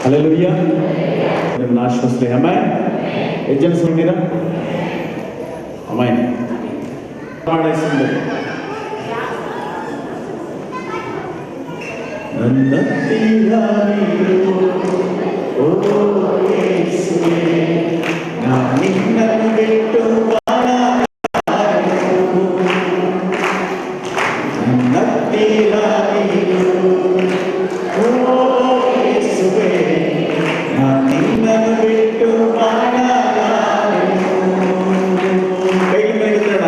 Hallelujah. ನಿಮ್ಮನ್ನ ಆಶೀರ್ವದಿಸಲಿ. Amen. ಎಷ್ಟು ಜನ ಸುಮ್ಮೀರಾ? ಆಮೆನ್. ನನ್ನ ತೀರಾಯಿರು ಓ ಯೇಸುವೇ, ನಾನು ನಿನ್ನನ್ನು ಬಿಟ್ಟು ಬಾಳಲಾರೆನು. ನನ್ನ ತೀರಾಯಿರು ಓ ಯೇಸುವೇ, ನಾನು ನಿನ್ನನ್ನು ಬಿಟ್ಟು ಬಾಳಲಾರೆನು. ಕೈ ಮೇಲಿಡೋಣ.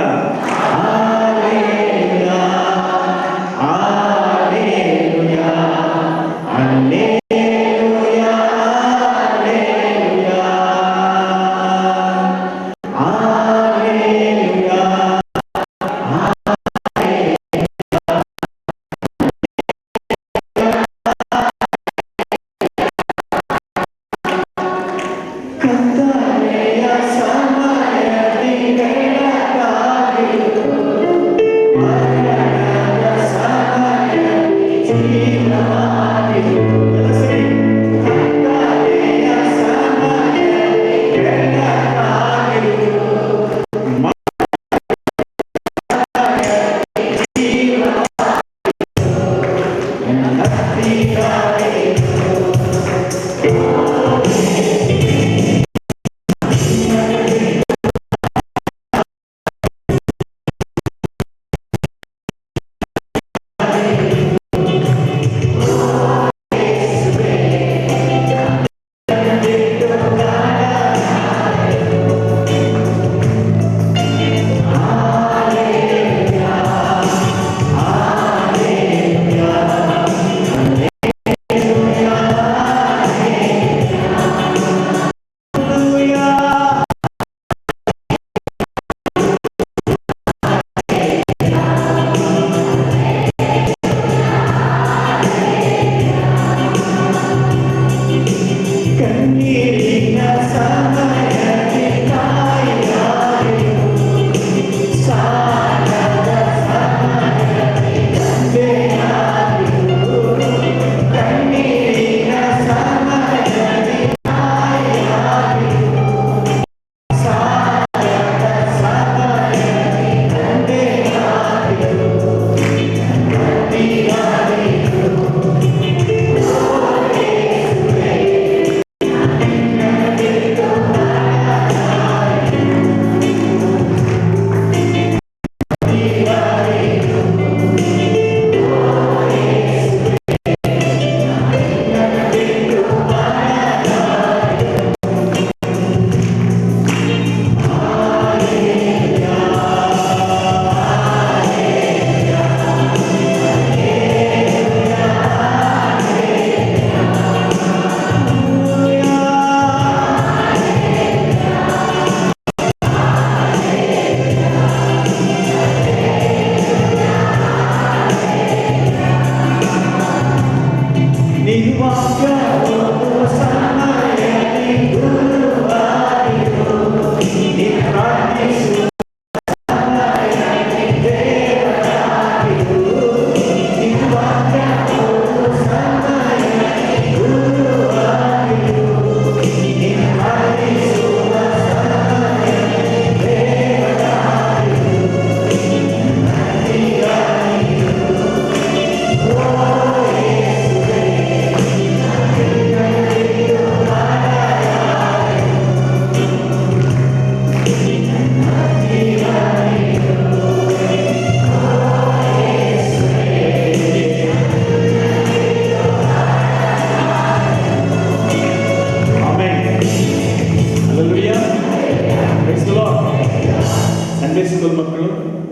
ಸಂಡೇ ಸ್ಕೂಲ್ ಮಕ್ಕಳು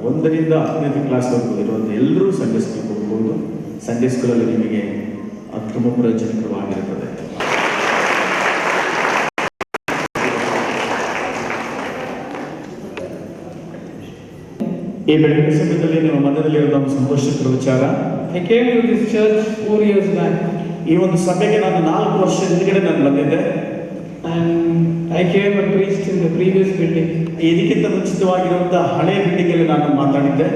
1ರಿಂದ 10ನೇ ಕ್ಲಾಸ್ವರೆಗೂ ಇರುವಂಥ ಎಲ್ಲರೂ ಸಂಡೇ ಸ್ಕೂಲ್ ಹೋಗ್ಬೋದು. ಸಂಡೇ ಸ್ಕೂಲಲ್ಲಿ ನಿಮಗೆ ತುಂಬ ಪ್ರಯೋಜನಕರವಾಗಿರುತ್ತದೆ. ಈ ಬೆಳಗಿನ ಸಮಯದಲ್ಲಿ ನಿಮ್ಮ ಮಧ್ಯದಲ್ಲಿ ಇರುವ ಸಂತೋಷಕರ ವಿಚಾರ. I came to this church 4 years back. ಈ ಒಂದು ಸಭೆಗೆ ನಾನು 4 ವರ್ಷ ಹಿಂದೆಗಡೆ ನಾನು ಬಂದಿದ್ದೆ. And I came and preached in the previous building. ಇದಕ್ಕಿಂತ ಮುಂಚಿತವಾಗಿರುವಂತಹ ಹಳೆಯ ಬಿಲ್ಡಿಂಗ್ ಅಲ್ಲಿ ನಾನು ಮಾತಾಡಿದ್ದೆ.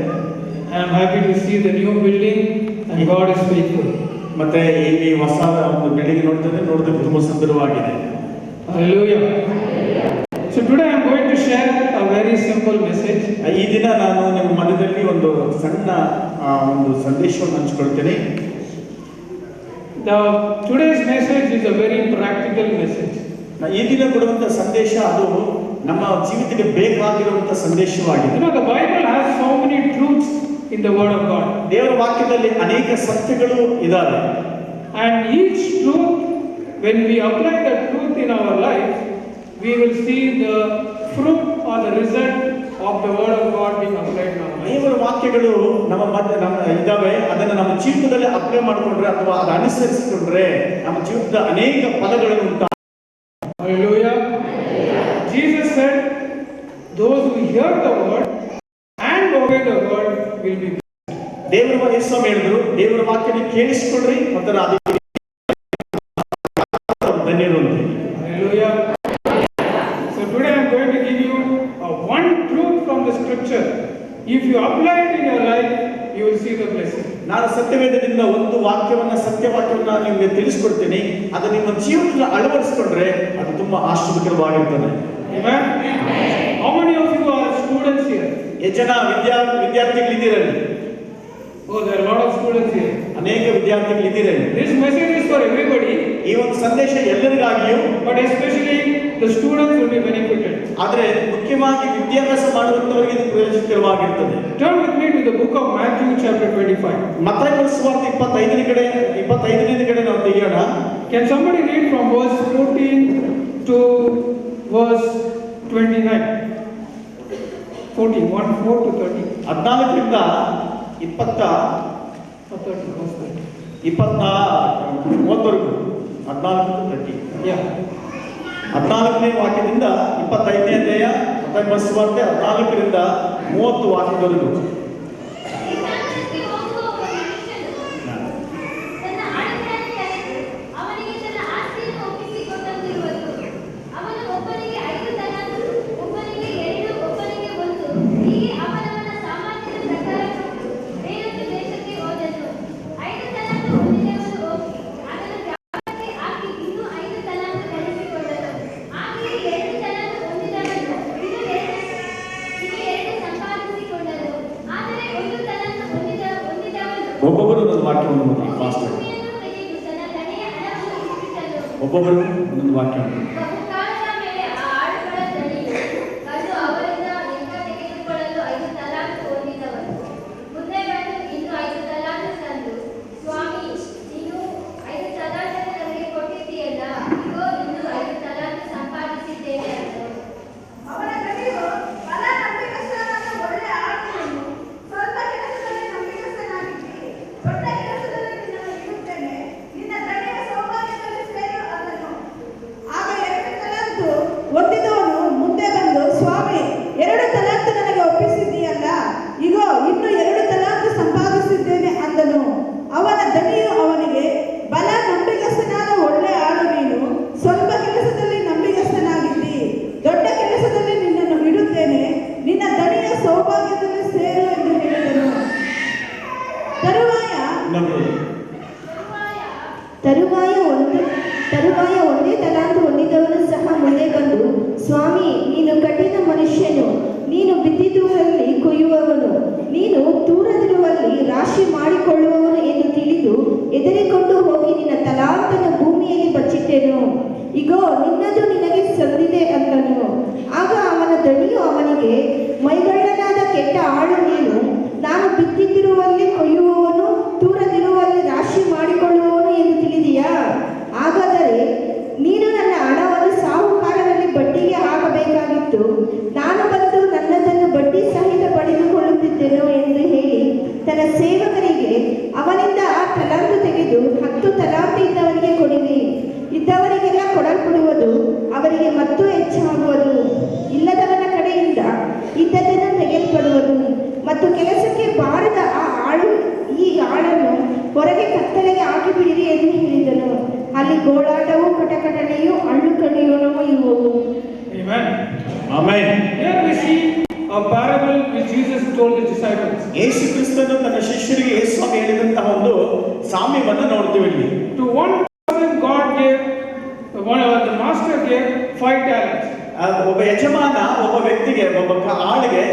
I am happy to see the new building and God is faithful. ಮತ್ತೆ ಇಲ್ಲಿ ಹೊಸ ಒಂದು ಬಿಲ್ಡಿಂಗ್ ನೋಡಿದ್ರೆ ತುಂಬಾ ಸುಂದರವಾಗಿದೆ. Hallelujah. So today I am going to share a very simple message. ಈ ದಿನ ನಾನು ನಿಮ್ಮ ಮಧ್ಯದಲ್ಲಿ ಒಂದು ಸಣ್ಣ ಒಂದು ಸಂದೇಶವನ್ನು ಹಂಚಿಕೊಳ್ತೇನೆ. Today's message is a very practical message. ಈ ದಿನ ಕೊಡುವಂತ ಸಂದೇಶ ಅದು ನಮ್ಮ ಜೀವಿತಕ್ಕೆ ಬೇಕಾಗಿರುವಂತ ಸಂದೇಶವಾಗಿದೆ. You know, the Bible has so many truths in the Word of God. ದೇವರ ವಾಕ್ಯದಲ್ಲಿ ಅನೇಕ ಸತ್ಯಗಳು ಇದ್ದಾವೆ. And each truth, when we apply the truth in our life, we will see the fruit or the result of the Word of God being applied in our life. ದೇವರ ವಾಕ್ಯಗಳು ನಮ್ಮ ಇದ್ದಾವೆ. ಅದನ್ನು ನಮ್ಮ ಜೀವಿತದಲ್ಲಿ ಅಪ್ಲೈ ಮಾಡಿಕೊಂಡ್ರೆ ಅಥವಾ ಅದು ಅನುಸರಿಸಿಕೊಂಡ್ರೆ ನಮ್ಮ ಜೀವಿತದ ಅನೇಕ ಫಲಗಳನ್ನು ಉಂಟಾಗುತ್ತವೆ. Hallelujah. Jesus said, those who hear the word and obey the word will be blessed. ದೇವರ ಯೇಸು ಹೇಳಿದ್ರು, ದೇವರ ವಾಕ್ಯನ ಕೇಳಿಸಿಕೊಳ್ಳ್ರಿ ಮತ್ತು ಅದಕ್ಕೆ ಧನ್ಯರು ಅಂತ. Hallelujah. So today I am going to give you one truth from the scripture. If you apply it in your life, you will see the blessing. ನಾನು ಸತ್ಯವೇದದಿಂದ ಒಂದು ಸತ್ಯವಾಕ್ಯವನ್ನ ನಿಮಗೆ ತಿಳಿಸ್ಕೊಡ್ತೀನಿ. ಅದು ನಿಮ್ಮ ಜೀವನದಲ್ಲಿ ಅಳವಡಿಸಿಕೊಂಡ್ರೆ ಅದು ತುಂಬಾ ಆಶೀರ್ವಾದಕರವಾಗಿರುತ್ತದೆ. Amen. How many of you are students here? ಎಷ್ಟು ಜನ ವಿದ್ಯಾರ್ಥಿಗಳಿದ್ದೀರಲ್ಲಿ? Oh, there are a lot of students here. ಅನೇಕ ವಿದ್ಯಾರ್ಥಿಗಳಿದ್ದೀರಲ್ಲಿ. This message is for everybody. ಈ ಒಂದು ಸಂದೇಶ ಎಲ್ಲರಿಗಾಗಿಯೂ, but especially the students will be benefited. ಆದರೆ ಮುಖ್ಯವಾಗಿ ವಿದ್ಯಾಭ್ಯಾಸ ಮಾಡುವಂತವರಿಗೆ ಇದು ಪ್ರಯೋಜನಕರವಾಗಿರುತ್ತದೆ. Turn with me to the book of Matthew chapter 25. ಮತ್ತಾಯ ಸುವಾರ್ತೆ 25ನೇ ಕಡೆ ನಾವು ತೆಗೆಯೋಣ. Can somebody read from verse 14 to verse 29? 14, 1, 4 to 30. 14ರಿಂದ 20 30ವರೆಗೂ 14 Yeah. 14ನೇ ವಾಕ್ಯದಿಂದ 25ನೇ ಅಧ್ಯಾಯ ಮತ್ತಾಯ ಸುವಾರ್ತೆ 14ರಿಂದ 30 ವಾಕ್ಯದವರೆಗೂ. ಒಬ್ಬೊಬ್ಬರು ಒಂದೊಂದು ವಾಕ್ಯವನ್ನು ಓದಿ ಫಾಸ್ಟ್ ಆಗಿ. ಒಬ್ಬೊಬ್ಬರು ಒಂದೊಂದು ವಾಕ್ಯವನ್ನು. ಹೊಂದಿದವನು ಮುಂದೆ ಬಂದು, ಸ್ವಾಮಿ, 2 ತಲಾಂತು ನನಗೆ ಒಪ್ಪಿಸಿದ್ದೀಯಲ್ಲ, ಇಗೋ ಇನ್ನು 2 ತಲಾಂತು ಸಂಪಾದಿಸಿದ್ದೇನೆ ಅಂದನು. ಅವನ ದಣಿಯು ಅವನಿಗೆ, ಬಲ ನಂಬಿಗಸ್ತನಾದ ಒಳ್ಳೆ ಆಳು, ನೀನು ಸ್ವಲ್ಪ ಕೆಲಸದಲ್ಲಿ ನಂಬಿಗಸ್ತನಾಗಿದ್ದಿ, ದೊಡ್ಡ ಕೆಲಸದಲ್ಲಿ ನಿನ್ನನ್ನು ಇಡುತ್ತೇನೆ, ನಿನ್ನ ದಣಿಯ ಸೌಭಾಗ್ಯದಲ್ಲಿ ಸೇರು ಎಂದು ಹೇಳಿದನು. ತರುವಾಯ ಒಂದೇ ತಲಾಂತು ಹೊಂದಿದವನು ಸಹ ಮುಂದೆ ಬಂದು, ಸ್ವಾಮಿ, ನೀನು ಕಠಿಣ ಮನುಷ್ಯನು, ನೀನು ಬಿದ್ದಿರುವಲ್ಲಿ ಕೊಯ್ಯುವವನು, ನೀನು ತೂರದಿರುವಲ್ಲಿ ರಾಶಿ ಮಾಡಿಕೊಳ್ಳುವವನು ಎಂದು ತಿಳಿದು ಎದರಿಕೊಂಡು ಹೋಗಿ ನಿನ್ನ ತಲಾಂತನ್ನು ಭೂಮಿಯಲ್ಲಿ ಬಚ್ಚಿಟ್ಟೆನು. ಇಗೋ ನಿನ್ನದು ನಿನಗೆ ಸಂದಿದೆ ಅಂದನು. ಆಗ ಅವನ ದಣಿಯು ಅವನಿಗೆ, ಮೈಗಳ್ಳನಾದ ಕೆಟ್ಟ ಆಳು ನೀನು, ನಾನು ಬಿತ್ತಿದಿರುವಲ್ಲಿ ಕೊಯ್ಯುವವನು, ತೂರದಿರುವಲ್ಲಿ ರಾಶಿ ಮಾಡಿಕೊಳ್ಳುವವನು ಎಂದು ತಿಳಿದೀಯಾ? ಹಾಗಾದರೆ ನೀನು ನನ್ನ ಹಣವನ್ನು ಸಾಹುಕಾರರಲ್ಲಿ ಬಡ್ಡಿಗೆ ಹಾಕಬೇಕಾಗಿತ್ತು, ನಾನು ಬಂದು ನನ್ನದನ್ನು ಬಡ್ಡಿ ಸಹಿತ ಪಡೆದುಕೊಳ್ಳುತ್ತಿದ್ದೆನು ಎಂದು ಹೇಳಿ ತನ್ನ ಸೇವಕರಿಗೆ, ಅವನಿಂದ ಆ ತಲಾಂತು ತೆಗೆದು 10 ತಲಾಂತು ಇದ್ದವನಿಗೆ ಕೊಡಿರಿ, ಇದ್ದವರಿಗೆಲ್ಲ ಕೊಡಲ್ಪಡುವುದು, ಅವರಿಗೆ ಮತ್ತೂ ಹೆಚ್ಚಾಗುವುದು, ಇಲ್ಲದವನ ಕಡೆಯಿಂದ ಇದ್ದದನ್ನು ತೆಗೆಯಲ್ಪಡುವುದು. ಮತ್ತು ಕೆಲಸಕ್ಕೆ ಬಾರದ ಈ ಆಳನ್ನು ಹೊರಗೆ ಕತ್ತಲೆಗೆ ಹಾಕಿಬಿಡಿರಿ ಎಂದು ಹೇಳಿದನು. ಅಲ್ಲಿ ಗೋಳಾಟವು, ಕಟಕಟನೆಯು, ಹಳ್ಳು ಕಡಿಯೋಣವು ಇರುವವು. Amen. Amen. Here we see a a parable which Jesus told the disciples. ಯೇಸು ಕ್ರಿಸ್ತನು ತನ್ನ ಶಿಷ್ಯರಿಗೆ ಯೇಸು ಸ್ವಾಮಿ ಹೇಳಿದಂತಹ ಒಂದು ಸಾಮ್ಯವನ್ನು ನೋಡ್ತೀವಿ ಇಲ್ಲಿ. To one person God gave, the master gave 5 talents. ಒಬ್ಬ ಯಜಮಾನ ಒಬ್ಬ ವ್ಯಕ್ತಿಗೆ ಒಬ್ಬ ಆಳಿಗೆ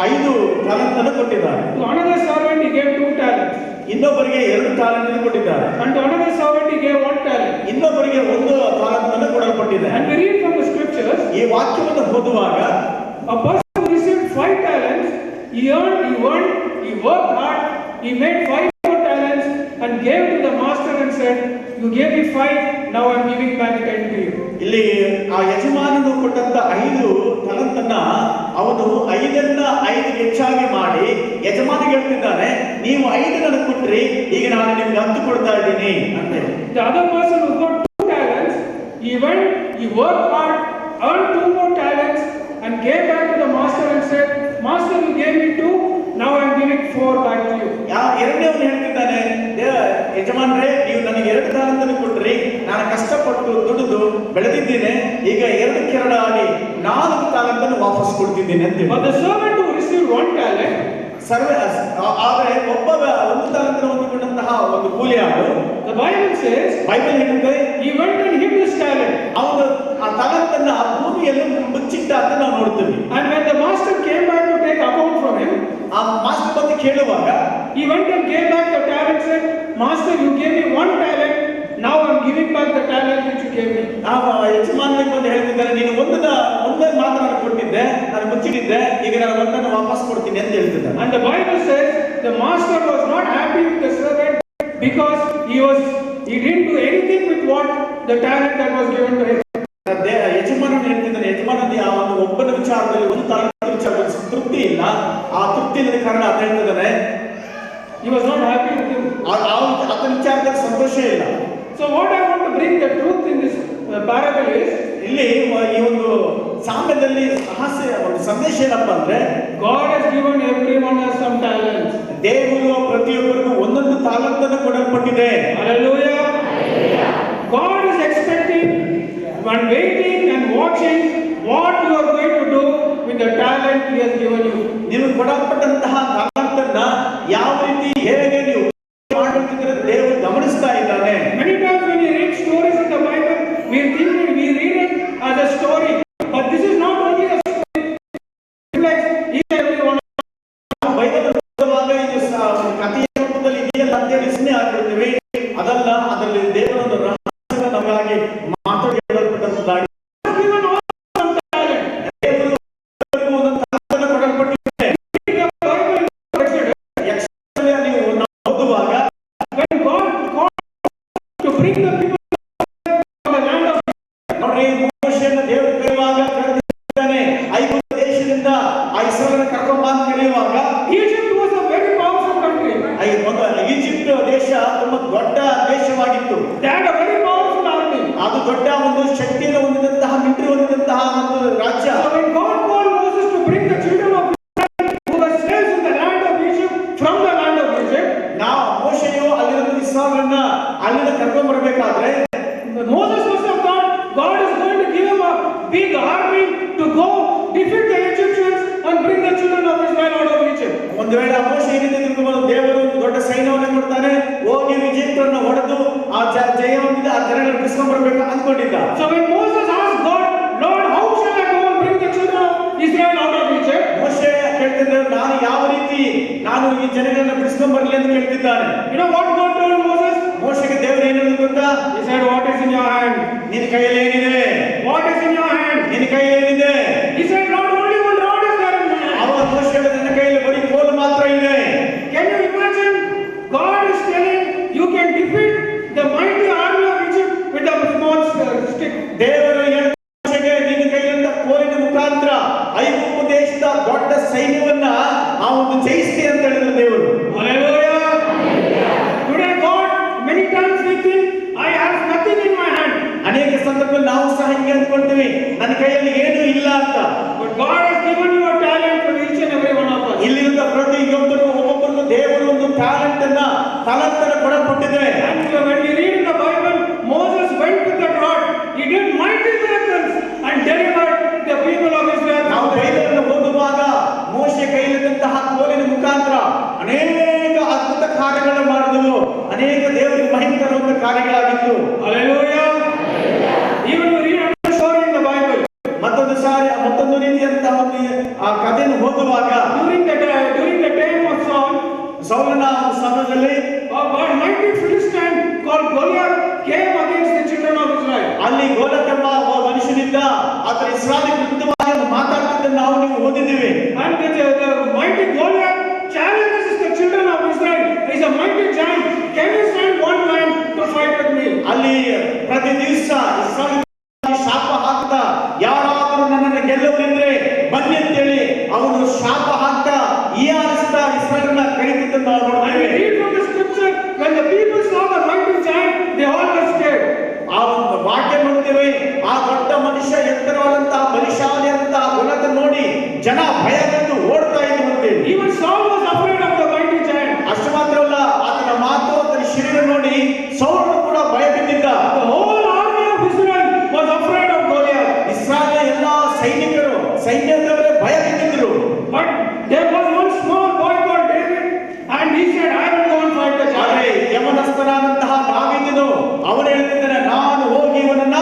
5 ತಾಲಂತನ್ನು ಕೊಟ್ಟಿದ್ದಾರೆ. To another servant he gave 2 talents. ಇನ್ನೊಬ್ಬರಿಗೆ 2 ತಾಲಂತನ್ನು ಕೊಟ್ಟಿದ್ದಾರೆ. And to another servant he gave 1 talent. ಇನ್ನೊಬ್ಬರಿಗೆ 1 ತಾಲಂತನ್ನು ಕೊಡಲ್ಪಟ್ಟಿದೆ. And we read from the scriptures, ಈ ವಾಕ್ಯವನ್ನು ಓದುವಾಗ a person who received 5 talents, he worked hard, he made 5 more talents and gave to the master and said, you gave me 5, now I am giving back 10 to you. ಇಲ್ಲಿ ಆ ಯಜಮಾನನು ಕೊಟ್ಟಂತ 5 ತಲಂತನ್ನ ಅವನು 5ನ್ನ 5 ಹೆಚ್ಚಾಗಿ ಮಾಡಿ ಯಜಮಾನಿಗೆ ಹೇಳ್ತಿದ್ದಾನೆ, ನೀವು 5 ನನಗೆ ಕೊಟ್ರಿ, ಈಗ ನಾನು ನಿಮ್ಗೆ 10 ಕೊಡ್ತಾ ಇದ್ದೀನಿ ಅಂತ ಹೇಳಿ. The other person who got 2 talents, he worked hard, earned 2 more talents and gave back to the master and said, master, you gave me 2, now I am giving 4 back to you. ಎರಡನೇವನು ಹೇಳ್ತಿದ್ದಾನೆ, ಯಜಮಾನ್ರೆ ನೀವು ನನಗೆ 2 ತಾಲಂತನ್ನು ಕೊಟ್ರಿ, ನಾನು ಕಷ್ಟಪಟ್ಟು ದುಡಿದು ಬೆಳೆದಿದ್ದೇನೆ, ಈಗ 2 ಆಗಿ 4 ತಾಲಂತನ್ನು ವಾಪಸ್ ಕೊಡ್ತಿದ್ದೀನಿ ಅಂತ ಹೇಳಿ. But the servant who received 1 talent, ಆದರೆ ಒಬ್ಬ 1 ತಾಲಂತನ್ನು ಹೊಂದಿಕೊಂಡಂತಹ ಒಂದು ಕೂಲಿಯಾಳು, the Bible says, ಬೈಬಲ್ ಹೇಳುತ್ತೆ, he went and hid his talent. ಅವನು ಆ ತಾಲಂತನ್ನ ಭೂಮಿಯಲ್ಲಿ ಮುಚ್ಚಿಟ್ಟ ಅಂತ ನಾವು ನೋಡ್ತೀವಿ. And when the master came back to take account from him, ಆ ಮಾಸ್ಟರ್ ಬಂದು ಕೇಳುವಾಗ he went and gave back the talent, said, master, you gave me 1 talent, now I am giving back the talent which you gave me. ಆ ಯಜಮಾನನಿಗೆ ಬಂದು ಹೇಳ್ತಿದ್ದಾರೆ, ನೀನು ಒಂದೇ ಮಾತ್ರ ನಾನು ಕೊಟ್ಟಿದ್ದೆ, ನಾನು ಮುಚ್ಚಿಟ್ಟಿದ್ದೆ, ಈಗ ನಾನು ಒಂದನ್ನು ವಾಪಸ್ ಕೊಡ್ತೀನಿ ಅಂತ ಹೇಳ್ತಿದ್ದಾರೆ. And the Bible says the master was not happy with the servant because he didn't do anything with what the talent that was given to him. ಯಜಮಾನನು ಹೇಳ್ತಿದ್ದಾನೆ, ಯಜಮಾನನ ಆ ಒಂದು ಒಬ್ಬನ ವಿಚಾರದಲ್ಲಿ 1 ತಾಲಂತ ವಿಚಾರದಲ್ಲಿ ತೃಪ್ತಿ ಇಲ್ಲ, ಆ ತೃಪ್ತಿ ಇಲ್ಲದ ಕಾರಣ ಅಂತ ಹೇಳ್ತಿದ್ದಾನೆ, He was not happy with him. ಆತನ ವಿಚಾರದಲ್ಲಿ ಸಂತೋಷ ಇಲ್ಲ. So what I want to bring the truth in this parable is, ಇಲ್ಲಿ ಈ ಒಂದು ಸಾಮ್ಯದಲ್ಲಿ ಒಂದು ಸಂದೇಶ ಏನಪ್ಪ ಅಂದ್ರೆ, God has given everyone has some talents. ದೇವರು ಪ್ರತಿಯೊಬ್ಬರಿಗೂ 1 ತಾಲಂತನ್ನು ಕೊಡಲ್ಪಟ್ಟಿದೆ. Hallelujah. God is expecting and waiting and watching what you are going to do with the talent He has given you. ನಿಮಗೆ ಕೊಡಲ್ಪಟ್ಟಂತಹ ತಾಲಂತನ್ನ ಯಾವ ರೀತಿ ಹೇಗೆ ನೀವು ಮಾಡುತ್ತಿದ್ರೆ ದೇವರು ಗಮನಿಸ್ತಾ ಇದ್ದಾನೆ. Many times when we read stories in the Bible, we read it as a story, but this is not only a story. It reflects each and every one. Bible ಓದುವಾಗ ಇದು ಕಥೆಯ ರೂಪದಲ್ಲಿ ಇದೆಯಲ್ಲ ಅಂತ ಹೇಳಿ ಸುಮ್ಮನೆ ಆಗ್ಬಿಡ್ತೀವಿ. ಅದಲ್ಲ, ಅದರಲ್ಲಿ ದೇವರ ಒಂದು ರಹಸ್ಯ ನಮಗಾಗಿ ಮಾತಾಡಲ್ಪಟ್ಟಂತಾಗಿ ಈಜಿಪ್ಟ್ ದೇಶ ತುಂಬಾ ದೊಡ್ಡ ದೇಶವಾಗಿತ್ತು. ಅದು ದೊಡ್ಡ ಒಂದು ಶಕ್ತಿಯನ್ನು ಹೊಂದಿದಂತಹ ಮಿಲಿಟರಿ ಹೊಂದಿದಂತಹ ಒಂದು ರಾಜ್ಯ. ನಾವು ಮೋಶೆಯು ಅಲ್ಲಿರುವ ಇಸ್ರಾಯೇಲನ್ನ ಅಲ್ಲಿಂದ ಕರ್ಕೊಂಡು ಬರಬೇಕಾದ್ರೆ Moses must have thought God is going to give him a big army to go defeat the Egyptians and bring the children of Israel out of Egypt. ಒಂದು ವೇಳೆ ಮೋಶೆ ಏನಿದೆ ತಿಳ್ಕೊಂಡು ದೇವರು ದೊಡ್ಡ ಸೈನ್ಯವನ್ನು ಕೊಡ್ತಾನೆ, ಹೋಗಿ ಈಜಿಪ್ಟನ್ನು ಹೊಡೆದು ಆ ಜಯ ಹೊಂದಿದ ಆ ಜನರನ್ನು ಬಿಡಿಸ್ಕೊಂಡು ಬರಬೇಕು ಅಂದ್ಕೊಂಡಿದ್ದ. So when Moses asked God, Lord, how shall I go and bring the children of Israel out of Egypt? ಮೋಶೆ ಕೇಳ್ತಿದ್ದ, ನಾನು ಯಾವ ರೀತಿ ನಾನು ಈ ಜನರನ್ನು ಬಿಡಿಸ್ಕೊಂಡು ಬರಲಿ ಅಂತ ಕೇಳ್ತಿದ್ದಾನೆ. You know what God told Moses? ಮೋಶೆಗೆ ದೇವರು ಏನು ಹೇಳಿದ್ರು ಗೊತ್ತಾ? He said, what is in your hand? ನಿನ್ನ ಕೈಯಲ್ಲಿ ಏನಿದೆ? What is in your hand? ನಿನ್ನ ಕೈಯಲ್ಲಿ ಏನಿದೆ? He said, Lord, only one rod is there in my hand. ಅವರ ಮೋಶೆ ಹೇಳಿದ, ನನ್ನ ಕೈಯಲ್ಲಿ ಬರೀ ಕೋಲು ಮಾತ್ರ ಇದೆ. Can you imagine? God is telling you can defeat the mighty army of Egypt with a small stick. ದೇವರು ಮೋಶೆಗೆ ನಿನ್ನ ಕೈಯಿಂದ ಕೋಲಿನ ಮುಖಾಂತರ ಐಗುಪ್ತ ದೇಶದ ದೊಡ್ಡ ಸೈನ್ಯವನ್ನ ಆ ಒಂದು ಜಯಿಸ್ತಿ ಅಂತ ಹೇಳಿದ್ರು ದೇವರು. Hallelujah. Today God, many times we think I have nothing in my hand. ಅನೇಕ ಸಂದರ್ಭದಲ್ಲಿ ನಾವು ಸಹ ಹಿಂಗೆ ಅಂದ್ಕೊಳ್ತೀವಿ, ನನ್ನ ಕೈಯಲ್ಲಿ ಏನೂ ಇಲ್ಲ ಅಂತ. But God has given you a talent for each and every one of us. ಇಲ್ಲಿರುವ ಪ್ರತಿಯೊಬ್ಬರಿಗೂ ಒಬ್ಬೊಬ್ಬರಿಗೂ ದೇವರು ಒಂದು talent ತಲಂತನ್ನು ಕೊಡಲ್ಪಟ್ಟಿದೆ. And when we read in the Bible, Moses went with that rod. He did mighty miracles and delivered the people of Israel. ನಾವು ಬೈಬಲನ್ನು ಓದುವಾಗ Hallelujah. Even we read another story in the Bible. ಮತ್ತೊಂದು ರೀತಿಯಂತ ಒಂದು ಆ ಕಥೆಯನ್ನು ಓದುವಾಗ During the time of Saul, ಸೌಲನ ಸಮಯದಲ್ಲಿ a mighty Philistine called Goliath came against the children of Israel. ಅಲ್ಲಿ ಗೋಲಿಯತ್ ಎಂಬ ಒಬ್ಬ ಮನುಷ್ಯನಿದ್ದ, ಆತ ಇಸ್ರಾಯೇಲ್ ವಿರುದ್ಧವಾಗಿ ಮಾತಾಡ್ತಿದ್ದನ್ನು ನಾವು ನೀವು ಓದಿದ್ದೀವಿ. And the mighty Goliath challenges the children of Israel. He is a mighty giant. Can you stand one man to fight with me? ಅಲ್ಲಿ ಪ್ರತಿ ದಿವಸ ಇಸ್ರಾಯೇಲ್ ಶಾಪ ಹಾಕ್ತಾ, ಯಾರಾದರೂ ನನ್ನನ್ನು ಗೆಲ್ಲುವರಿದ್ರೆ ಬನ್ನಿ ಅಂತೇಳಿ ಅವನು ಶಾಪ ಹಾಕ್ತಾ ಹೀಯಾಳಿಸ್ತಾ ಇಸ್ರಾಯೇಲನ್ನ ಕರೀತಿದ್ದನ್ನು ನಾವು And we ನೋಡ್ತೇವೆ. read from the scripture, when the people saw the mighty giant, they all were scared. ಆ ಒಂದು ವಾಕ್ಯ ನೋಡ್ತೇವೆ, ಆ ದೊಡ್ಡ ಮನುಷ್ಯ ಎತ್ತರವಾದಂತಹ ಬಲಿಶಾಲಿಯಂತಹ ಗುಣದ ನೋಡಿ ಜನ ಭಯಗೊಂಡು ಓಡ್ತಾ ಇದ್ದು ನೋಡ್ತೇವೆ. Even Saul was afraid of the mighty giant. ಅಷ್ಟು ಮಾತ್ರವಲ್ಲ, ಆತನ ಮಾತು ಆತನ ಶರೀರ ನೋಡಿ ಸೌಲನು ಕೂಡ ಭಯ ಬಿದ್ದಿದ್ದ. The whole army of Israel was afraid of Goliath. Israel ಎಲ್ಲಾ ಸೈನ್ಯದವರೇ ಭಯ ಬಿದ್ದಿದ್ರು. But there was one small boy called David, and he said, I will go and fight the ಆದರೆ giant. ಯವನಸ್ಥನಾದಂತಹ ದಾವೀದನು ಅವನು ಹೇಳ್ತಿದ್ದಾನೆ, ನಾನು ಹೋಗಿ ಇವನನ್ನ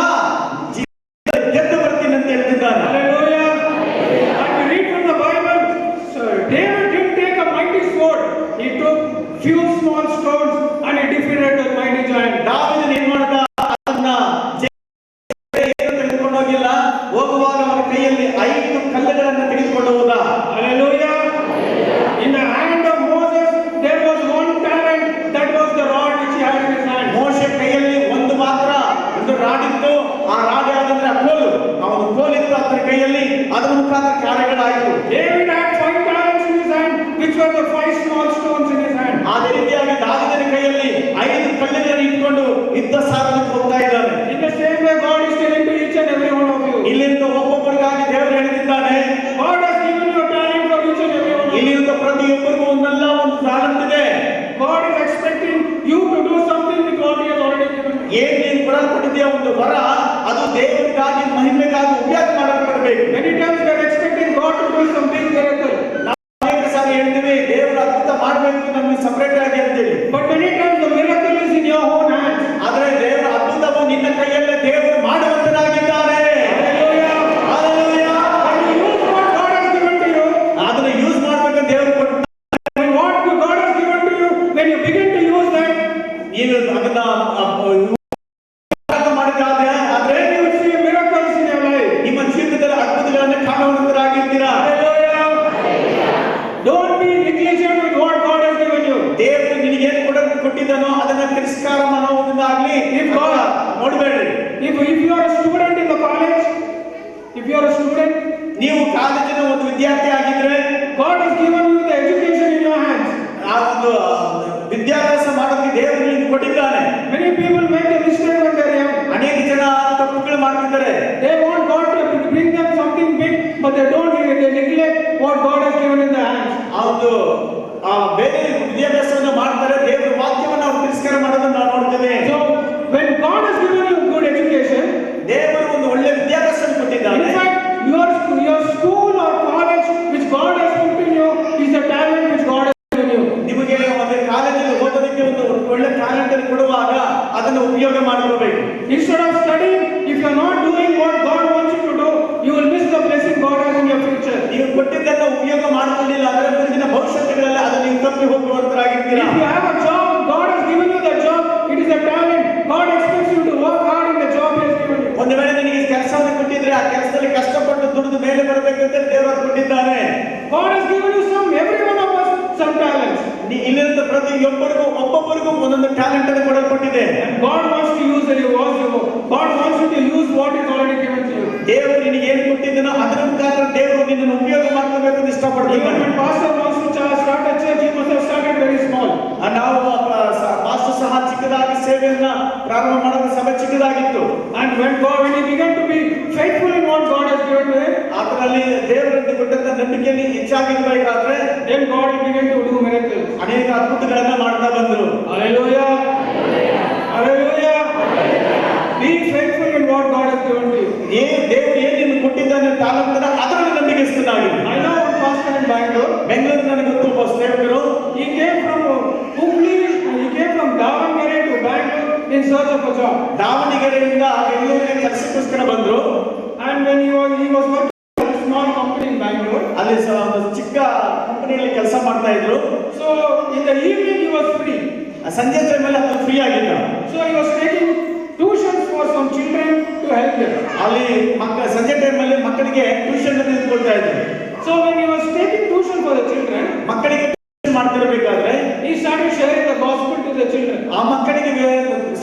ಗೆದ್ದು ಬರ್ತೀನಿ ಅಂತ ಹೇಳ್ತಿದ್ದಾನೆ. Hallelujah. And we read from the Bible, so David didn't take a mighty sword. He took few small stones and he defeated the mighty giant. ದಾವೀದನು ಏನ್ ಮಾಡ್ದ, ಅದನ್ನ ಏನು ತೆಗೆದುಕೊಂಡು ಹೋಗಿಲ್ಲ, ಹೋಗುವಾಗ ಅವನ ಕೈಯಲ್ಲಿ 5 ಕಲ್ಲುಗಳನ್ನು ತೆಗೆದುಕೊಂಡು ಹೋದ. Hallelujah. In the hand of Moses, there was one talent, that was the rod which he had in his hand. ಮೋಶೆ ಕೈಯಲ್ಲಿ ಒಂದು ರಾಡಿತ್ತು, ಆ ರಾಡ್ ಯಾವ್ದಂದ್ರೆ ಆ ಕೋಲು, ಅವನು ಕೋಲಿತ್ತು ಆತನ ಕೈಯಲ್ಲಿ, ಅದರ ಮುಖಾಂತರ ಕಾರ್ಯಗಳಾಯಿತು. David had 5 talents in his hand, which were the 5 small stones in his hand. ಅದೇ ರೀತಿಯಾಗಿ ದಾವೀದನ ಕೈಯಲ್ಲಿ 5 ಕಲ್ಲುಗಳನ್ನು ಇಟ್ಕೊಂಡು ಯುದ್ಧ ಸಾಧನಕ್ಕೆ ಹೋಗ್ತಾ ಇದ್ದಾನೆ. In the same way, God is telling to each and every one of you, ಇಲ್ಲಿಂದ ಒಬ್ಬೊಬ್ಬರಿಗಾಗಿ ದೇವರು ಹೇಳ್ತಿದ್ದಾನೆ, God has given you a talent for each and every one of you. ಇಲ್ಲಿಂದ ಪ್ರತಿಯೊಬ್ಬರಿಗೂ ಒಂದಲ್ಲ ಒಂದು ತಾಲಂತ್ ಇದೆ. God is expecting you to do something with what He has already given you. ಏನ್ ನೀನು ಕೊಡಲ್ಪಟ್ಟಿದೆಯಾ ಒಂದು ವರ, ಅದು ದೇವರಿಗಾಗಿ ಮಹಿಮೆಗಾಗಿ ಉಪಯೋಗ ಮಾಡಲ್ಪಡಬೇಕು. Many times we are expecting God to do some big miracle, ನಾವು ಅನೇಕ ಸಾರಿ ಹೇಳ್ತೀವಿ, ದೇವರು ಅದ್ಭುತ ಮಾಡಬೇಕು ನಮಗೆ ಸಪರೇಟ್ ಆಗಿ ಅಂತೇಳಿ. but many times the miracle is in your own hands. ಆದರೆ ದೇವರ ಅದ್ಭುತವು ನಿನ್ನ ಕೈಯಲ್ಲೇ ದೇವರು ಮಾಡುವಂತನಾಗಿದ್ದಾನೆ. Hallelujah. Hallelujah. When you use what God has given to you, ಅದನ್ನ ಯೂಸ್ ಮಾಡ್ಬೇಕಂತ ದೇವರು ಕೊಟ್ಟು, when what God has given to you, when you begin to use that, ನೀವು ಅದನ್ನ ಮಾಡಿದ್ದಾದ್ರೆ ಆದ್ರೆ then you will see miracles in your life. ನಿಮ್ಮ ಜೀವಿತದಲ್ಲಿ ಅದ್ಭುತಗಳನ್ನು ಕಾಣುವಂತರಾಗಿರ್ತೀರಾ. Hallelujah. Don't be negligent with what God has given you. ದೇವರು ನಿನಗೆ ಏನು ಕೊಟ್ಟಿದ್ದಾನೋ ಅದನ್ನ ತಿರಸ್ಕಾರ ಮಾಡೋದನ್ನಾಗ್ಲಿ ನೋಡಬೇಡ್ರಿ. If you are a student in the college, if you are a student, ನೀವು ಕಾಲೇಜಿನ ಒಂದು ವಿದ್ಯಾರ್ಥಿ ಆಗಿದ್ರೆ God has given you the education in your hands. ಆ ಒಂದು ವಿದ್ಯಾಭ್ಯಾಸ ಮಾಡೋದಕ್ಕೆ ದೇವರು ನಿನಗೆ ಕೊಟ್ಟಿದ್ದಾನೆ. Many people make a mistake when they are young. ಅನೇಕ ಜನ ತಪ್ಪುಗಳು ಮಾಡ್ತಿದ್ದಾರೆ. They want God to bring them something big, but they neglect what God has given in their hands. ಆ ಒಂದು ಬೇರೆ ವಿದ್ಯಾಭ್ಯಾಸವನ್ನು ಮಾಡ್ತಾರೆ, ದೇವರ ವಾಕ್ಯವನ್ನು ಅವರು ತಿರಸ್ಕಾರ ಮಾಡೋದನ್ನ ನಾವು ನೋಡ್ತೇವೆ. So when God has given you good education, ದೇವರು ಒಂದು ಒಳ್ಳೆ ವಿದ್ಯಾಭ್ಯಾಸ ಕೊಟ್ಟಿದ್ದಾನೆ. in fact your school or college which God has put in you is a talent which God has given you. ನಿಮಗೆ ಒಂದು ಕಾಲೇಜಲ್ಲಿ ಓದೋದಕ್ಕೆ ಒಂದು ಒಳ್ಳೆ ಟ್ಯಾಲೆಂಟ್ ಅನ್ನು ಕೊಡುವಾಗ ಅದನ್ನು ಉಪಯೋಗ ಮಾಡ್ಕೋಬೇಕು. Instead of studying, if you are not doing what God wants you to do, you will miss the blessing God has in your future. ನೀವು ಕೊಟ್ಟಿದ್ದನ್ನು ಉಪಯೋಗ ಮಾಡಿಕೊಂಡಿಲ್ಲ ಅಂದ್ರೆ ಮುಂದಿನ ಭವಿಷ್ಯಗಳಲ್ಲಿ ಅದು ನೀವು ತಪ್ಪಿ ಹೋಗುವಂತರಾಗಿರ್ತೀರಾ. If you have a job, God has given you the job, it is a talent. God expects you to work hard in the job He has given you. ಒಂದು ವೇಳೆ ನಿನಗೆ ಕೆಲಸವನ್ನು ಕೊಟ್ಟಿದ್ರೆ ಆ ಕೆಲಸದಲ್ಲಿ ಕಷ್ಟಪಟ್ಟು ದುಡಿದು ಮೇಲೆ ಬರಬೇಕಂತ ದೇವರು ಕೊಟ್ಟಿದ್ದಾನೆ. God has given you every one of us some talents. ಇಲ್ಲಿಂದ ಒಬ್ಬೊಬ್ಬರಿಗೂ ಒಂದೊಂದು ಟ್ಯಾಲೆಂಟ್ ಅನ್ನು ಕೊಡಲ್ಪಟ್ಟಿದೆ. And God wants to use you. God wants you to use what is already given to you. ದೇವರು ನಿನಗೆ ಏನು ಕೊಟ್ಟಿದ್ದಾನೋ ಅದರ ಮುಖಾಂತರ ದೇವರು ನಿನ್ನನ್ನು ಉಪಯೋಗ ಮಾಡ್ಕೋಬೇಕು ಅಂತ Even ಇಷ್ಟಪಡ್ತಿದ್ದಾನೆ. when pastor wants to start a church, he must have started very small. ನಾವು ಮಾಸ್ಟರ್ ಸಹ ಚಿಕ್ಕದಾಗಿ ಸೇವೆಯನ್ನ ಪ್ರಾರಂಭ ಮಾಡಿದ ಸಭೆ ಚಿಕ್ಕದಾಗಿತ್ತು. And when he began to be faithful in what God has given to him, ಅದರಲ್ಲಿ ದೇವರಲ್ಲಿ ಕೊಟ್ಟಂತ ನಂಬಿಕೆಯಲ್ಲಿ ಹೆಚ್ಚಾಗಿರ್ಬೇಕಾದ್ರೆ then God will begin to do miracles. ಅನೇಕ ಅದ್ಭುತಗಳನ್ನ ಮಾಡ್ತಾ ಬಂದ್ರು. Hallelujah. Hallelujah. Be faithful in what God has given to you. ದೇವರು ಏನು ನಿಮಗೆ ಕೊಟ್ಟಿದ್ದಾನೆ ತಾಲಂತನ ಅದರಲ್ಲಿ ನಂಬಿಕೆಸ್ತನಾಗಿರಿ. I know one pastor in Bangalore. Bengaluru ನನಗೆ ಗೊತ್ತು ಒಬ್ಬ ಸೇವಕರು. He came from Hubli and he came from Davangere to Bangalore in search of a job. ಮಾಡ್ತಾ ಇದ್ರು. So in the evening he was free. ಸಂಜೆ ಟೈಮಲ್ಲಿ ಅದು ಫ್ರೀ ಆಗಿಲ್ಲ. So he was taking tuitions for some children to help them. ಅಲ್ಲಿ ಸಂಜೆ ಟೈಮಲ್ಲಿ ಮಕ್ಕಳಿಗೆ ಟ್ಯೂಷನ್ ನಿಂತ್ಕೊಳ್ತಾ ಇದ್ರು. So when he was taking tuition for the children, ಮಕ್ಕಳಿಗೆ ಮಾಡ್ತಿರ್ಬೇಕಾದ್ರೆ he started sharing the gospel to the children. ಆ ಮಕ್ಕಳಿಗೆ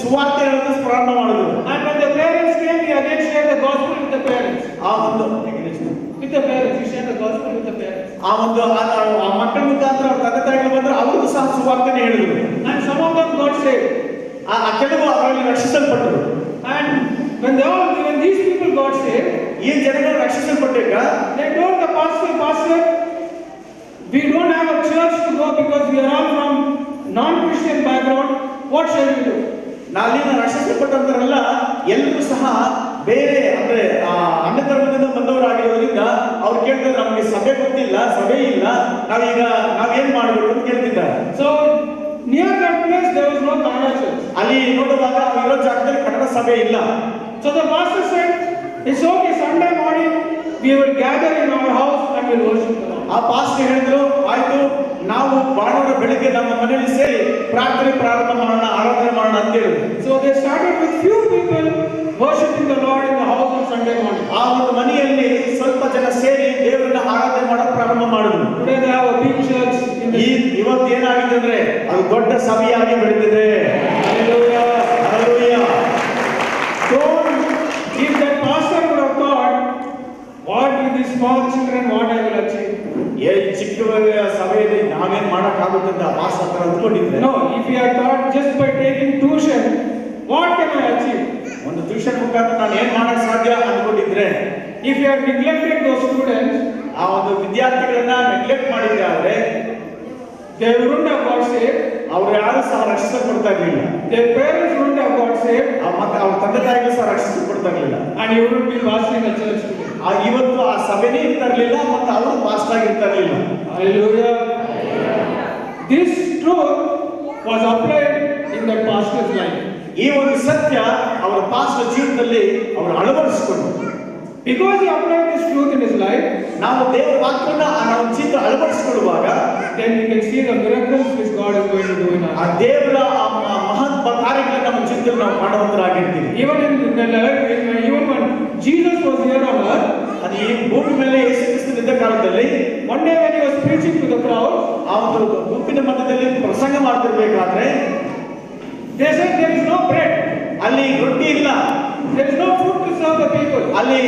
ಸುವಾರ್ತೆ ಹೇಳೋದು ಪ್ರಾರಂಭ ಮಾಡಿದ್ರು. And when the parents came, he again shared the gospel with the parents. ಆ ಒಂದು With the parents, he shared the gospel with the parents. ಆ ಒಂದು ಆ ಮಕ್ಕಳ ಮುಖಾಂತರ ಅವ್ರ ತಂದೆ ತಾಯಿಗಳು ಬಂದ್ರೆ ಅವ್ರಿಗೂ ಸಹ ಸುವಾರ್ತೆನೇ ಹೇಳಿದ್ರು. And some of them got saved. ಆ ಕೆಲವು ಅವರಲ್ಲಿ ರಕ್ಷಿಸಲ್ಪಟ್ಟರು. And when these people got saved, ಈ ಜನಗಳು ರಕ್ಷಿಸಲ್ಪಟ್ಟಾಗ they told the pastor, we don't have a church to go because we are all from non-Christian background. What shall we do? ನಾಲಿನ ರಕ್ಷಿಸಲ್ಪಟ್ಟಂತರಲ್ಲ ಎಲ್ಲರೂ ಸಹ ಬೇರೆ ಅಂದ್ರೆ ಅನ್ಯ ಧರ್ಮದಿಂದ ಬಂದವರಾಗಿರೋದ್ರಿಂದ ಅವ್ರು ಕೇಳ್ತಾರೆ, ನಮಗೆ ಸಭೆ ಗೊತ್ತಿಲ್ಲ, ಸಭೆ ಇಲ್ಲ, ನಾವೇನ್ ಮಾಡಬೇಕು ಅಂತ ಕೇಳ್ತಿದ್ದಾರೆ. So near that place there was no Kannada church. ಅಲ್ಲಿ ನೋಡುವಾಗ ಇರೋ ಜಾಗದಲ್ಲಿ ಕನ್ನಡ ಸಭೆ ಇಲ್ಲ. So the pastor said, it's okay, Sunday morning we will gather in our house and will worship the Lord. ಆ ಪಾಸ್ಟರ್ ಹೇಳಿದ್ರು, ಆಯ್ತು ನಾವು ಭಾನುವಾರ ಬೆಳಿಗ್ಗೆ ನಮ್ಮ ಮನೆಯಲ್ಲಿ ಸೇರಿ ಪ್ರಾರ್ಥನೆ ಪ್ರಾರಂಭ ಮಾಡೋಣ, ಆರಾಧನೆ ಮಾಡೋಣ ಅಂತ ಹೇಳಿದ್ರು. So they started with few people worshiping the Lord in the house on Sunday morning. ಆ ಒಂದು ಮನೆಯಲ್ಲಿ ಸ್ವಲ್ಪ ಜನ ಸೇರಿ ದೇವರನ್ನ ಆರಾಧನೆ ಮಾಡೋಕೆ ಪ್ರಾರಂಭ ಮಾಡಿದ್ರು. Today they have a big church in the ಇವತ್ತು ಏನಾಗಿದೆ ಅಂದ್ರೆ ಅದು ದೊಡ್ಡ ಸಭೆಯಾಗಿ ಬೆಳೆದಿದೆ. Hallelujah. Hallelujah. Don't, if that pastor would have thought, what with these small children, what I will achieve? ಚಿಕ್ಕ ಸಭೆಯಲ್ಲಿ ನಾವೇನ್ ಮಾಡಕ್ಕಾಗುತ್ತೆ ಅಂತ ಪಾಸ್ಟರ್ ಹತ್ರ ಅಂದ್ಕೊಂಡಿದ್ರೆ, No, if he had thought just by taking tuition, what can I achieve? ಒಂದು tuition ಮುಖಾಂತರ ನಾನು ಏನ್ ಮಾಡಕ್ ಸಾಧ್ಯ ಅಂದ್ಕೊಂಡಿದ್ರೆ, If he had neglected those students, ಆ ಒಂದು ವಿದ್ಯಾರ್ಥಿಗಳನ್ನ ನೆಗ್ಲೆಕ್ಟ್ ಮಾಡಿದ್ರೆ they wouldn't have got saved. ಅವ್ರು ಯಾರು ಸಹ ರಕ್ಷಿಸಲ್ಪಡ್ತಾ ಇರ್ಲಿಲ್ಲ. Their parents wouldn't have got saved. ಮತ್ತೆ ಅವ್ರ ತಂದೆ ತಾಯಿಗಳು ಸಹ ರಕ್ಷಿಸಲ್ಪಡ್ತಾ ಇರ್ಲಿಲ್ಲ. And he wouldn't be pastoring a church today. ಇವತ್ತು ಆ ಸಭೆನೇ ಇರ್ತಾ ಇರ್ಲಿಲ್ಲ, ಮತ್ತೆ ಅವರು ಪಾಸ್ಟ್ ಆಗಿರ್ತಾ ಇರ್ಲಿಲ್ಲ. Hallelujah. This truth was applied in that pastor's life. ಈ ಒಂದು ಸತ್ಯ ಅವರ ಪಾಸ್ಟರ್ ಜೀವನದಲ್ಲಿ ಅವರು ಅಳವಡಿಸಿಕೊಂಡ್ರು. Because he applied this truth in his life, ನಾವು ದೇವರ ವಾಕ್ಯವನ್ನ ನಾವು ಜೀವಿತ ಅಳವಡಿಸಿಕೊಳ್ಳುವಾಗ then we can see the miracles which God is going to do in ಆ us. ದೇವರ ಮಹತ್ ಕಾರ್ಯಗಳನ್ನ ನಮ್ಮ ಜೀವಿತದಲ್ಲಿ ನಾವು ಮಾಡುವಂತರಾಗಿರ್ತೀವಿ. Even even when Jesus was here on earth, ಅದು ಈ ಭೂಮಿ ಮೇಲೆ ಯೇಸು ಕ್ರಿಸ್ತನಿದ್ದ ಕಾಲದಲ್ಲಿ one day when he was preaching to the crowd, ಆ ಒಂದು ಗುಂಪಿನ ಮಧ್ಯದಲ್ಲಿ ಪ್ರಸಂಗ ಮಾಡ್ತಿರ್ಬೇಕಾದ್ರೆ they said there is no bread, ಅಲ್ಲಿ ರೊಟ್ಟಿ ಇಲ್ಲ, there is no food to serve the people. ಅಲ್ಲಿ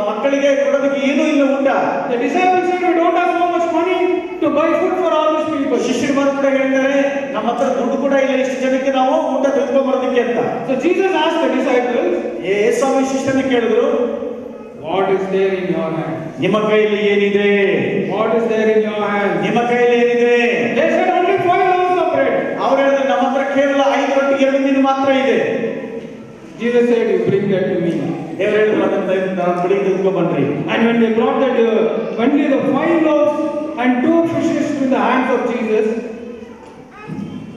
ಮಕ್ಕಳಿಗೆ ಕೊಡೋದಕ್ಕೆ ಏನೂ ಇಲ್ಲ ಊಟ. The disciples said, we don't have so much money to buy food for all these people. ಶಿಷ್ಯರು ಬಂದು ಕೂಡ ಹೇಳ್ತಾರೆ, ನಮ್ಮ ಹತ್ರ ದುಡ್ಡು ಕೂಡ ಇಲ್ಲ ಇಷ್ಟು ಜನಕ್ಕೆ ನಾವು ಊಟ ತೆಗೆದುಕೊಂಡು ಬರೋದಕ್ಕೆ ಅಂತ. So Jesus asked the disciples, ಯೇಸು ಶಿಷ್ಯರನ್ನ ಕೇಳಿದ್ರು, what is there in your hand? ನಿಮ್ಮ ಕೈಯಲ್ಲಿ ಏನಿದೆ? What is there in your hand? ನಿಮ್ಮ ಕೈಯಲ್ಲಿ ಏನಿದೆ? They said only 5 loaves of bread. ಅವ್ರು ಹೇಳಿದ್ರು, ನಮ್ಮ ಹತ್ರ ಕೇವಲ 5 ರೊಟ್ಟಿ 2 ಮೀನು ಮಾತ್ರ ಇದೆ. Jesus said, you bring that to me. ದೇವರು ಹೇಳಿದ್ರು, ಅದನ್ನ ನಾನು ಬಳಿ ತೆಗೆದುಕೊಂಡು ಬನ್ರಿ. And when they brought that, only the 5 loaves and 2 fishes to the hands of Jesus,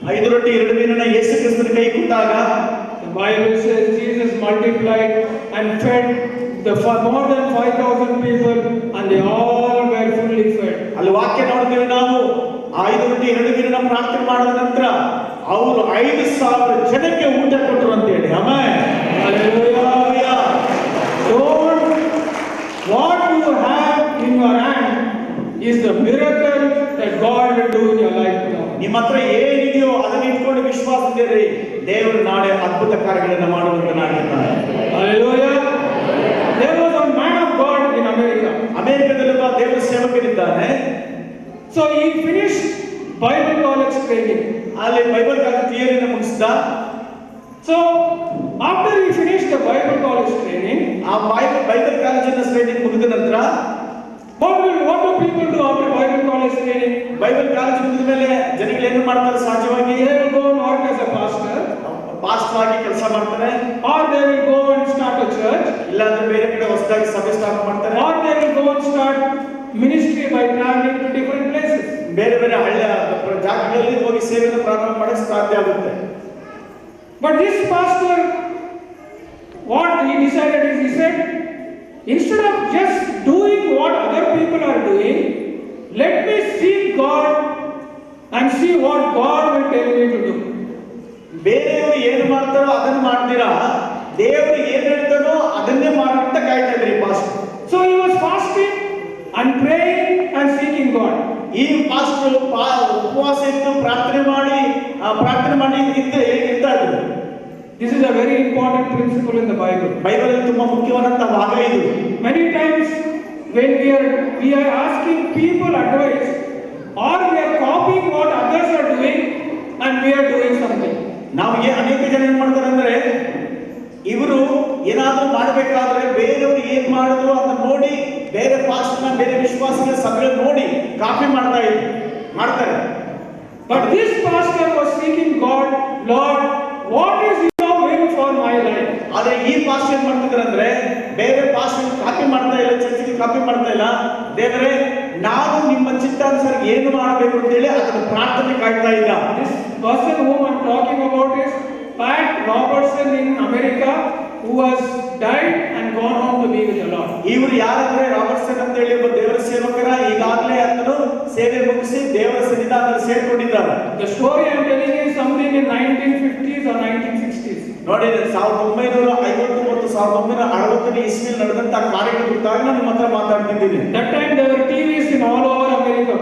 5 ರೊಟ್ಟಿ 2 ಮೀನನ್ನ ಯೇಸು ಕ್ರಿಸ್ತನ ಕೈ ಕೊಟ್ಟಾಗ the Bible says Jesus multiplied and fed more than 5,000 people, and they all were fully fed. ಅಲ್ಲಿ ವಾಕ್ಯ ನೋಡ್ತೀವಿ ನಾವು, 5 ರೊಟ್ಟಿ 2 ಮೀನನ್ನ ಪ್ರಾರ್ಥನೆ ಮಾಡಿದ ನಂತರ ಅವರು 5,000 ಜನಕ್ಕೆ ಊಟ ಕೊಟ್ಟರು ಅಂತ ಹೇಳಿ. Amen. Hallelujah. Don't, what you have in your hand is the miracle that God will do in your life now. ನಿಮ್ಮ ಹತ್ರ ಏನಿದೆಯೋ ಅದನ್ನ ಇಟ್ಕೊಂಡು ವಿಶ್ವಾಸದಿರಿ, ದೇವರು ನಾಳೆ ಅದ್ಭುತ ಕಾರ್ಯಗಳನ್ನ ಮಾಡುವಂತನಾಗಿದ್ದಾನೆ. Hallelujah. There was a man of God in America. ಅಮೆರಿಕದಲ್ಲಿ ಒಬ್ಬ ದೇವರ ಸೇವಕನಿದ್ದಾನೆ. So he finished Bible college training. ಅಲ್ಲಿ ಬೈಬಲ್ ಕಾಲೇಜ್ ಥಿಯರಿನ ಮುಗಿಸಿದ. So after he finished the Bible college training, ಆ ಬೈಬಲ್ ಕಾಲೇಜಿನ ಟ್ರೈನಿಂಗ್ ಮುಗಿದ ನಂತರ what do people do after Bible college training? Bible college ಮುಗಿದ ಮೇಲೆ ಜನಗಳು ಏನು ಮಾಡ್ತಾರೆ? ಸಹಜವಾಗಿ They will go and work as a pastor, pastor ಆಗಿ ಕೆಲಸ ಮಾಡ್ತಾರೆ, or they will go and start a church, ಇಲ್ಲಾಂದ್ರೆ ಬೇರೆ ಕಡೆ ಹೊಸದಾಗಿ ಸಭೆ ಸ್ಟಾರ್ಟ್ ಮಾಡ್ತಾರೆ, or they will go and start ministry by traveling to different places. ಬೇರೆ ಬೇರೆ ಹಳ್ಳಿ ಜಾಗಗಳಲ್ಲಿ ಹೋಗಿ ಸೇವೆಯನ್ನು ಪ್ರಾರಂಭ ಮಾಡಕ್ಕೆ ಸಾಧ್ಯ ಆಗುತ್ತೆ. But this pastor, what he decided is, he said, instead of just doing what other people are doing, let me seek God and see what God will tell me to do. ಬೇರೆಯವರು ಏನು ಮಾಡ್ತಾರೋ ಅದನ್ನು ಮಾಡ್ತೀರಾ, ದೇವರು ಏನ್ ಹೇಳ್ತಾನೋ ಅದನ್ನೇ ಮಾಡಂತ ಕಾಯ್ತಾ ಇದ್ರಿ pastor. So he was fasting and praying and seeking God. ಈ ಪಾಸ್ಟರ್ ಉಪವಾಸ ಇದ್ದು ಪ್ರಾರ್ಥನೆ ಮಾಡಿ ಇರ್ತಾ ಇದ್ರು. This is a very important principle in the Bible. Bible ಅಲ್ಲಿ ತುಂಬಾ ಮುಖ್ಯವಾದಂತ ಭಾಗ ಇದು. Many times when we are asking people advice, or we are copying what others are doing and we are doing something. ನಮಗೆ ಅನೇಕ ಜನ ಏನ್ ಮಾಡ್ತಾರೆ ಅಂದ್ರೆ, ಇವರು ಏನಾದ್ರೂ ಮಾಡಬೇಕಾದ್ರೆ ಬೇರೆಯವರು ಏನ್ ಮಾಡಿದ್ರು ಅದನ್ನ ನೋಡಿ, ಬೇರೆ ಪಾಸ್ಟರ್ನ ಬೇರೆ ವಿಶ್ವಾಸಿಗಳ ಸಭೆ ನೋಡಿ ಕಾಪಿ ಮಾಡ್ತಾರೆ. But this pastor was seeking God, Lord, what is your will for my life? ಆದ್ರೆ ಈ ಪಾಸ್ಟರ್ ಏನ್ ಮಾಡ್ತಿದ್ರು ಅಂದ್ರೆ, ಬೇರೆ ಪಾಸ್ಟರ್ ಕಾಪಿ ಮಾಡ್ತಾ ಇಲ್ಲ, ಚರ್ಚಿಗೆ ಕಾಪಿ ಮಾಡ್ತಾ ಇಲ್ಲ. ದೇವರೇ, ನಾನು ನಿಮ್ಮ ಚಿತ್ತಾನುಸಾರ ಏನು ಮಾಡಬೇಕು ಅಂತ ಹೇಳಿ ಅದನ್ನ ಪ್ರಾರ್ಥನೆ ಕಾಯ್ತಾ ಇದ್ದ. This person whom I am talking about is Pat Robertson in America, who has died and gone home to be with the Lord. ಇವರು ಯಾರಂದ್ರೆ ರಾಬರ್ಟ್ಸನ್ ಅಂತ ಹೇಳಿ ಒಬ್ಬ ದೇವರ ಸೇವಕರ, ಈಗಾಗಲೇ ಆತನು ಸೇವೆ ಮುಗಿಸಿ ದೇವರ ಸನ್ನಿಧಾನದಲ್ಲಿ ಸೇರ್ಕೊಂಡಿದ್ದಾರೆ. The story I am telling you is something in 1950s or 1960s. ನೋಡಿ, 1950 ಮತ್ತು 1960 ಇಸ್ವಿಯಲ್ಲಿ ನಡೆದಂತ ಕಾರ್ಯಗಳ ಕುರಿತಾಗಿ ನಾನು ನಿಮ್ಮ ಹತ್ರ ಮಾತಾಡ್ತಿದ್ದೀನಿ. That time there were TVs in all over America.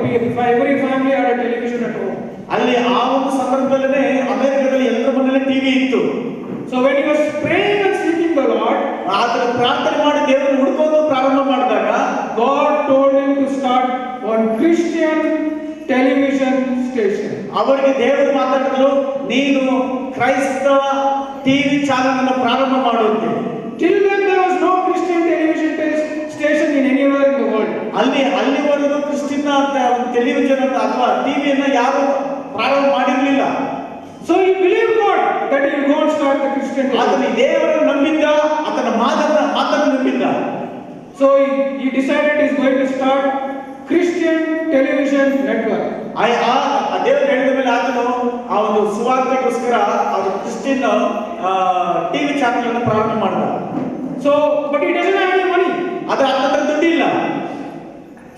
Every family had a television at home. ಅಲ್ಲಿ ಆ ಒಂದು ಸಂದರ್ಭದಲ್ಲೇ ಅಮೆರಿಕದಲ್ಲಿ ಎಲ್ಲರ ಮನೆಯಲ್ಲಿ ಟಿವಿ ಇತ್ತು. So when he was praying and seeking the Lord, ಆತನ ಪ್ರಾರ್ಥನೆ ಮಾಡಿ ದೇವರನ್ನು ಹುಡುಕೋದು ಪ್ರಾರಂಭ ಮಾಡಿದಾಗ God told him to start one Christian television station. ಅವರಿಗೆ ದೇವರು ಮಾತಾಡಿದ್ರು, ನೀನು ಕ್ರೈಸ್ತವ ಟಿವಿ ಚಾನೆಲ್ ಅನ್ನು ಪ್ರಾರಂಭ ಮಾಡುವಂತೆ. Till then there was no Christian television station in anywhere in the world. ಅಲ್ಲಿವರೆಗೂ ಕ್ರಿಶ್ಚಿಯನ್ ಟೆಲಿವಿಷನ್ ಅಥವಾ ಟಿವಿಯನ್ನ ಯಾರು ಪ್ರಾರಂಭ ಮಾಡಿರಲಿಲ್ಲ. So he believed God that he will go and start the Christian television. ಆತನ ದೇವರನ್ನು ನಂಬಿದ್ದ, ಆತನ ಮಾತನ್ನು ನಂಬಿದ್ದ. So he decided he is going to start Christian television network. ಆ ದೇವರು ಹೇಳಿದ ಮೇಲೆ ಆತನು ಆ ಒಂದು ಸುವಾರ್ತೆಗೋಸ್ಕರ ಅದು ಕ್ರಿಶ್ಚಿಯನ್ ಟಿವಿ ಚಾನೆಲ್ ಅನ್ನು ಪ್ರಾರಂಭ ಮಾಡಿದ. So but he doesn't have any money. ಆದ್ರೆ ಆತನ ದುಡ್ಡಿಲ್ಲ.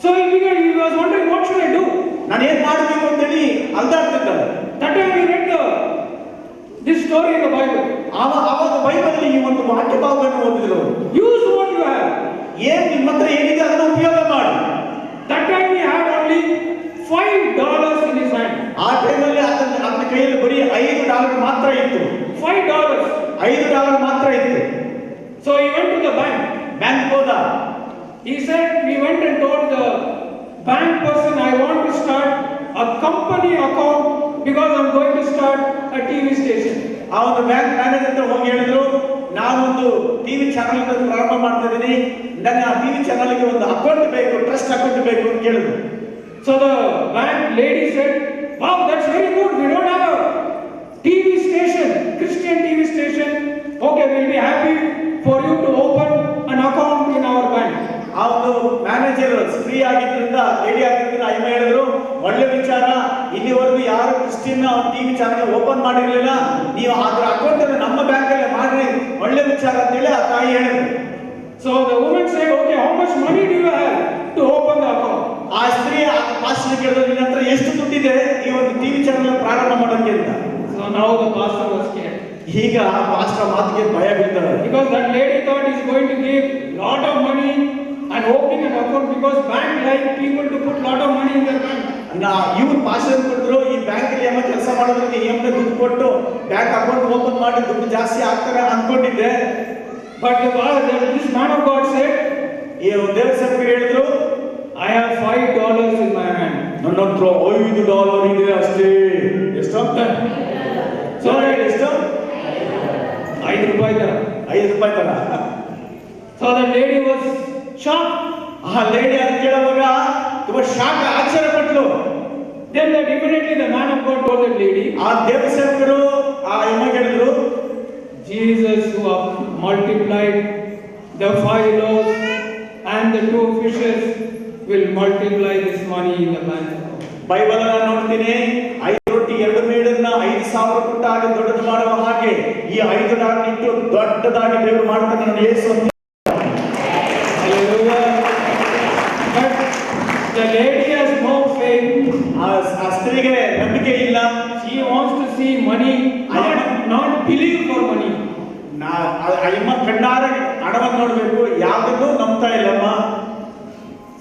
So he was wondering, what should I do? ನಾನು ಏನ್ ಮಾಡಬೇಕು ಅಂತ ಹೇಳಿ ಅಲ್ದಾಡ್ತಿದ್ದಾರೆ. That time he read this story in the Bible. ಆವಾಗ ಬೈಬಲ್ ಈ ಒಂದು ವಾಕ್ಯ ಭಾಗವನ್ನು ಓದಿದ್ರು. Use what you have. ಏನ್ ನಿಮ್ಮ ಹತ್ರ ಏನಿದೆ ಅದನ್ನು ಉಪಯೋಗ ಮಾಡಿ. That time he had only $5 in his hand. ಆ ಟೈಮಲ್ಲಿ ಆತನ ಕೈಯಲ್ಲಿ ಬರೀ $5 ಮಾತ್ರ ಇತ್ತು. $5. $5 ಮಾತ್ರ ಇತ್ತು. So he went to the bank. Bank ಹೋದ. He said, we went and told the bank person, I want to start a company account because I'm going to start a TV station. ಆ ಒಂದು bank manager ಹತ್ರ ಹೋಗಿ ಹೇಳಿದ್ರು, ನಾನೊಂದು TV channel ಪ್ರಾರಂಭ ಮಾಡ್ತಾ ಇದ್ದೀನಿ, ನನ್ನ ಟಿವಿ ಚಾನಲ್ಗೆ ಒಂದು ಅಕೌಂಟ್ ಬೇಕು, ಟ್ರಸ್ಟ್ ಅಕೌಂಟ್ ಬೇಕು ಅಂತ ಕೇಳಿದ್ರು. So the bank lady said, wow, that's very good. We don't have a TV station, Christian TV station. Okay, we'll be happy for you to open an account in our bank. ಆ ಒಂದು manager free ಆಗಿದ್ರಿಂದ, lady ಆಗಿದ್ರಿಂದ ಅಯ್ಯಮ್ಮ ಹೇಳಿದ್ರು, ಒಳ್ಳೆ ವಿಚಾರ, ಇಲ್ಲಿವರೆಗೂ ಯಾರು Christian TV channel open ಮಾಡಿರ್ಲಿಲ್ಲ, ನೀವು ಅದರ ಅಕೌಂಟ್ ಅನ್ನು ನಮ್ಮ ಬ್ಯಾಂಕ್ ಅಲ್ಲಿ ಮಾಡ್ರಿ, ಒಳ್ಳೆ ವಿಚಾರ ಅಂತ ಹೇಳಿ ಆ ತಾಯಿ ಹೇಳಿದ್ರು. So the woman said, okay, how much money do you have to open the account? ಆ ಸ್ತ್ರೀ ಪಾಸ್ಟರ್ ಕೇಳಿದ್ರು, ನಿನ್ನ ಹತ್ರ ಎಷ್ಟು ದುಡ್ಡಿದೆ ಈ ಒಂದು ಟಿವಿ ಚಾನಲ್ ಪ್ರಾರಂಭ ಮಾಡೋಕೆ ಅಂತ. So now the pastor was scared. ಈಗ ಪಾಸ್ಟರ್ ಮಾತಿಗೆ ಭಯ ಬೀಳ್ತಾರೆ. Because that lady thought he's going to give lot of money and opening an account, because bank like people to put lot of money in their bank. ಇವ್ರು pastor ಕೊಟ್ಟರು, ಈ bank ಅಲ್ಲಿ ಏನೋ ಕೆಲಸ ಮಾಡೋದಕ್ಕೆ ಎಮ್ಮೆ ದುಡ್ಡು ಕೊಟ್ಟು ಬ್ಯಾಂಕ್ ಅಕೌಂಟ್ ಓಪನ್ ಮಾಡಿ ದುಡ್ಡು ಜಾಸ್ತಿ ಆಗ್ತಾರೆ ಅನ್ಕೊಂಡಿದ್ದೆ. But this man of God said, ಈ ದೇವರ ಸೇವಕರು ಹೇಳಿದ್ರು, I have $5 in my hand. ನನ್ನ ಹತ್ರ $5 ಇದೆ ಅಷ್ಟೇ. ಎಷ್ಟು ಅಂತ ಸೊ ಎಷ್ಟು? $5 ತರ. $5 ತರ. So the lady was shocked. ಆ ಲೇಡಿ ಅಂತ ಕೇಳುವಾಗ ತುಂಬಾ ಶಾಕ್, ಆಶ್ಚರ್ಯ ಪಟ್ಲು. Then that immediately the man of God told that lady, ಆ ದೇವ ಸೇವಕರು ಆ ಎಮ್ಮಗೆ ಹೇಳಿದ್ರು, Jesus who have multiplied the 5 loaves and the 2 fishes will multiply this money in the bank. Bible ಅನ್ನು ನೋಡ್ತೀನಿ, 5 ರೊಟ್ಟಿ 2 ಮೀನನ್ನ 5,000 ಕೊಟ್ಟಾಗ ದೊಡ್ಡದು ಮಾಡುವ ಹಾಗೆ ಈ $5 ಇಟ್ಟು ದೊಡ್ಡದಾಗಿ ದೇವರು ಮಾಡ್ತಾನೆ ನನ್ನ ಯೇಸು ಅಂತ. Hallelujah. But the lady has no faith. ಆ ಸ್ತ್ರೀಗೆ ಅಮ್ಮ ಕಣ್ಣಾರ ಹಣವನ್ನು ನೋಡ್ಬೇಕು, ಯಾವ್ದನ್ನು ನಂಬ್ತಾ ಇಲ್ಲಮ್ಮ.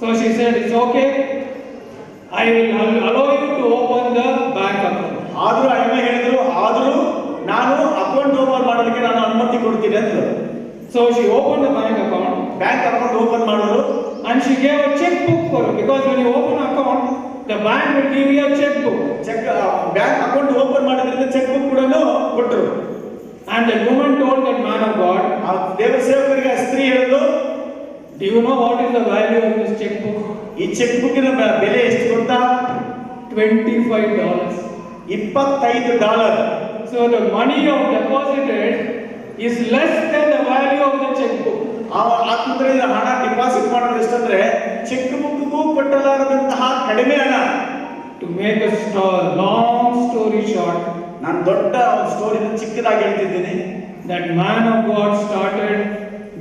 So she said, it's okay. I will allow you to open the bank account. ಆದ್ರೂ ಅಮ್ಮ ಹೇಳಿದ್ರು, ಆದ್ರೂ ನಾನು ಅಕೌಂಟ್ ಓಪನ್ ಮಾಡೋದಕ್ಕೆ ನಾನು ಅನುಮತಿ ಕೊಡ್ತೀನಿ ಅಂತ. So she opened the bank account. Bank account open ಮಾಡಿದ್ರು. And she gave a checkbook for her, because when you open account, the bank will give you a checkbook. Bank account open ಮಾಡಿದ್ರಿಂದ cheque book ಕೂಡ ಕೊಟ್ಟರು. And the woman told that man of God, ಆ ದೇವರ ಸೇವಕರಿಗೆ ಸ್ತ್ರೀ ಹೇಳಿದ್ರು, do you know what is the value of this checkbook? ಈ check ಬುಕ್ಕಿನ ಬೆಲೆ ಎಷ್ಟು ಗೊತ್ತಾ? $25. $25. So the money you have deposited is less than the value of the checkbook. ಆತ್ಮದಲ್ಲಿ ಹಣ ಡಿಪಾಸಿಟ್ ಮಾಡೋದು ಎಷ್ಟಂದ್ರೆ ಚೆಕ್ ಬುಕ್ಗೂ ಕೊಟ್ಟಲಾರದಂತಹ ಕಡಿಮೆ ಹಣ. To make a long story short, ನಾನು ದೊಡ್ಡ ಸ್ಟೋರಿನ ಚಿಕ್ಕದಾಗಿ ಹೇಳ್ತಿದ್ದೀನಿ. that man of God started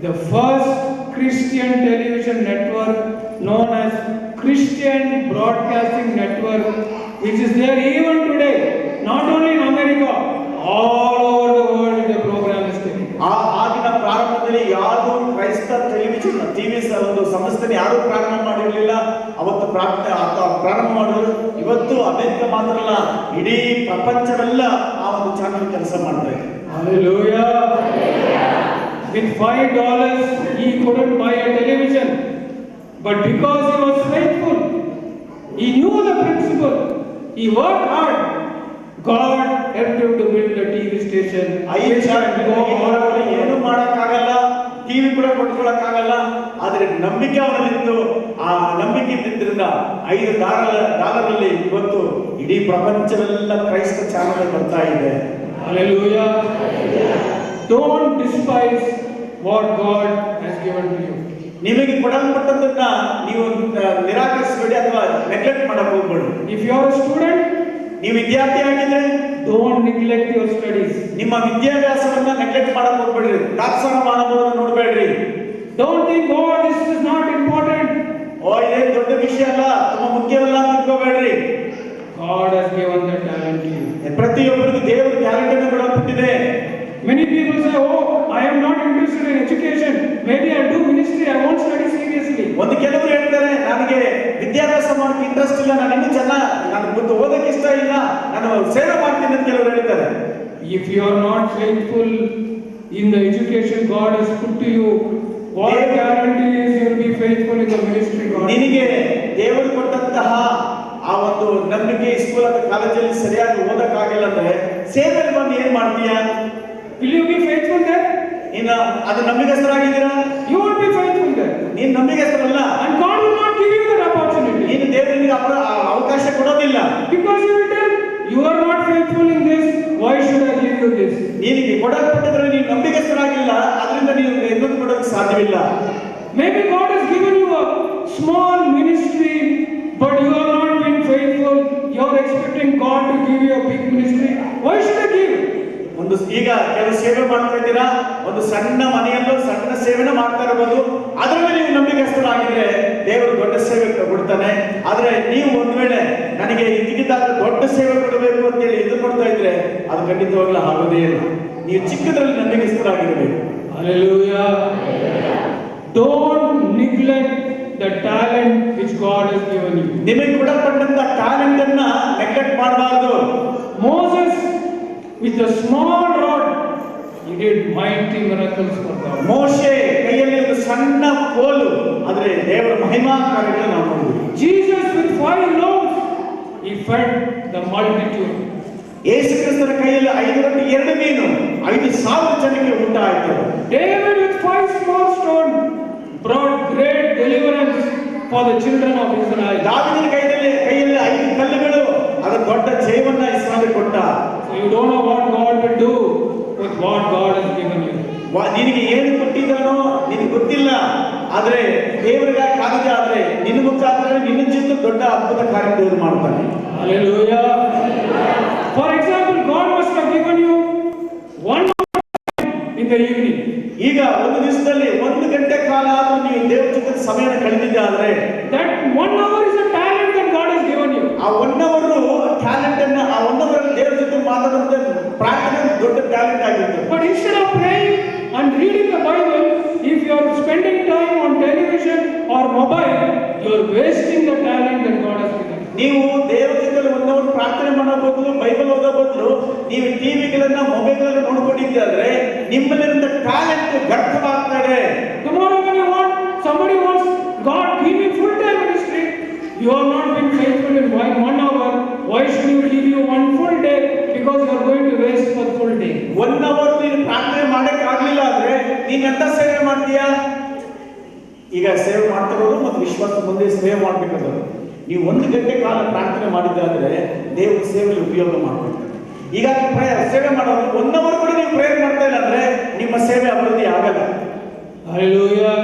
the first Christian television network known as Christian Broadcasting Network, which is there even today, not only in America, all over the world the program is taken. ಆಗಿನ ಪ್ರಾರಂಭದಲ್ಲಿ ಯಾರು ಕ್ರೈಸ್ತ television TV ಒಂದು ಸಂಸ್ಥೆ ಯಾರು ಪ್ರಾರಂಭ ಮಾಡಿರಲಿಲ್ಲ. ಅವತ್ತು ಪ್ರಾರಂಭ ಮಾಡಿದ್ರು. ಇವತ್ತು ಅಮೆರಿಕ ಮಾತ್ರ ಅಲ್ಲ, ಇಡೀ ಪ್ರಪಂಚವೆಲ್ಲ ಆ ಒಂದು ಚಾನಲ್ ಕೆಲಸ ಮಾಡ್ತಾ ಇದೆ. Hallelujah. With $5 he couldn't buy a television, but because he was faithful, he knew the principle, he worked hard, God helped him to build a TV station. ಏನು ಮಾಡಕ್ಕಾಗಲ್ಲ, ಟಿವಿ ಕೂಡ ಕೊಟ್ಕೊಳಕ್ಕಾಗಲ್ಲ, ಆದ್ರೆ ನಂಬಿಕೆ ಅವನಲ್ಲಿತ್ತು. ಆ ನಂಬಿಕೆ ಇದ್ದಿದ್ರಿಂದ $5 ಇವತ್ತು ಇಡೀ ಪ್ರಪಂಚವೆಲ್ಲ ಕ್ರೈಸ್ತ ಚಾನಲ್ ಬರ್ತಾ ಇದೆ. Hallelujah. Don't despise what God has given to you. ನಿಮಗೆ ಕೊಡಲ್ಪಟ್ಟದ್ದನ್ನ ನೀವು ನಿರಾಕರಿಸಬೇಡಿ ಅಥವಾ ನೆಗ್ಲೆಕ್ಟ್ ಮಾಡಕ್ ಹೋಗ್ಬೇಡಿ. If you are a student, ನೀವು ವಿದ್ಯಾರ್ಥಿ ಆಗಿದ್ರೆ don't neglect your studies. ನಿಮ್ಮ ವಿದ್ಯಾಭ್ಯಾಸವನ್ನ ನೆಗ್ಲೆಕ್ಟ್ ಮಾಡಕ್ ಹೋಗ್ಬೇಡ್ರಿ, ತಾತ್ಸಾರ ಮಾಡೋದನ್ನ ನೋಡ್ಬೇಡ್ರಿ. Don't think, oh, this is not important. ಇದೇನು ದೊಡ್ಡ ವಿಷಯ ಅಲ್ಲ, ತುಂಬಾ ಮುಖ್ಯವಲ್ಲ ಅಂತ ತಿಳ್ಕೋಬೇಡ್ರಿ. God has given the talent to you. ಪ್ರತಿಯೊಬ್ಬರಿಗೂ ದೇವರು ಟ್ಯಾಲೆಂಟ್ ಅನ್ನು ಕೊಡಲ್ಪಟ್ಟಿದೆ. Many people say, oh, I am not interested in education. Maybe I'll do ministry. I won't study seriously. ಒಂದು ಕೆಲವರು ಹೇಳ್ತಾರೆ, ನನಗೆ ವಿದ್ಯಾಭ್ಯಾಸ ಮಾಡೋಕೆ ಇಂಟ್ರೆಸ್ಟ್ ಇಲ್ಲ, ನಾನು ಇನ್ನೂ ನನಗೆ ಓದಕ್ಕೆ ಇಷ್ಟ ಇಲ್ಲ, ನಾನು ಸೇವೆ ಮಾಡ್ತೀನಿ ಅಂತ ಕೆಲವರು ಹೇಳ್ತಾರೆ. If you are not faithful in the education God has put to you, what guarantee is you will be faithful in the ministry God? ನಿನಗೆ ದೇವರು ಕೊಟ್ಟಂತಹ ಆ ಒಂದು ನಂಬಿಕೆ ಸ್ಕೂಲ್ ಅಥವಾ ಕಾಲೇಜಲ್ಲಿ ಸರಿಯಾಗಿ ಓದಕ್ಕಾಗಿಲ್ಲ ಅಂದ್ರೆ ಸೇವೆಯಲ್ಲಿ ಬಂದು ಏನ್ ಮಾಡ್ತೀಯಾ? Will you be faithful there? ಇನ್ನು ಅದು ನಂಬಿಕೆಸ್ಥರಾಗಿದ್ದೀರಾ? You won't be faithful there. ನೀನು ನಂಬಿಕೆಸ್ಥರಲ್ಲ. And God will not give you that opportunity. ನೀನು ದೇವರಿಗೆ ಅವಕಾಶ ಕೊಡೋದಿಲ್ಲ. Because you will tell, you are not faithful in this, why should I give you this? ನಿನಗೆ ಕೊಡಲ್ಪಟ್ಟಿದ್ರೆ ನೀನು ನಂಬಿಕೆಸ್ಥರಾಗಿಲ್ಲ, ಅದರಿಂದ ನೀನು ಇನ್ನೊಂದು ಕೊಡೋಕೆ ಸಾಧ್ಯವಿಲ್ಲ. Maybe God has given you a small ministry, but you are not being faithful. You are expecting God to give you a big ministry. Why should I give? ಈಗ ಕೆಲವು ಸೇವೆ ಮಾಡ್ತಾ ಇದ್ದೀರಾ, ಒಂದು ಸಣ್ಣ ಮನೆಯಲ್ಲೂ ಸಣ್ಣ ಸೇವೆನ ಮಾಡ್ತಾ ಇರಬಹುದು, ಅದರಲ್ಲಿ ನೀವು ನಂಬಿಕೆಸ್ಥರಾಗಿದ್ರೆ ದೇವರು ದೊಡ್ಡ ಸೇವೆ ಕೊಡ್ತಾನೆ. ಆದ್ರೆ ನೀವು ಒಂದ್ ವೇಳೆ ನನಗೆ ಇದಕ್ಕಿಂತ ದೊಡ್ಡ ಸೇವೆ ಕೊಡಬೇಕು ಅಂತೇಳಿ ಇದು ಕೊಡ್ತಾ ಇದ್ರೆ ಅದು ಖಂಡಿತವಾಗ್ಲೂ ಆಗೋದೇ ಇಲ್ಲ. ನೀವು ಚಿಕ್ಕದ್ರಲ್ಲಿ ನಂಬಿಕೆಸ್ಥರಾಗಿರಬೇಕು. Hallelujah. Don't neglect the talent which God has given you. ನಿಮಗೆ ಕೊಡಲ್ಪಟ್ಟಂತ ಟ್ಯಾಲೆಂಟ್ ಅನ್ನ ನೆಗ್ಲೆಕ್ಟ್ ಮಾಡಬಾರದು. Moses, with a small rod, he did mighty miracles for God. ಮೋಶೆ ಕೈಯಲ್ಲಿ ಒಂದು ಸಣ್ಣ ಕೋಲು, ಆದ್ರೆ ದೇವರ ಮಹಿಮಾ ಕಾರ್ಯಗಳನ್ನು ನಾವು ನೋಡಿದ್ವಿ. Jesus with 5 loaves, he fed the multitude. ಯೇಸು ಕ್ರಿಸ್ತನ ಕೈಯಲ್ಲಿ 5 ರೊಟ್ಟಿ 2 ಮೀನು 5,000 ಜನಕ್ಕೆ ಊಟ ಆಯಿತು. David with 5 small stones brought great deliverance for the children of Israel. ದಾವೀದನ ಕೈಯಲ್ಲಿ 5 ಕಲ್ಲುಗಳು ಅದು ದೊಡ್ಡ ಜಯವನ್ನ ಇಸ್ರಾಯೇಲಿಗೆ ಕೊಟ್ಟ. So you don't know what God will do with what God has given you. ನಿನಗೆ ಏನು ಕೊಟ್ಟಿದ್ದಾನೋ ನಿನಗೆ ಗೊತ್ತಿಲ್ಲ, ಆದ್ರೆ ದೇವರಿಗೆ ಕಾದಿದೆ. ಆದ್ರೆ ನಿನ್ನ ಮುಖಾಂತರ ನಿನ್ನ ಜೊತೆ ದೊಡ್ಡ ಅದ್ಭುತ ಕಾರ್ಯ ದೇವರು ಮಾಡ್ತಾನೆ. Hallelujah. For example, God must have given you 1 hour in the evening. ಈಗ ಒಂದು ದಿವಸದಲ್ಲಿ 1 ಗಂಟೆ ಕಾಲ ಆದ್ರೂ ನೀವು ದೇವರ ಜೊತೆ ಸಮಯನ ಕಳೆದಿದ್ದೆ ಆದ್ರೆ that 1 hour is a talent that God has given you. ಆ 1 ಅವರ್ ಟ್ಯಾಲೆಂಟ್ ಅನ್ನ ಆ 1 ಅವರ್ ದೇವರ ಜೊತೆ ಮಾತಾಡುವಂತ ಪ್ರಾರ್ಥನೆ ದೊಡ್ಡ ಟ್ಯಾಲೆಂಟ್ ಆಗಿತ್ತು. But instead of praying, and reading the Bible, if you are spending time on television or mobile, you are wasting the talent that God has given. ನೀವು ದೇವರ ಜೊತೆಲಿ ಒಂದವರು ಪ್ರಾರ್ಥನೆ ಮಾಡೋ ಬದಲು ಬೈಬಲ್ ಓದೋ ಬದಲು ನೀವು ಟಿವಿಗಳನ್ನ ಮೊಬೈಲ್ಗಳನ್ನ ನೋಡ್ಕೊಂಡಿದ್ದಾದ್ರೆ ನಿಮ್ಮಲ್ಲಿರುವಂತ ಟ್ಯಾಲೆಂಟ್ ವ್ಯರ್ಥವಾಗ್ತಾ ಇದೆ. Tomorrow when you want, somebody wants, God give me full-time ministry. You have not been faithful in 1 hour. Why should you give you one full day? Because you are going to waste for full day. 1 hour ನೀನು ಪ್ರಾರ್ಥನೆ ಮಾಡಕ್ಕೆ ಆಗ್ಲಿಲ್ಲ ಅಂದ್ರೆ ನೀನ್ ಎಂತ ಸೇವೆ ಮಾಡ್ತೀಯಾ? ಈಗ ಸೇವೆ ಮಾಡ್ತಿರೋದು ಮತ್ತು ವಿಶ್ವಾಸ ಮುಂದೆ ಸೇವೆ ಮಾಡ್ಬೇಕಾದ್ರೆ ನೀವು 1 ಗಂಟೆ ಕಾಲ ಪ್ರಾರ್ಥನೆ ಮಾಡಿದ್ದಾದ್ರೆ ದೇವರ ಸೇವೆಯಲ್ಲಿ ಉಪಯೋಗ ಮಾಡಬೇಕು. ಈಗ ಸೇವೆ ಮಾಡೋದು 1 hour ಕೂಡ ನೀವು ಪ್ರೇಯರ್ ಮಾಡ್ತಾ ಇಲ್ಲ ಅಂದ್ರೆ ನಿಮ್ಮ ಸೇವೆ ಅಭಿವೃದ್ಧಿ ಆಗಲ್ಲ. Hallelujah.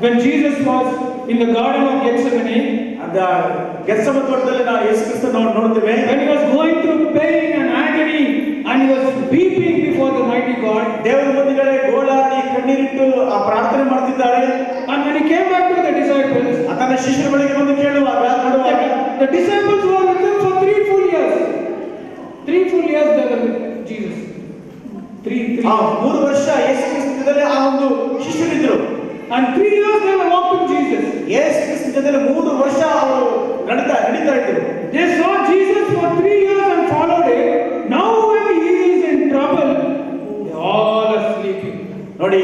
When Jesus was in the garden of Gethsemane, ಅದ ಗೆತ್ಸೆಮನೆ ತೋಟದಲ್ಲಿ ನಾವು ಯೇಸು ಕ್ರಿಸ್ತ ನೋಡ್ತೇವೆ. when he was going through pain and agony and he was weeping before the mighty God, ದೇವರ ಮುಂದೆ ಗೋಳಾಡಿ ಕಣ್ಣೀರಿಟ್ಟು ಆ ಪ್ರಾರ್ಥನೆ ಮಾಡ್ತಿದ್ದಾರೆ. and when he came back to the disciples, ತನ್ನ ಶಿಷ್ಯರ ಬಳಿಗೆ ಬಂದು ಕೇಳುವಾಗ the disciples were with him for 3 full years. 3 full years they were with Jesus. 3 ವರ್ಷ ಯೇಸು ಕ್ರಿಸ್ತನಲ್ಲಿ ಆ ಒಂದು ಶಿಷ್ಯರಿದ್ರು. And 3 years they were walking Jesus. Yesu Krista ಜೊತೆಲಿ 3 ವರ್ಷ ಅವರು ನಡೀತಾ ಇದ್ರು. They saw Jesus for 3 years and followed him. Now when he is in trouble, they all are sleeping. ನೋಡಿ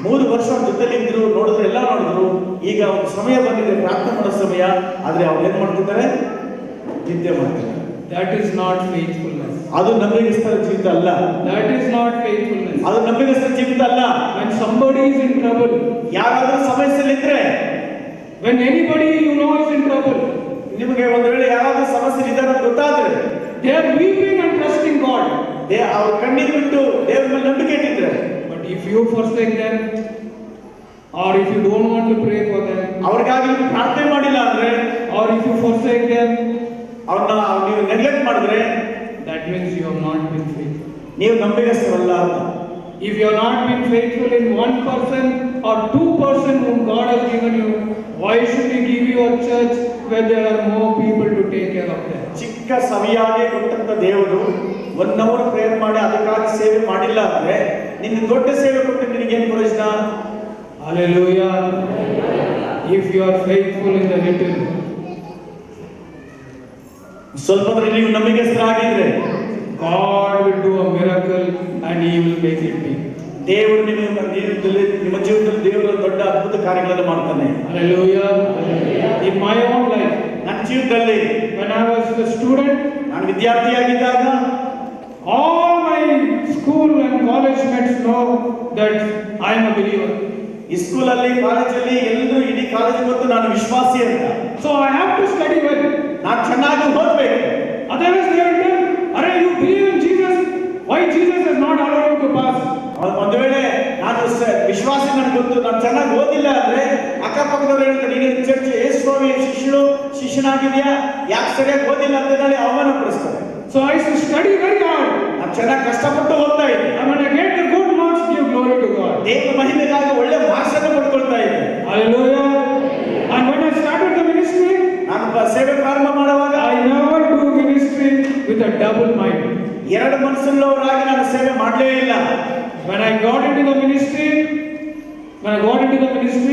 3 ವರ್ಷ ಜೊತೆಲಿ ಇದ್ರು, ನೋಡಿದ್ರು, ಎಲ್ಲ ನೋಡಿದ್ರು. ಈಗ ಒಂದು ಸಮಯ ಬಂದಿದೆ, ಪ್ರಾರ್ಥನೆ ಮಾಡೋ ಸಮಯ. ಆದ್ರೆ ಅವ್ರು ಏನ್ ಮಾಡ್ತಿದ್ದಾರೆ? ನಿದ್ದೆ ಮಾಡ್ತಾರೆ. That is not faithfulness. ಅದು ನಂಬಿಗಸ್ತರ ಜೀವಿತ ಅಲ್ಲ. That is not faithfulness. ಅದು ನಂಬಿಗಸ್ತರ ಜೀವಿತ ಅಲ್ಲ. When somebody is in trouble, ಯಾರಾದ್ರೂ ಸಮಸ್ಯೆಯಲ್ಲಿದ್ರೆ, when anybody you know is in trouble, ನಿಮಗೆ ಒಂದು ವೇಳೆ ಯಾರಾದ್ರೂ ಸಮಸ್ಯೆ ಇದ್ದಾರೆ ಅಂತ ಗೊತ್ತಾದ್ರೆ, they are weeping and trusting God. ಅವ್ರ ಕಣ್ಣೀರು ಬಿಟ್ಟು ದೇವರ ಮೇಲೆ ನಂಬಿಕೆ ಇಟ್ಟಿದ್ರೆ, But if you forsake them, or if you don't want to pray for them, ಅವ್ರಿಗಾಗಿ ಪ್ರಾರ್ಥನೆ ಮಾಡಿಲ್ಲ ಅಂದ್ರೆ, or if you forsake them, ಅವ್ರನ್ನ ನೀವು ನೆಗ್ಲೆಕ್ಟ್ ಮಾಡಿದ್ರೆ, that means you have not been faithful. ನೀವು ನಂಬಿಗಸ್ತರಲ್ಲ ಅಂತ. If you have not been faithful in 1% or 2% whom God has given you, why should He give you a church where there are more people to take care of them? ಚಿಕ್ಕ ಸವಿಯಾಗಿ ಕೊಟ್ಟಂತ ದೇವರು 1 hour prayer ಮಾಡಿ ಅದಕ್ಕಾಗಿ ಸೇವೆ ಮಾಡಿಲ್ಲ ಅಂದ್ರೆ ನಿನ್ನ ದೊಡ್ಡ ಸೇವೆ ಕೊಟ್ಟು ನಿನಗೇನು ಪ್ರಯೋಜನ? Hallelujah. If you are faithful in the little, ಸ್ವಲ್ಪದಲ್ಲಿ ನೀವು ನಂಬಿಗಸ್ತರಾಗಿದ್ರೆ God will do a miracle and He will make it big. ದೇವರು ನಿಮ್ಮ ಜೀವಿತದಲ್ಲಿ ದೇವರು ದೊಡ್ಡ ಅದ್ಭುತ ಕಾರ್ಯಗಳನ್ನು ಮಾಡ್ತಾನೆ. Hallelujah. In my own life, ನನ್ನ ಜೀವಿತದಲ್ಲಿ when I was a student, ನಾನು ವಿದ್ಯಾರ್ಥಿಯಾಗಿದ್ದಾಗ all my school and college mates know that I am a believer. ಈ ಸ್ಕೂಲಲ್ಲಿ ಕಾಲೇಜಲ್ಲಿ ಎಲ್ಲರೂ ಇಡೀ ಕಾಲೇಜ್ ಗೊತ್ತು ನಾನು ವಿಶ್ವಾಸಿ ಅಂತ. So I have to study well. ನಾನು ಚೆನ್ನಾಗಿ ಓದಬೇಕು. Otherwise they will tell, "Arey, you believe in Jesus? Why Jesus has not allowed you to pass?" ಒಂದು ವೇಳೆ ನಾನು ವಿಶ್ವಾಸಿ ನನಗೆ ಗೊತ್ತು, ನಾನು ಚೆನ್ನಾಗಿ ಓದಿಲ್ಲ ಅಂದ್ರೆ ಅಕ್ಕಪಕ್ಕದವ್ರು ಹೇಳ್ತಾರೆ, ನೀನು ಚರ್ಚ್ ಯೇಸುಸ್ವಾಮಿ ಶಿಷ್ಯನಾಗಿದೆಯಾ, ಯಾಕೆ ಸರಿಯಾಗಿ ಓದಿಲ್ಲ ಅಂತ ಹೇಳಿ ಅವಮಾನಪಡಿಸ್ತಾರೆ. So I should study very hard. ನಾನು ಚೆನ್ನಾಗಿ ಕಷ್ಟಪಟ್ಟು ಓದ್ತಾ ಇದ್ದೆ. And when I get the good marks, give glory to God. ದೇವರ ಮಹಿಮೆಗಾಗಿ ಒಳ್ಳೆ ಮಾರ್ಕ್ಸ್ ಅನ್ನು ಪಡ್ಕೊಳ್ತಾ ಇದ್ದೆ. Hallelujah. And when I started the ministry, ನಾನು ಸೇವೆ ಪ್ರಾರಂಭ ಮಾಡುವಾಗ I never do ministry with a double mind. ಎರಡು ಮನಸ್ಸುಳ್ಳವರಾಗಿ ನಾನು ಸೇವೆ ಮಾಡಲೇ ಇಲ್ಲ. When I got into the ministry,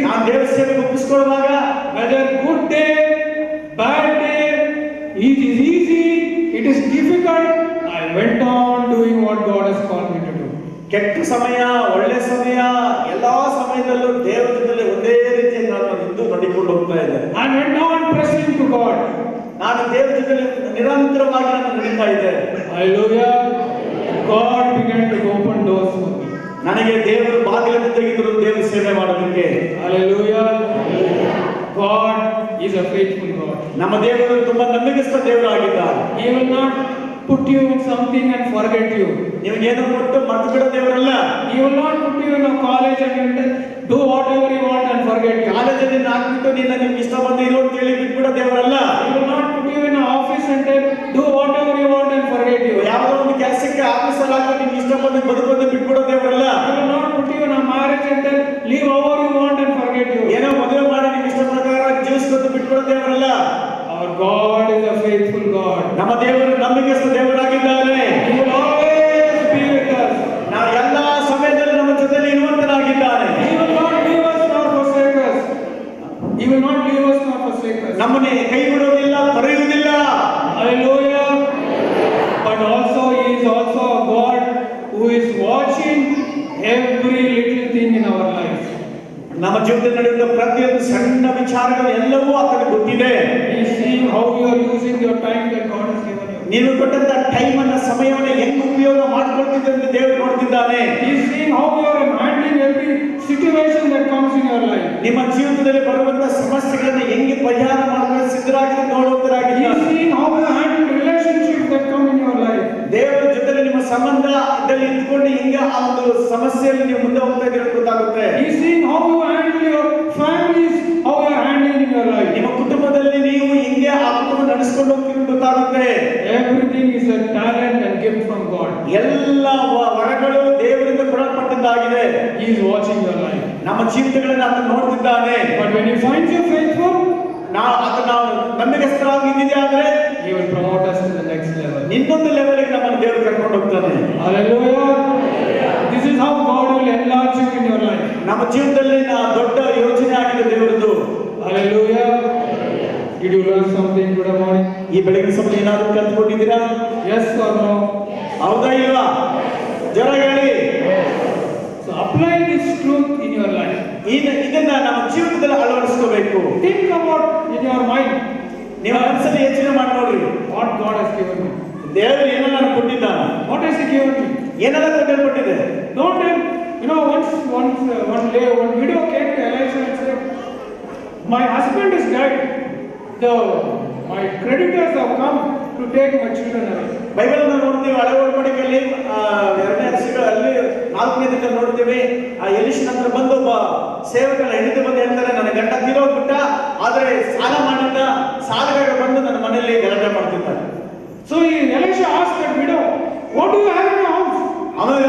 ನಾನು ದೇವರ ಸೇವೆಗೆ ಒಪ್ಪಿಸಿಕೊಳ್ಳುವಾಗ whether good day, bad day, it is easy, it is difficult, I went on doing what God has called me to do. ಕೆಟ್ಟ ಸಮಯ, ಒಳ್ಳೆ ಸಮಯ, ಎಲ್ಲಾ ಸಮಯದಲ್ಲೂ ದೇವರ ಜೊತೆಲಿ ಒಂದೇ ರೀತಿಯಲ್ಲಿ ನಾನು ಇಂದು ನಡಿಕೊಂಡು ಹೋಗ್ತಾ ಇದ್ದೆ. I went on pressing to God. ನಾನು ದೇವರ ಜೊತೆಲಿ ನಿರಂತರವಾಗಿ ನಾನು ನಡೀತಾ ಇದ್ದೆ. Hallelujah. God began to open doors for me. ನನಗೆ ದೇವರು ಬಾಗಿಲನ್ನು ತೆಗೆದರು ದೇವರ ಸೇವೆ ಮಾಡೋದಕ್ಕೆ. Hallelujah. God is a faithful God. ನಮ್ಮ ದೇವರು ತುಂಬಾ ನಂಬಿಗಸ್ತ ದೇವರಾಗಿದ್ದಾರೆ. He will not put you in something and forget you. ನಿಮಗೆ ಏನೋ ಕೊಟ್ಟು ಮರೆತು ಬಿಡೋ ದೇವರಲ್ಲ. He will not put you in a college and do whatever you want and forget you. ಕಾಲೇಜಲ್ಲಿ ಹಾಕ್ಬಿಟ್ಟು ನಿಮಗೆ ಇಷ್ಟ ಬಂದು ಇರೋ ಅಂತ ಹೇಳಿ ಬಿಟ್ಬಿಡೋ ದೇವರಲ್ಲ. He will not put you in an office and do whatever you want and forget you. ಯಾವುದೋ ಒಂದು ಕೆಲಸಕ್ಕೆ ಆಫೀಸಲ್ಲಿ ಹಾಕಿ ನಿಮ್ಗೆ ಇಷ್ಟ ಬಂದು ಬದುಕೋದು ಬಿಟ್ಬಿಡೋ ದೇವರಲ್ಲ. He will not put you in a marriage and live however you want and forget you. ಏನೋ ಮದುವೆ ಮಾಡಿ ನಿಮ್ಗೆ ಇಷ್ಟ ಪ್ರಕಾರ ಜೀವಿಸ್ಕೊಂಡು ಬಿಟ್ಬಿಡೋ ದೇವರಲ್ಲ. Our God is a faithful God. ನಮ್ಮ ದೇವರು ನಂಬಿಕೆಸ್ತ ದೇವರಾಗಿದ್ದಾರೆ. He will always be with us. ನಾವು ಎಲ್ಲಾ ಸಮಯದಲ್ಲಿ ನಮ್ಮ ಜೀವಿತದಲ್ಲಿ ನಡೆಯುವ ಪ್ರತಿಯೊಂದು ಸಣ್ಣ ವಿಚಾರಗಳು ಎಲ್ಲವೂ ಆತನಿಗೆ ಗೊತ್ತಿದೆ. He is seeing how you are using your time that God has given you. ನೀನು ಕೊಟ್ಟಂತ ಟೈಮ್ ಅನ್ನ ಸಮಯವನ್ನು ಹೆಂಗ್ ಉಪಯೋಗ ಮಾಡ್ಕೊಳ್ತಿದ್ದೆ ಅಂತ ದೇವರು ನೋಡ್ತಿದ್ದಾನೆ. He is seeing how you are handling every situation that comes in your life. ನಿಮ್ಮ ಜೀವಿತದಲ್ಲಿ ಬರುವಂತ ಸಮಸ್ಯೆಗಳನ್ನ ಹೆಂಗೆ ಪರಿಹಾರ ಮಾಡಲು ಸಿದ್ಧರಾಗಿ He ನೋಡುವುದರಾಗಿದ್ದಾನೆ. is seeing how you handle relationships that come in your life. ದೇವರ ಜೊತೆ ನಿಮ್ಮ ಸಂಬಂಧ ಇದ್ದಲ್ಲಿ ಇದ್ಕೊಂಡು ಹೆಂಗೆ ಆ ಒಂದು ಸಮಸ್ಯೆಯಲ್ಲಿ ನೀವು ಮುಂದೆ ಹೋಗ್ತಾ ಇದ್ದೀರ ಗೊತ್ತಾಗುತ್ತೆ. He is seeing how you handle your families, how you are handling in your life. ನಿಮ್ಮ ಕುಟುಂಬದಲ್ಲಿ ನೀವು ಹೆಂಗೆ ಆ ಕುಟುಂಬ ನಡೆಸಿಕೊಂಡು ಹೋಗ್ತೀರಿ ಗೊತ್ತಾಗುತ್ತೆ. Everything is a talent and gift from God. ಎಲ್ಲ ವರಗಳು ದೇವರಿಂದ ಕೊಡಲ್ಪಟ್ಟದ್ದಾಗಿದೆ. He is watching your life. ನಮ್ಮ ಜೀವಿತಗಳನ್ನು ಆತ ನೋಡ್ತಿದ್ದಾನೆ. But when He finds you faithful, ನಾವು ನಂಬಿಕಸ್ಥರಾಗಿದ್ದೀವಿ ಆದ್ರೆ He will promote us to the next level. ಇನ್ನೊಂದು ಲೆವೆಲ್ಗೆ ನಮ್ಮನ್ನು ದೇವರು ಕರ್ಕೊಂಡು ಹೋಗ್ತಾನೆ. Hallelujah. This is how God will enlarge you in your life. ನಮ್ಮ ಜೀವನದಲ್ಲಿ ದೊಡ್ಡ ಯೋಜನೆ ಆಗಿದೆ ದೇವರದು. Hallelujah. Did you learn something good morning? ಈ ಬೆಳಗಿನ ಸಮಯ ಏನಾದರೂ ಕಲ್ತ್ಕೊಂಡಿದ್ದೀರಾ? Yes or no? ಹೌದಾ ಇಲ್ವಾ? ಜರ ಹೇಳಿ. So apply this truth in your life. ಇದನ್ನ ನಮ್ಮ ಜೀವಿತದಲ್ಲಿ ಅಳವಡಿಸ್ಕೋಬೇಕು. Think about in your mind ನೀವು ಮನಸ್ಸಲ್ಲಿ ಯೋಚನೆ ಮಾಡಿ ನೋಡ್ರಿ. what God has given me. ದೇವರು ಏನೆಲ್ಲ ಕೊಟ್ಟಿದ್ದಾನೆ? What has He given me? ಏನೆಲ್ಲ ಕೊಟ್ಟಿದೆ? Don't tell. You know, one widow came to Elisha and said, "My husband is dead. My creditors have come to take my children away." Bible ನೋಡ್ತೀವಿ, ಹಳೆ ಒಡಂಬಡಿಕೆಯಲ್ಲಿ 2ನೇ ಅಧ್ಯಾಯದಲ್ಲಿ 4ನೇ ದಿನದಲ್ಲಿ ನೋಡ್ತೀವಿ, ಆ ಎಲಿಷನ ಹತ್ರ ಬಂದು ಒಬ್ಬ ಸೇವಕನ ಹಿಡಿದು ಬಂದು ಹೇಳ್ತಾರೆ, ನನ್ನ ಗಂಡ ತೀರೋಗ್ಬಿಟ್ಟ, ಆದರೆ ಸಾಲ ಮಾಡಿದ್ದ ಸಾಲಗಾರ ಬಂದು ನನ್ನ ಮನೆಯಲ್ಲಿ ಗಲಾಟೆ ಮಾಡ್ತಿದ್ದಾರೆ. So Elisha asked that widow, "What do you have in your house?" ಆವಾಗ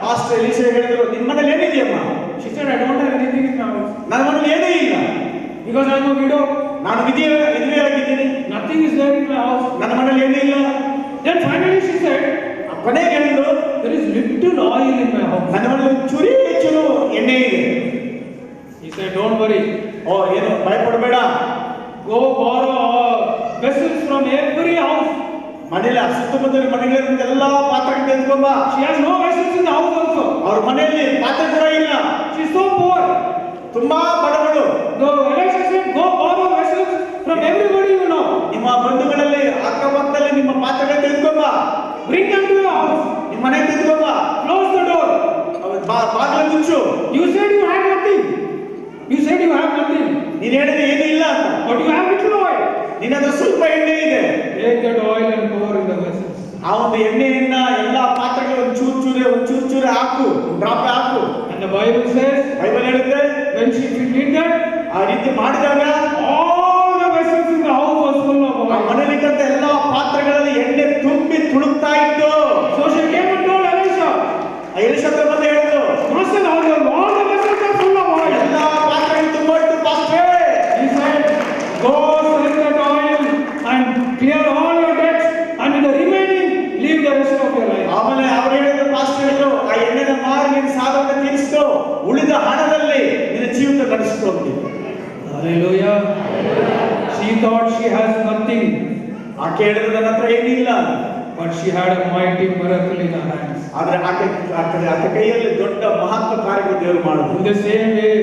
ಪಾಸ್ಟರ್ ಎಲಿಷಾ ಹೇಳಿದ್ರು, ನಿಮ್ಮ ಮನೇಲಿ ಏನಿದೆಯಮ್ಮ? She said, "I don't have anything in my house ನನ್ನ ಮನೇಲಿ ಏನೂ ಇಲ್ಲ, because I am a widow. ನಾನು ವಿಧವೆಯಾಗಿದ್ದೀನಿ, Nothing is there in my house." ನನ್ನ ಮನೇಲಿ ಏನೂ ಇಲ್ಲ. Then finally she said, ಕೊನೆಗೆ ಹೇಳಿದ್ರು, "There is little oil in my house." ನನ್ನ ಮನೇಲಿ ಚೂರು ಎಣ್ಣೆ ಇದೆ. He said, "Don't worry. ಓ ಏನು ಭಯಪಡಬೇಡ, Go borrow vessels from every house." ಮನೇಲಿ ಸುತ್ತಮುತ್ತಲ ಮನೆಗಳಿಂದ ಎಲ್ಲಾ ಪಾತ್ರೆಗಳು ತೆಗೆದುಕೊಂಬ. She has no vessels in the house also. ಅವ್ರ ಮನೆಯಲ್ಲಿ ಪಾತ್ರೆ ಕೂಡ ಇಲ್ಲ, She is so poor. ತುಂಬಾ ಬಡವಳು. So Elisha said, "Go borrow vessels from everybody you know. ನಿಮ್ಮ ಬಂಧುಗಳಲ್ಲಿ ಅಕ್ಕಪಕ್ಕದಲ್ಲಿ ನಿಮ್ಮ ಪಾತ್ರೆಗಳು ತೆಗೆದುಕೊಂಬ, Bring them to your house. ನಿಮ್ಮ ಮನೆಗೆ ತೆಗೆದುಕೊಂಬ, Close the door. ಬಾಗಿಲು ಮುಚ್ಚು. You said you had nothing. You said you have nothing. ನೀನ್ ಹೇಳಿದ್ರೆ ಏನೂ ಇಲ್ಲ ಅಂತ, But you have little oil. ನಿನ್ನ ಹತ್ರ ಸ್ವಲ್ಪ ಎಣ್ಣೆ ಇದೆ. Take that oil and pour in the vessels." ಆ ಒಂದು ಎಣ್ಣೆಯನ್ನ ಎಲ್ಲಾ ಪಾತ್ರೆಗಳು ಒಂದು ಚೂರು ಚೂರೆ ಹಾಕು, ಡ್ರಾಪ್ ಹಾಕು. And the Bible says, Bible ಹೇಳುತ್ತೆ, when she did that, ಆ ರೀತಿ ಮಾಡಿದಾಗ all the vessels in the house was full of ಆ oil. ಮನೆಯಲ್ಲಿದ್ದಂತ ಎಲ್ಲಾ ಪಾತ್ರೆಗಳಲ್ಲಿ ಎಣ್ಣೆ ತುಂಬಿ ತುಳುಕ್ತಾ ಇತ್ತು. So she came and told Elisha, ಎಲಿಷಾ ಹತ್ರ ಬಂದು ಹೇಳಿದ್ರು, "Master, all the vessels are full of oil." ಎಲ್ಲಾ ಪಾತ್ರೆಗಳು ತುಂಬಾ ಇತ್ತು ಪಾಸ್ಟ್ರೇ. He said, "Go sell that oil and clear all your debts, and in the remaining, live the rest of your life." ಆಮೇಲೆ ಅವ್ರು ಹೇಳಿದ್ರು, ಪಾಸ್ಟರ್ ಹೇಳಿದ್ರು, ಆ ಎಣ್ಣೆನ ಮಾರಿ ನಿನ್ನ ಸಾಲವನ್ನು ತೀರಿಸ್ಕೊ, ಉಳಿದ ಹಣದಲ್ಲಿ ನಿನ್ನ ಜೀವಿತ ನಡೆಸ್ಕೊ. Hallelujah. She thought she has nothing, ಆಕೆ ಹೇಳಿದ್ರು, ನನ್ನ ಹತ್ರ ಏನಿಲ್ಲ, but she had a mighty miracle in her hands. ಆದ್ರೆ ಆಕೆ ಕೈಯಲ್ಲಿ ದೊಡ್ಡ ಮಹತ್ವ ಕಾರ್ಯಗಳು ದೇವರು In ಮಾಡಿದ್ರು. the same way,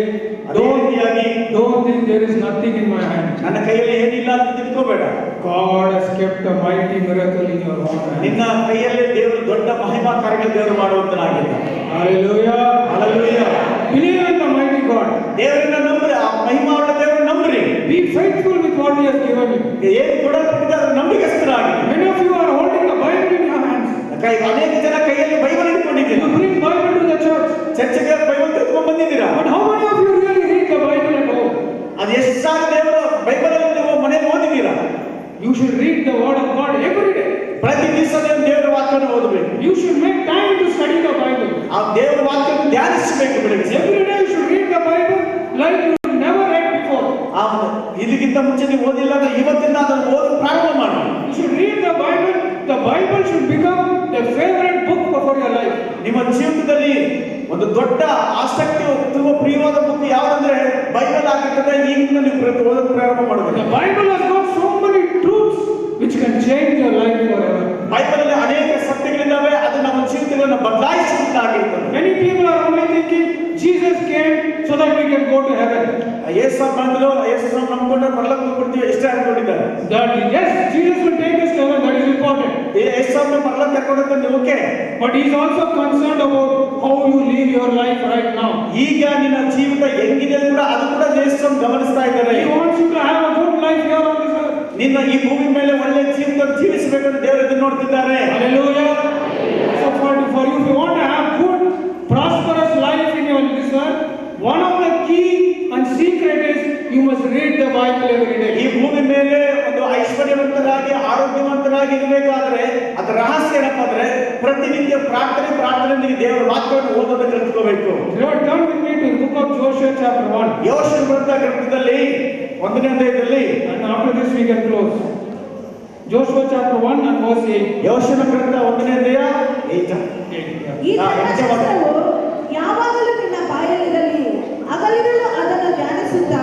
ಅದೇ ರೀತಿಯಾಗಿ don't think there is nothing in my hand. ನನ್ನ ಕೈಯಲ್ಲಿ ಏನಿಲ್ಲ ಅಂತ ತಿಳ್ಕೋಬೇಡ. God has kept a mighty miracle in your own hand. ನಿನ್ನ ಕೈಯಲ್ಲಿ ದೇವರು ದೊಡ್ಡ ಮಹಿಮಾ ಕಾರ್ಯಗಳು ದೇವರು ಮಾಡುವಂತನಾಗಿದ್ದ. Hallelujah. Hallelujah. Believe in the mighty God. ದೇವರನ್ನ ನಂಬ್ರಿ, ಆ ಮಹಿಮಾವುಳ್ಳ ದೇವರನ್ನ ನಂಬ್ರಿ. Be faithful with what He has given you. ಏನು ಕೊಡಲ್ಪಟ್ಟಿದೆ ಅದರ ನಂಬಿಕಸ್ಥರಾಗಿ. Many of you are holding the Bible in your hands. ಅನೇಕ ಜನ ಕೈಯಲ್ಲಿ ಬೈಬಲ್ ಇಟ್ಕೊಂಡಿದ್ದೀರಾ. You bring Bible to the church. ಚರ್ಚೆಗೆ ಬೈಬಲ್ ತೆಗೆದುಕೊಂಡು ಬಂದಿದ್ದೀರಾ. But how many of you really read the Bible at home? ಅದು ಎಷ್ಟು ಸಾಲ ದೇವರು ಬೈಬಲ್ ಅನ್ನು ನೀವು ಮನೆಯಲ್ಲಿ ಓದಿದ್ದೀರಾ? You should read the word of God every day. ಪ್ರತಿ ದಿವಸ ನೀವು ದೇವರ ವಾಕ್ಯವನ್ನು ಓದಬೇಕು. You should make time to study the Bible. ಆ ದೇವರ ವಾಕ್ಯವನ್ನು ಧ್ಯಾನಿಸಬೇಕು ಬೆಳಗ್ಗೆ. Every day you should read the Bible like you never read before. ಇದಕ್ಕಿಂತ ಮುಂಚೆ ನೀವು ಓದಿಲ್ಲ ಅಂದ್ರೆ ಇವತ್ತಿಂದ ಅದನ್ನು ಓದಲು ಪ್ರಾರಂಭ ಮಾಡಿ. You should read the Bible. The Bible should become the favorite book for your life. ನಿಮ್ಮ ಜೀವಿತದಲ್ಲಿ ಒಂದು ದೊಡ್ಡ ಆಸಕ್ತಿ ತುಂಬಾ ಪ್ರಿಯವಾದ ಬುಕ್ ಯಾವುದಂದ್ರೆ ಬೈಬಲ್ ಆಗಿರ್ತದೆ. ಈಗಿನ ನೀವು ಓದಲು ಪ್ರಾರಂಭ ಮಾಡಬೇಕು. The Bible has got so many truths which can change your life forever. Bible ಅಲ್ಲಿ ಅನೇಕ ಸತ್ಯಗಳಿದ್ದಾವೆ, ಅದು ನಮ್ಮ ಜೀವಿತಗಳನ್ನು ಬದಲಾಯಿಸುವಂತಾಗಿರ್ತದೆ. Many people are only thinking Jesus came so that we can go to heaven. ಯೇಸು ಬಂದ್ರು, ಯೇಸು ನಂಬ್ಕೊಂಡ್ರೆ ಪರಲೋಕ ಹೋಗ್ಬಿಡ್ತೀವಿ ಎಷ್ಟೇ ಅನ್ಕೊಂಡಿದ್ದಾರೆ. That yes, Jesus will take us to heaven, that is important. ಯೇಸು ಪರಲೋಕ ಕರ್ಕೊಂಡು okay, But he is also concerned about how you live your life right now. ಈಗ ನಿನ್ನ ಜೀವಿತ ಹೆಂಗಿದೆ ಕೂಡ ಅದು ಕೂಡ ಯೇಸು ಗಮನಿಸ್ತಾ ಇದ್ದಾರೆ. He wants you to have a good life here on this earth. ನಿನ್ನ ಈ ಭೂಮಿ ಮೇಲೆ ಒಳ್ಳೆ ಜೀವಿತ ಜೀವಿಸಬೇಕಂತ ದೇವರು ಇದನ್ನು ನೋಡ್ತಿದ್ದಾರೆ. Hallelujah. So for you, if you want to have good, prosperous life in your this earth, one of the key and secret is you must read the Bible every day. ಈ ಭೂಮಿ ಮೇಲೆ ಒಂದು ಐಶ್ವರ್ಯವಂತರಾಗಿ ಆರೋಗ್ಯವಂತರಾಗಿ ಇರಬೇಕಾದ್ರೆ ಅದರ ರಹಸ್ಯ ಏನಪ್ಪ ಅಂದ್ರೆ ಪ್ರತಿನಿತ್ಯ ಪ್ರಾರ್ಥನೆಯೊಂದಿಗೆ ದೇವರ ವಾಕ್ಯವನ್ನು ಓದೋದನ್ನು ಕಲಿತ್ಕೋಬೇಕು. Turn with me to the book of Joshua chapter 1. ಯೋಷುವ ಗ್ರಂಥದಲ್ಲಿ 1ನೇ ಅಧ್ಯಾಯದಲ್ಲಿ, And after this we can close. Joshua chapter 1 and verse 8. ಯೋಷುವ ಗ್ರಂಥ 1ನೇ ಅಧ್ಯಾಯ 8. ಈ ಧರ್ಮಶಾಸ್ತ್ರವು ಯಾವಾಗಲೂ ನಿನ್ನ ಬಾಯಲ್ಲಿರಲಿ, ಹಗಲಿರುಳು ಅದನ್ನು ಧ್ಯಾನಿಸುತ್ತಾ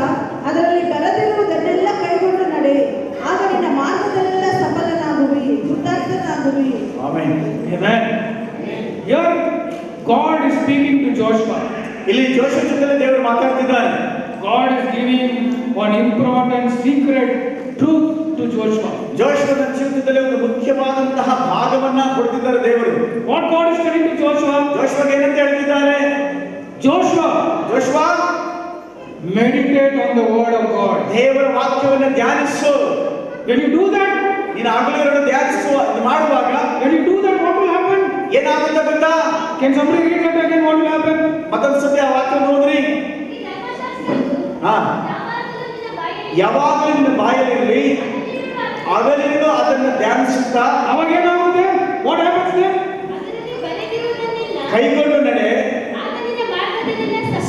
ಅದರಲ್ಲಿ ಬರೆದಿರುವುದನ್ನೆಲ್ಲ ಕೈಗೊಂಡು ನಡೆ, ಆಗ ನಿನ್ನ ಮಾರ್ಗದಲ್ಲೆಲ್ಲ ಸಫಲನಾಗುವಿ, ಕೃತಾರ್ಥನಾಗುವಿ. Amen. Amen. Here God is speaking to Joshua. ಇಲ್ಲಿ ಜೋಷುವ ಜೊತೆಯಲ್ಲಿ ದೇವರು ಮಾತಾಡ್ತಿದ್ದಾನೆ. God is giving one important secret truth to Joshua. ಜೋಷುವನ ಜೀವಿತದಲ್ಲಿ ಒಂದು ಮುಖ್ಯವಾದಂತಹ ಭಾಗವನ್ನ ಕೊಡ್ತಿದ್ದಾರೆ ದೇವರು. What God is telling to Joshua? ಜೋಷುವಗೆ ಏನಂತ ಹೇಳ್ತಿದ್ದಾರೆ? Joshua, meditate on the word of God. ದೇವರ ವಾಕ್ಯವನ್ನು ಧ್ಯಾನಿಸು. When you do that, ನೀನು ಹಗಲಿರುಳು ಧ್ಯಾನಿಸುವ ಮಾಡುವಾಗ when you do that, what will happen? ಏನಾಗುತ್ತೆ ಗೊತ್ತಾ? Can somebody read that again? What will happen? ಮತ್ತೊಂದು ಸತಿ ಆ ವಾಕ್ಯವನ್ನು ಓದ್ರಿ. ಯಾವಾಗಲೂ ನಿನ್ನ ಬಾಯಲ್ಲಿರಲಿ, ಹಗಲಿರುಳು ಅದನ್ನು ಧ್ಯಾನಿಸುತ್ತಾ ಅವಾಗ ಏನಾಗುತ್ತೆ? What happens then? ಕೈಗೊಂಡು ನಡೆ,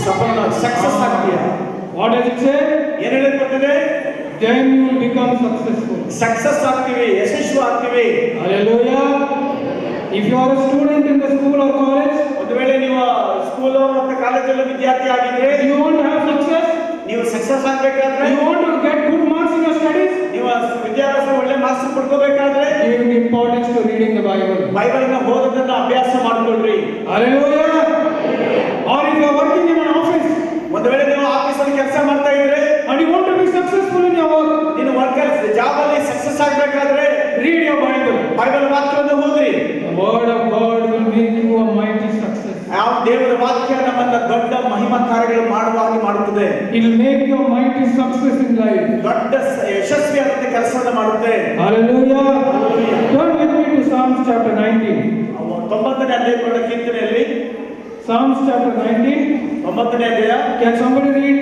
ಸಫಲ ಸಕ್ಸಸ್ ಆಗ್ತೀಯ. What does it say? ಏನ್ ಹೇಳಲ್ಪಟ್ಟಿದೆ? Then you will become successful. Success ಆಗ್ತೀವಿ, ಯಶಸ್ವಿ ಆಗ್ತೀವಿ. Hallelujah. If you are a student in the school or college, ಒಂದು ವೇಳೆ ನೀವು ಸ್ಕೂಲ್ ಮತ್ತು ಕಾಲೇಜಲ್ಲಿ ವಿದ್ಯಾರ್ಥಿ ಆಗಿದ್ರೆ, you want to have success, ನೀವು ಸಕ್ಸಸ್ ಆಗ್ಬೇಕಾದ್ರೆ, you want to get good marks in your studies, ನೀವು ವಿದ್ಯಾಭ್ಯಾಸ ಒಳ್ಳೆ ಮಾರ್ಕ್ಸ್ ಪಡ್ಕೋಬೇಕಾದ್ರೆ give importance to reading the Bible. ಬೈಬಲ್ನ ಓದೋದನ್ನ ಅಭ್ಯಾಸ ಮಾಡ್ಕೊಳ್ರಿ. Hallelujah. Or if you are working in an office, ಒಂದು ವೇಳೆ ನೀವು ಆಫೀಸಲ್ಲಿ ಕೆಲಸ ಮಾಡ್ತಾ ಇದ್ರೆ and you want to be successful in your work, ನೀನು ವರ್ಕರ್ ಜಾಬ್ ಅಲ್ಲಿ ಸಕ್ಸಸ್ ಆಗ್ಬೇಕಾದ್ರೆ read your Bible. ಬೈಬಲ್ ವಾಕ್ಯವನ್ನು ಓದ್ರಿ. The word of God will make you a mighty success. ಆ ದೇವರ ವಾಕ್ಯ ನಮ್ಮನ್ನ ದೊಡ್ಡ ಮಹಿಮಾ ಕಾರ್ಯಗಳು ಮಾಡುವಾಗಿ ಮಾಡುತ್ತದೆ. It will make you a mighty success in life. ದೊಡ್ಡ ಯಶಸ್ವಿಯಾದಂತ ಕೆಲಸವನ್ನು ಮಾಡುತ್ತೆ. Hallelujah. Turn with me to Psalms chapter 19. 90ನೇ ಅಧ್ಯಾಯದ ಕೀರ್ತನೆಯಲ್ಲಿ, Psalms chapter 19. 90ನೇ ಅಧ್ಯಾಯ, Can somebody read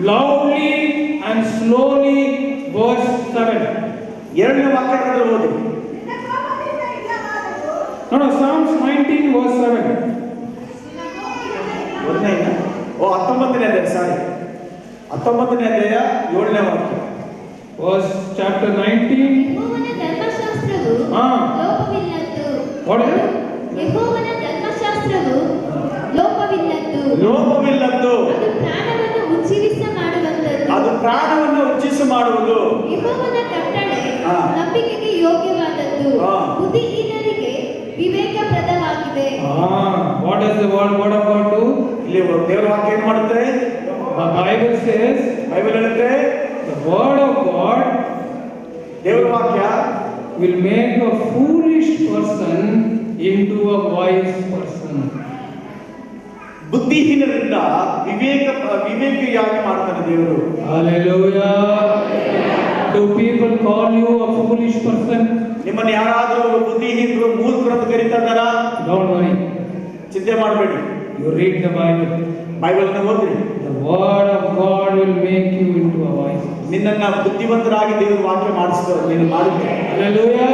loudly and slowly verse 7? 2ನೇ ವಾಕ್ಯವನ್ನು ಓದಿ. ನಿನ್ನ ಕೋಪದಿಂದ ಇಲ್ಲವಾದರೂ, No, Psalms 19 verse 7. 19ನೇ ಅಧ್ಯಾಯ, ಸಾರಿ 19ನೇ ಅಧ್ಯಾಯ 7ನೇ ವಾಕ್ಯ. Verse chapter 19. ಯೆಹೋವನ ಧರ್ಮಶಾಸ್ತ್ರವು ಲೋಪವಿಲ್ಲದ್ದು. What is it? ಯೆಹೋವನ ಧರ್ಮಶಾಸ್ತ್ರವು ಲೋಪವಿಲ್ಲದ್ದು. ಲೋಪವಿಲ್ಲದ್ದು, ಅದು ಪ್ರಾಣವನ್ನು ಉಜ್ಜೀವಿಸ ಮಾಡುವಂತದ್ದು. ಅದು ಪ್ರಾಣವನ್ನು ಉಜ್ಜಿಸು ಮಾಡುವುದು. ಯೆಹೋವನ ಕಟ್ಟಳೆ ಹಾ. ನಂಬಿಕೆಗೆ ಯೋಗ್ಯವಾದದ್ದು. ಹಾ. ಬುದ್ಧಿಹೀನರಿಗೆ ವಿವೇಕಪ್ರದವಾಗಿದೆ. What does the word of God do? ಇಲ್ಲಿ ದೇವರ ವಾಕ್ಯ ಏನ್ ಮಾಡುತ್ತೆ? The Bible says ಬೈಬಲ್ ಹೇಳುತ್ತೆ, the word of God ದೇವರ ವಾಕ್ಯ will make a foolish person into a wise person. ಬುದ್ಧಿಹೀನರಿಂದ ವಿವೇಕಿಯಾಗಿ ಮಾಡ್ತಾನೆ ದೇವರು. Hallelujah. Do people call you a foolish person? ನಿಮ್ಮನ್ನು ಯಾರಾದರೂ ಬುದ್ಧಿಹೀನರು ಮೂರ್ಖರು ಅಂತ ಕರೀತಾರ? Don't worry. ಚಿಂತೆ ಮಾಡಬೇಡಿ. You read the Bible. Bible ಅನ್ನು ಓದ್ರಿ. The word of God will make you into a wise person. ನಿನ್ನನ್ನ ಬುದ್ಧಿವಂತರಾಗಿ ದೇವರು ವಾಕ್ಯ ಮಾಡಿಸ್ತಾರೆ, ನೀನು ಮಾಡುತ್ತೆ. Hallelujah.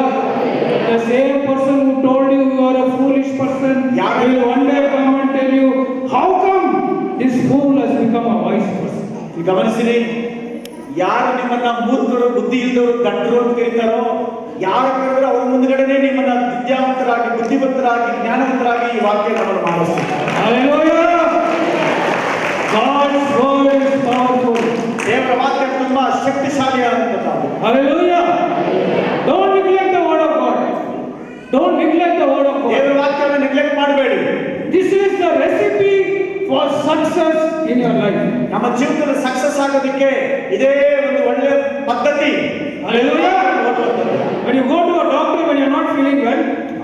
The same person who told you you are a foolish person, will one day come and tell you, how come this fool has become a wise person? ಈಗ ಗಮನಿಸಿರಿ, ಯಾರು ನಿಮ್ಮನ್ನ ಮೂರ್ಖರು, ಬುದ್ಧಿ ಇಲ್ಲದವರು, ದಡ್ಡರು ಅಂತ ಕರೀತಾರೋ, ಯಾರು ಕರೆದ್ರೆ ಅವ್ರ ಮುಂದ್ಗಡೆನೆ ನಿಮ್ಮನ್ನ ವಿದ್ಯಾವಂತರಾಗಿ, ಬುದ್ಧಿವಂತರಾಗಿ, ಜ್ಞಾನವಂತರಾಗಿ ಈ ವಾಕ್ಯ ನಮ್ಮನ್ನು ಮಾಡಿಸ್ತಾರೆ. Hallelujah. God's word is powerful. ದೇವರ ವಾಕ್ಯ ತುಂಬಾ ಶಕ್ತಿಶಾಲಿಯಾದಂಥದ್ದು. Hallelujah. Don't neglect the word of God. ದೇವರ ವಾಕ್ಯವನ್ನು ನೆಗ್ಲೆಕ್ಟ್ ಮಾಡಬೇಡಿ. This is the recipe for success in your life. ನಮ್ಮ ಜೀವಿತದಲ್ಲಿ ಸಕ್ಸಸ್ ಆಗೋದಕ್ಕೆ ಇದೇ ಒಂದು ಒಳ್ಳೆ ಪದ್ಧತಿ. Hallelujah. When you go to a doctor when you're not feeling well,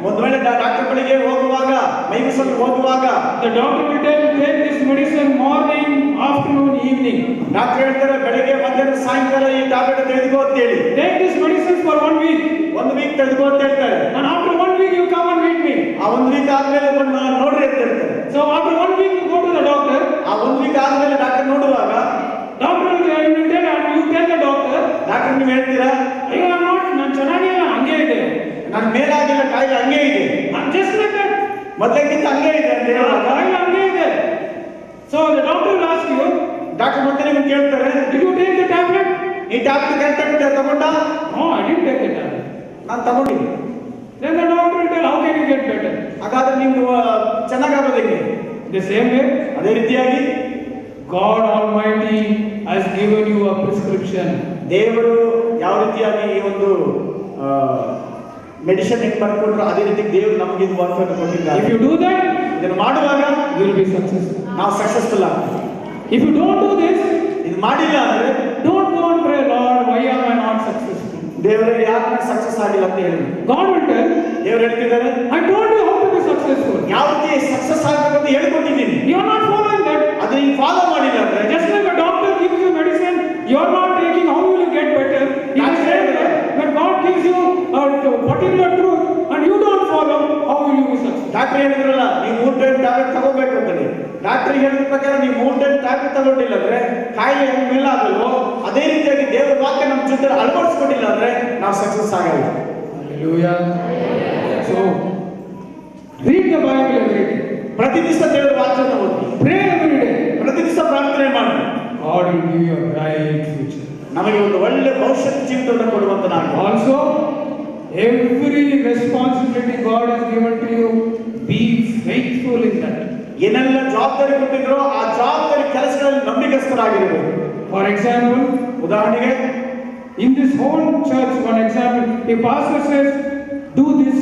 ಒಂದು ವೇಳೆ ಡಾಕ್ಟರ್ ಬಳಿಗೆ ಹೋಗುವಾಗ ಮೈಸೂರು ಹೋಗುವಾಗ the doctor will tell you take this medicine morning, afternoon, evening. Doctor ಹೇಳ್ತಾರೆ ಬೆಳಿಗ್ಗೆ ಮಧ್ಯಾಹ್ನ ಸಾಯಂಕಾಲ ಈ ಟ್ಯಾಬ್ಲೆಟ್ ತೆಗೆದುಕೋ ಅಂತ ಹೇಳಿ. Take this medicine for 1 week. ಒಂದು ವೀಕ್ ತೆಗೆದುಕೋ ಅಂತ ಹೇಳ್ತಾರೆ. And after 1 week you come and meet me. ಆ ಒಂದು ವೀಕ್ ಆದ್ಮೇಲೆ ಬಂದು ನೋಡ್ರಿ ಅಂತ ಹೇಳ್ತಾರೆ. So after 1 week you go to the doctor. ಆ ಒಂದು ವೀಕ್ ಆದ್ಮೇಲೆ ಡಾಕ್ಟರ್ ನೋಡುವಾಗ Doctor will tell you tell the doctor, doctor ನೀವು ಹೇಳ್ತೀರಾ ಅಯ್ಯೋ ನಾನು ಚೆನ್ನಾಗಿಲ್ಲ ಹಂಗೆ ಇದೆ. ನನ್ನ ಮೇಲಾಗಿಲ್ಲ ಕಾಯಿಲೆ ಹಂಗೆ ಇದೆ. I'm just like that. ಮೊದಲಿಗಿಂತ ಹಂಗೆ ಇದೆ ಅಂತ ಹೇಳುವಾಗ ಕಾಯಿಲೆ ಹಂಗೆ ಇದೆ. So the doctor will ask you, doctor ಮತ್ತೆ ನಿಮ್ಗೆ ಕೇಳ್ತಾರೆ did you take the tablet? ಈ ಟ್ಯಾಬ್ಲೆಟ್ ಕರೆಕ್ಟ್ ತಗೊಂಡ? No, I didn't take the tablet. ನಾನು ತಗೊಂಡಿದ್ದೆ. Then the doctor will tell, how can you get better? ಹಾಗಾದ್ರೆ ನೀವು ಚೆನ್ನಾಗಾಗೋದು ಹೆಂಗೆ? The same way, ಅದೇ ರೀತಿಯಾಗಿ God Almighty has given you a prescription. ದೇವರು ಯಾವ ರೀತಿಯಾಗಿ ಈ ಒಂದು ಮೆಡಿಸಿನ್ ಹೆಂಗ್ ಬರ್ಕೊಂಡ್ರು ಅದೇ ರೀತಿ ದೇವರು ನಮಗೆ ಇದು ವಾಕ್ಯವನ್ನು ಕೊಟ್ಟಿದ್ದಾರೆ. If you do that, ಇದನ್ನು ಮಾಡುವಾಗ you will be successful. ನಾವು ಸಕ್ಸಸ್ಫುಲ್ ಆಗ್ತೀವಿ. If you don't do this, ಇದು ಮಾಡಿಲ್ಲ ಅಂದ್ರೆ don't go and pray, Lord, why am I not successful? ದೇವರೇ ಯಾಕೆ ಸಕ್ಸಸ್ ಆಗಿಲ್ಲ ಅಂತ ಹೇಳಿ God will tell, ದೇವರು ಹೇಳ್ತಿದ್ದಾರೆ I told you how to be successful. ಯಾವ ರೀತಿ ಸಕ್ಸಸ್ ಆಗಬೇಕು ಅಂತ ಹೇಳ್ಕೊಟ್ಟಿದ್ದೀನಿ. You are not following that. ಅದು ನೀವು ಫಾಲೋ ಮಾಡಿಲ್ಲ ಅಂದ್ರೆ Just like a doctor gives you medicine, you are not taking, how will you get better? In the same way, when God gives you a particular truth and you don't follow, how will you be successful? Doctor ಹೇಳಿದ್ರಲ್ಲ ನೀವು 3 time tablet ತಗೋಬೇಕು ಅಂತೇಳಿ. Doctor ಹೇಳಿದ ಪ್ರಕಾರ ನೀವು 3 time tablet ತಗೊಂಡಿಲ್ಲ ಅಂದ್ರೆ ಕಾಯಿಲೆ ಹೆಂಗ್ ಮೇಲಾಗಲ್ವೋ ಅದೇ ರೀತಿಯಾಗಿ ದೇವರ ವಾಕ್ಯ ನಮ್ಮ ಜೊತೆ ಅಳವಡಿಸ್ಕೊಂಡಿಲ್ಲ ಅಂದ್ರೆ ನಾವು ಸಕ್ಸಸ್ ಆಗಲ್ಲ. Hallelujah. So, read the Bible every day. ಪ್ರತಿ ದಿವಸ ದೇವರ ವಾಕ್ಯವನ್ನು ಓದಿ, Pray every day. ಪ್ರತಿ ದಿವಸ ಪ್ರಾರ್ಥನೆ ಮಾಡಿ. God will give you a bright future. ನಮಗೆ ಒಂದು ಒಳ್ಳೆ ಭವಿಷ್ಯದ ಜೀವಿತವನ್ನು ಕೊಡುವಂತನಾಗಿ. Also, every responsibility God has given to you, be faithful in that. ಏನೆಲ್ಲ ಜವಾಬ್ದಾರಿ ಕೊಟ್ಟಿದ್ರೋ ಆ ಜವಾಬ್ದಾರಿ ಕೆಲಸಗಳಲ್ಲಿ ನಂಬಿಕಸ್ಥರಾಗಿರಬೇಕು. For example, ಉದಾಹರಣೆಗೆ in this whole church, one example, if pastor says, do this,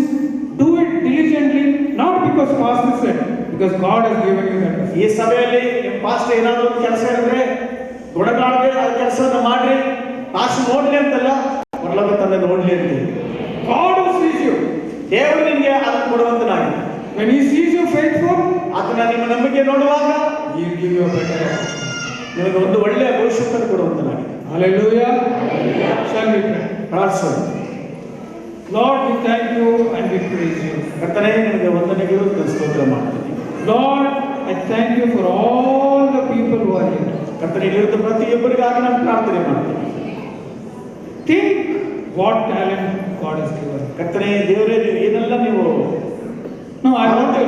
do it diligently, not because pastor said, because God has given you that. ಈ ಸಭೆಯಲ್ಲಿ ನಿಮ್ಮ pastor ಏನಾದರೂ ಒಂದು ಕೆಲಸ ಹೇಳಿದ್ರೆ ಗುಣಗಾಡದೆ ಆ ಕೆಲಸವನ್ನು ಮಾಡ್ರಿ. ಪಾಸ್ಟರ್ ನೋಡ್ಲಿ ಅಂತಲ್ಲ, ಪರಲೋಕ ತಂದೆ ನೋಡ್ಲಿ ಅಂತ. God who sees you, ದೇವರು ನಿಮಗೆ ಅದನ್ನು ಕೊಡುವಂತನಾಗಿ. when He sees you faithful, ಆತನ ನಿಮ್ಮ ನಂಬಿಕೆ ನೋಡುವಾಗ He will give you a better opportunity. ನಿಮಗೆ ಒಂದು ಒಳ್ಳೆಯ ಭವಿಷ್ಯವನ್ನು ಕೊಡುವಂತನಾಗಿ. Hallelujah. Shall we pray? ಪ್ರಾರ್ಥನೆ. Lord, we thank you and we praise you. ಕರ್ತನೇ ನಿಮಗೆ ವಂದನೆಗಳು ಸ್ತೋತ್ರ ಮಾಡ್ತೀನಿ. Lord, I thank you for all the people who are here. ಕರ್ತನೇ ಇಲ್ಲಿರುವ ಪ್ರತಿಯೊಬ್ಬರಿಗಾಗಿ ನಾನು ಪ್ರಾರ್ಥನೆ ಮಾಡ್ತೀನಿ. Think what talent God has given. ಕರ್ತನೇ ದೇವರೇ ನೀವು ಏನೆಲ್ಲ ನೀವು No, I want the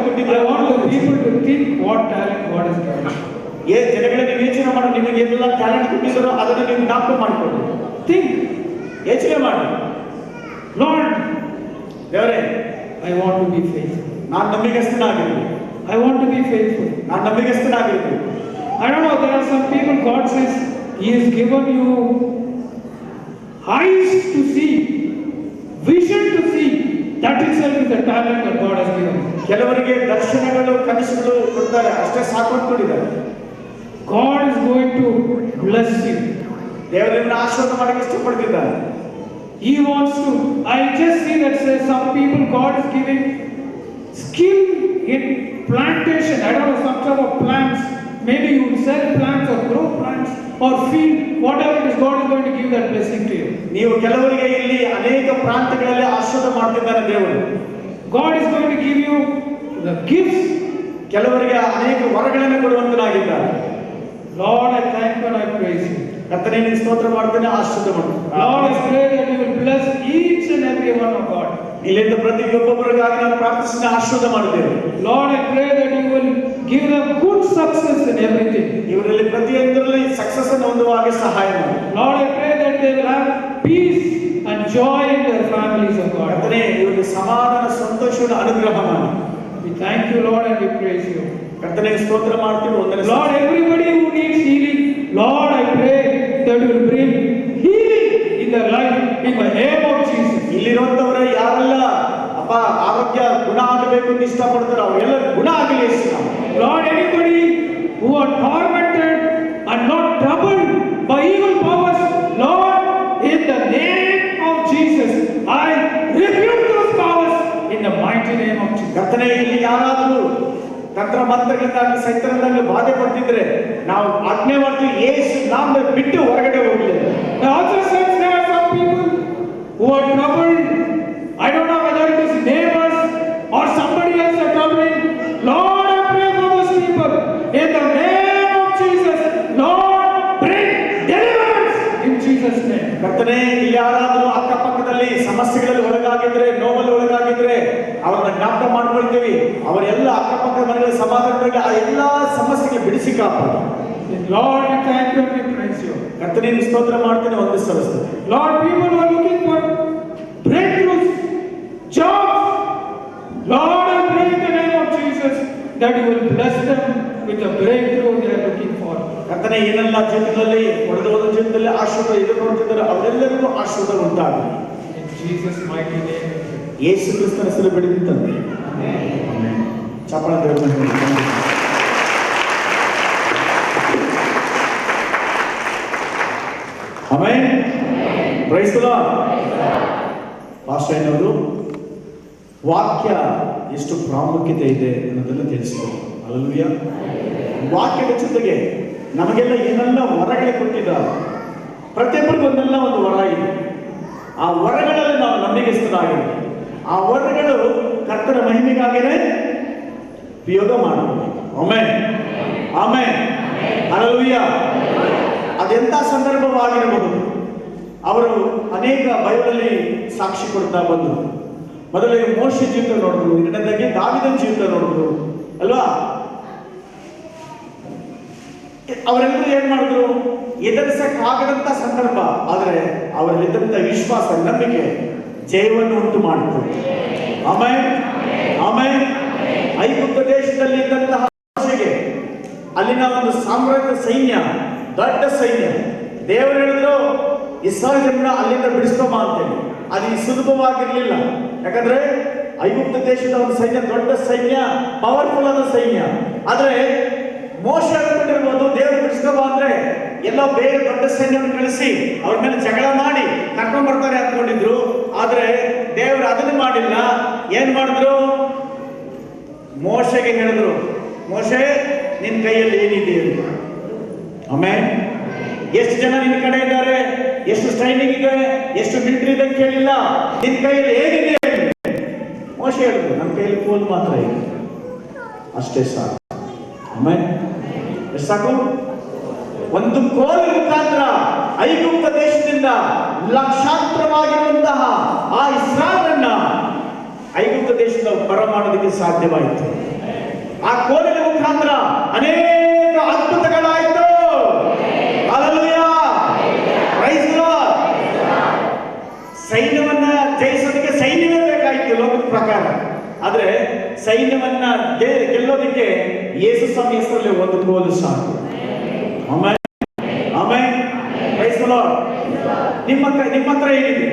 people to think what talent God has given. ಜನಗಳೇ ನೀವು ಯೋಚನೆ ಮಾಡಿ ನಿಮಗೆ ಏನೆಲ್ಲ ಟ್ಯಾಲೆಂಟ್ ಕೊಟ್ಟಿದ್ದಾರೋ ಅದನ್ನು ನೀವು ಜ್ಞಾಪಕ ಮಾಡಿಕೊಳ್ಳಿ. Think, ಯೋಚನೆ ಮಾಡಿ. Lord, ದೇವರೇ I want to be faithful. ನಾನು ನಂಬಿಗಸ್ತನಾಗಿರ್ಬೇಕು. I want to be faithful. ನಾನು ನಂಬಿಗಸ್ತನಾಗಿರ್ಬೇಕು. I don't know, there are some people God says He has given you eyes to see, vision to see. That itself is the talent that God has given. ಕೆಲವರಿಗೆ ದರ್ಶನಗಳು ಕನಸುಗಳು ಕೊಡ್ತಾರೆ, ಅಷ್ಟೇ ಸಾಕು ಅಂದ್ಕೊಂಡಿದ್ದಾರೆ. God is going to bless you. ದೇವರನ್ನ ಆಶೀರ್ವಾದ ಮಾಡಕ್ಕೆ ಇಷ್ಟಪಡ್ತಿದ್ದಾರೆ. He wants to. I just see that says some people God is giving skill in plantation. I don't know, some sort of plants. Maybe you sell plants or grow plants or feed, whatever it is, God is going to give that blessing to you. ನೀವು ಕೆಲವರಿಗೆ ಇಲ್ಲಿ ಅನೇಕ ಪ್ರಾಂತ್ಯಗಳಲ್ಲಿ ಆಶೀರ್ವಾದ ಮಾಡ್ತಿದ್ದಾರೆ ದೇವರು. God is going to give you the gifts. ಕೆಲವರಿಗೆ ಅನೇಕ ವರಗಳನ್ನು ಕೊಡುವಂತನಾಗಿದ್ದಾರೆ. Lord, I thank you and I praise you. ಕರ್ತನೇ ನಿನ್ನ ಸ್ತೋತ್ರ ಮಾಡ್ತೇನೆ, ಆಶೀರ್ವಾದ ಮಾಡ್ತೇನೆ. Lord, I pray that you will bless each and every one of God. ಇಲ್ಲಿಂದ ಪ್ರತಿಯೊಬ್ಬೊಬ್ಬರಿಗಾಗಿ ನಾನು ಪ್ರಾರ್ಥಿಸಿ ಆಶೀರ್ವಾದ ಮಾಡುತ್ತೇನೆ. Lord, I pray that you will give them good success in everything. ಇವರಲ್ಲಿ ಪ್ರತಿಯೊಂದರಲ್ಲಿ ಸಕ್ಸಸ್ ಅನ್ನು ಹೊಂದುವ ಹಾಗೆ ಸಹಾಯ ಮಾಡಿ. Lord, I pray that they will have peace and joy in their families of God. ಕರ್ತನೇ ಇವರಿಗೆ ಸಮಾಧಾನ ಸಂತೋಷವನ್ನು ಅನುಗ್ರಹ ಮಾಡಿ. We thank you, Lord, and we praise you. ಕರ್ತನೇ ಸ್ತೋತ್ರ ಮಾಡ್ತೀವಿ. ವಂದನೆ. Lord, everybody who needs healing, Lord, I pray that you will bring healing in their life in the name of Jesus. ಇಲ್ಲಿರುವಂತವರ ಯಾರೆಲ್ಲ ಅಪ್ಪ ಆರೋಗ್ಯ ಗುಣ ಆಗಬೇಕು ಅಂತ ಇಷ್ಟಪಡ್ತಾರೆ ಅವರೆಲ್ಲ ಗುಣ ಆಗಲಿ ಯೇಸುನಾಮ. Lord, anybody who are ಕರ್ತನೆ, ಇಲ್ಲಿ ಯಾರಾದರೂ ತಂತ್ರ ಮಂತ್ರಗಳಿಂದಾಗಲಿ ಸೈತನದಾಗಲಿ ಬಾಧೆ ಪಡ್ತಿದ್ರೆ ನಾವು ಆಜ್ಞೆ ಮಾಡ್ತೀವಿ, ಯೇಸು ನಾಮದಲ್ಲಿ ಬಿಟ್ಟು ಹೊರಗಡೆ ಹೋಗಲಿಲ್ಲ. The author says there are some people who are troubled. I don't know whether it is neighbors or somebody else are troubling. Lord, I pray for those people. In the name of Jesus, Lord, bring deliverance in Jesus' name. ಕರ್ತನೆ, ಇಲ್ಲಿ ಯಾರಾದರೂ ಅಕ್ಕಪಕ್ಕದಲ್ಲಿ ಸಮಸ್ಯೆಗಳಲ್ಲಿ ಒಳಗಾಗಿದ್ರೆ, ನೋವಲ್ಲಿ ಒಳಗಾಗಿದ್ರೆ ಅವರನ್ನ ಜ್ಞಾಪಕ ಮಾಡ್ಕೊಳ್ತೀವಿ. ಅವರೆಲ್ಲ ಅಕ್ಕಪಕ್ಕದ ಮನೆಗಳ ಸಮಾಧಾನಗಳಿಗೆ ಆ ಎಲ್ಲಾ ಸಮಸ್ಯೆಗೆ ಬಿಡಿಸಿ ಕಾಪಾಡಿ. Lord, we thank you and we praise you. ಕರ್ತನೆ, ಸ್ತೋತ್ರ ಮಾಡ್ತೀನಿ, ಒಂದು ಸಲ್ಲಿಸ್ತೀನಿ. Lord, people who are looking for breakthroughs, jobs, Lord, I pray in the name of Jesus that you will bless them with the breakthrough they are looking for. ಕರ್ತನೆ, ಏನೆಲ್ಲ ಜೀವಿತದಲ್ಲಿ ಒಡೆದೋದ ಜೀವಿತದಲ್ಲಿ ಆಶೀರ್ವಾದ ಎದುರುಗೊಳ್ತಿದ್ದಾರೆ ಅವರೆಲ್ಲರಿಗೂ ಆಶೀರ್ವಾದ ಉಂಟಾಗಲಿ. In Jesus' mighty name. ಯೇಸು ಕ್ರಿಸ್ತನ ಹೆಸರು ಬಿಡುತ್ತಂತೆ. ಚಪ್ಪಾಳ ದೇವರ amen. Praise the Lord. Pastor ಅವರು ವಾಕ್ಯ ಎಷ್ಟು ಪ್ರಾಮುಖ್ಯತೆ ಇದೆ ಅನ್ನೋದನ್ನು ತಿಳಿಸಿದರು. ಹಲ್ಲೆಲೂಯಾ. ವಾಕ್ಯದ ಜೊತೆಗೆ ನಮಗೆಲ್ಲ ಏನೆಲ್ಲ ವರಗಳು ಕೊಟ್ಟಿದ್ದಾರೆ, ಪ್ರತಿಯೊಬ್ಬರಿಗೂ ಒಂದೆಲ್ಲ ಒಂದು ವರ ಇದೆ. ಆ ವರಗಳಲ್ಲಿ ನಾವು ನಂಬಿಕೆಸ್ತರಾಗಿದ್ದೀವಿ. ಆ ವರಗಳು ಕರ್ತನ ಮಹಿಮೆಗಾಗಿಯೇ ಉಪಯೋಗ ಮಾಡಬೇಕು. Amen, amen, hallelujah. ಅದೆಂಥ ಸಂದರ್ಭವಾಗಿರಬಹುದು. ಅವರು ಅನೇಕ ಬೈಬಲಲ್ಲಿ ಸಾಕ್ಷಿ ಕೊಡ್ತಾ ಬಂದರು. ಮೊದಲಿಗೆ ಮೋಶೆ ಜೀವಿತ ನೋಡಿದ್ರು, ಎರಡನೇದಾಗಿ ದಾವೀದನ ಜೀವಿತ ನೋಡಿದ್ರು ಅಲ್ವಾ. ಅವರೆಲ್ಲರೂ ಏನ್ ಮಾಡಿದ್ರು, ಎದುರಿಸಕ್ಕಾಗದಂತ ಸಂದರ್ಭ, ಆದರೆ ಅವರಲ್ಲಿದ್ದಂತ ವಿಶ್ವಾಸ, ನಂಬಿಕೆ ಜಯವನ್ನು ಉಂಟು ಮಾಡಿತು. Amen, amen. ಐಗುಪ್ತ ದೇಶದಲ್ಲಿ ಇದ್ದಂತಹ ಮೋಶೆಗೆ ಅಲ್ಲಿನ ಒಂದು ಸಾಮ್ರಾಜ್ಯ ಸೈನ್ಯ, ದೊಡ್ಡ ಸೈನ್ಯ, ದೇವರು ಹೇಳಿದ್ರು ಇಸ್ರಾಯೇಲ್ ಜನರನ್ನ ಅಲ್ಲಿಂದ ಬಿಡಿಸ್ಕೊಂಬ ಅಂತೇಳಿ. ಅದು ಸುಲಭವಾಗಿರ್ಲಿಲ್ಲ. ಯಾಕಂದ್ರೆ ಐಗುಪ್ತ ದೇಶದ ಒಂದು ಸೈನ್ಯ, ದೊಡ್ಡ ಸೈನ್ಯ, ಪವರ್ಫುಲ್ ಆದ ಸೈನ್ಯ. ಆದ್ರೆ ಮೋಶೆ ಅನ್ಕೊಂಡಿರ್ಬೋದು ದೇವರು ಬಿಡಿಸ್ಕೊಂಬ ಅಂದ್ರೆ ಎಲ್ಲೋ ಬೇರೆ ದೊಡ್ಡ ಸೈನ್ಯವನ್ನು ಕಳಿಸಿ ಅವ್ರ ಮೇಲೆ ಜಗಳ ಮಾಡಿ ಕರ್ಕೊಂಡ್ ಬರ್ತಾರೆ ಅಂದ್ಕೊಂಡಿದ್ರು. ಆದ್ರೆ ದೇವರು ಅದನ್ನು ಮಾಡಿಲ್ಲ. ಏನ್ ಮಾಡಿದ್ರು, ಮೋಶೆಗೆ ಹೇಳಿದ್ರು, ಮೋಶೆ ನಿನ್ ಕೈಯಲ್ಲಿ ಏನಿದೆ ಅಂತ. ಆಮೇಲೆ ಎಷ್ಟು ಜನ ನಿನ್ನ ಕಡೆ ಇದ್ದಾರೆ, ಎಷ್ಟು ಟ್ರೈನಿಂಗ್ ಇದೆ, ಎಷ್ಟು ಮಿಲಿಟರಿ ಇದೆ ಕೇಳಿಲ್ಲ, ನಿನ್ ಕೈಯಲ್ಲಿ ಏನಿದೆ. ಮೋಶೆ ಹೇಳಿದ್ರು, ನನ್ನ ಕೈಯಲ್ಲಿ ಕೋಲು ಮಾತ್ರ ಇದೆ, ಅಷ್ಟೇ ಸಾಕು. ಆಮೇಲೆ ಎಷ್ಟು ಸಾಕು? ಒಂದು ಕೋಲು ಮುಖಾಂತರ ಐಗುಪ್ತ ದೇಶದಿಂದ ಲಕ್ಷಾಂತರವಾಗಿರುವಂತಹ ಆ ಇಸ್ರಾಯೇಲನ್ನ ಐಗುಪ್ತ ದೇಶದ ಹೊರ ಮಾಡೋದಕ್ಕೆ ಸಾಧ್ಯವಾಯಿತು. ಆ ಕೋಲಿನ ಮುಖಾಂತರ ಅನೇಕ ಅದ್ಭುತಗಳಾಯಿತು. Hallelujah, praise the Lord. ಸೈನ್ಯವನ್ನ ಜಯಿಸೋದಕ್ಕೆ ಸೈನ್ಯವೇ ಬೇಕಾಯಿತು ಲೋಕದ ಪ್ರಕಾರ. ಆದ್ರೆ ಸೈನ್ಯವನ್ನ ಗೆಲ್ಲೋದಕ್ಕೆ ಯೇಸು ಸ್ವಾಮಿ ಹೆಸರಲ್ಲಿ ಒಂದು ಕೋಲು ಸಾಕು. Amen, amen, praise the Lord. ನಿಮ್ಮ ಹತ್ರ ಏನಿದೆ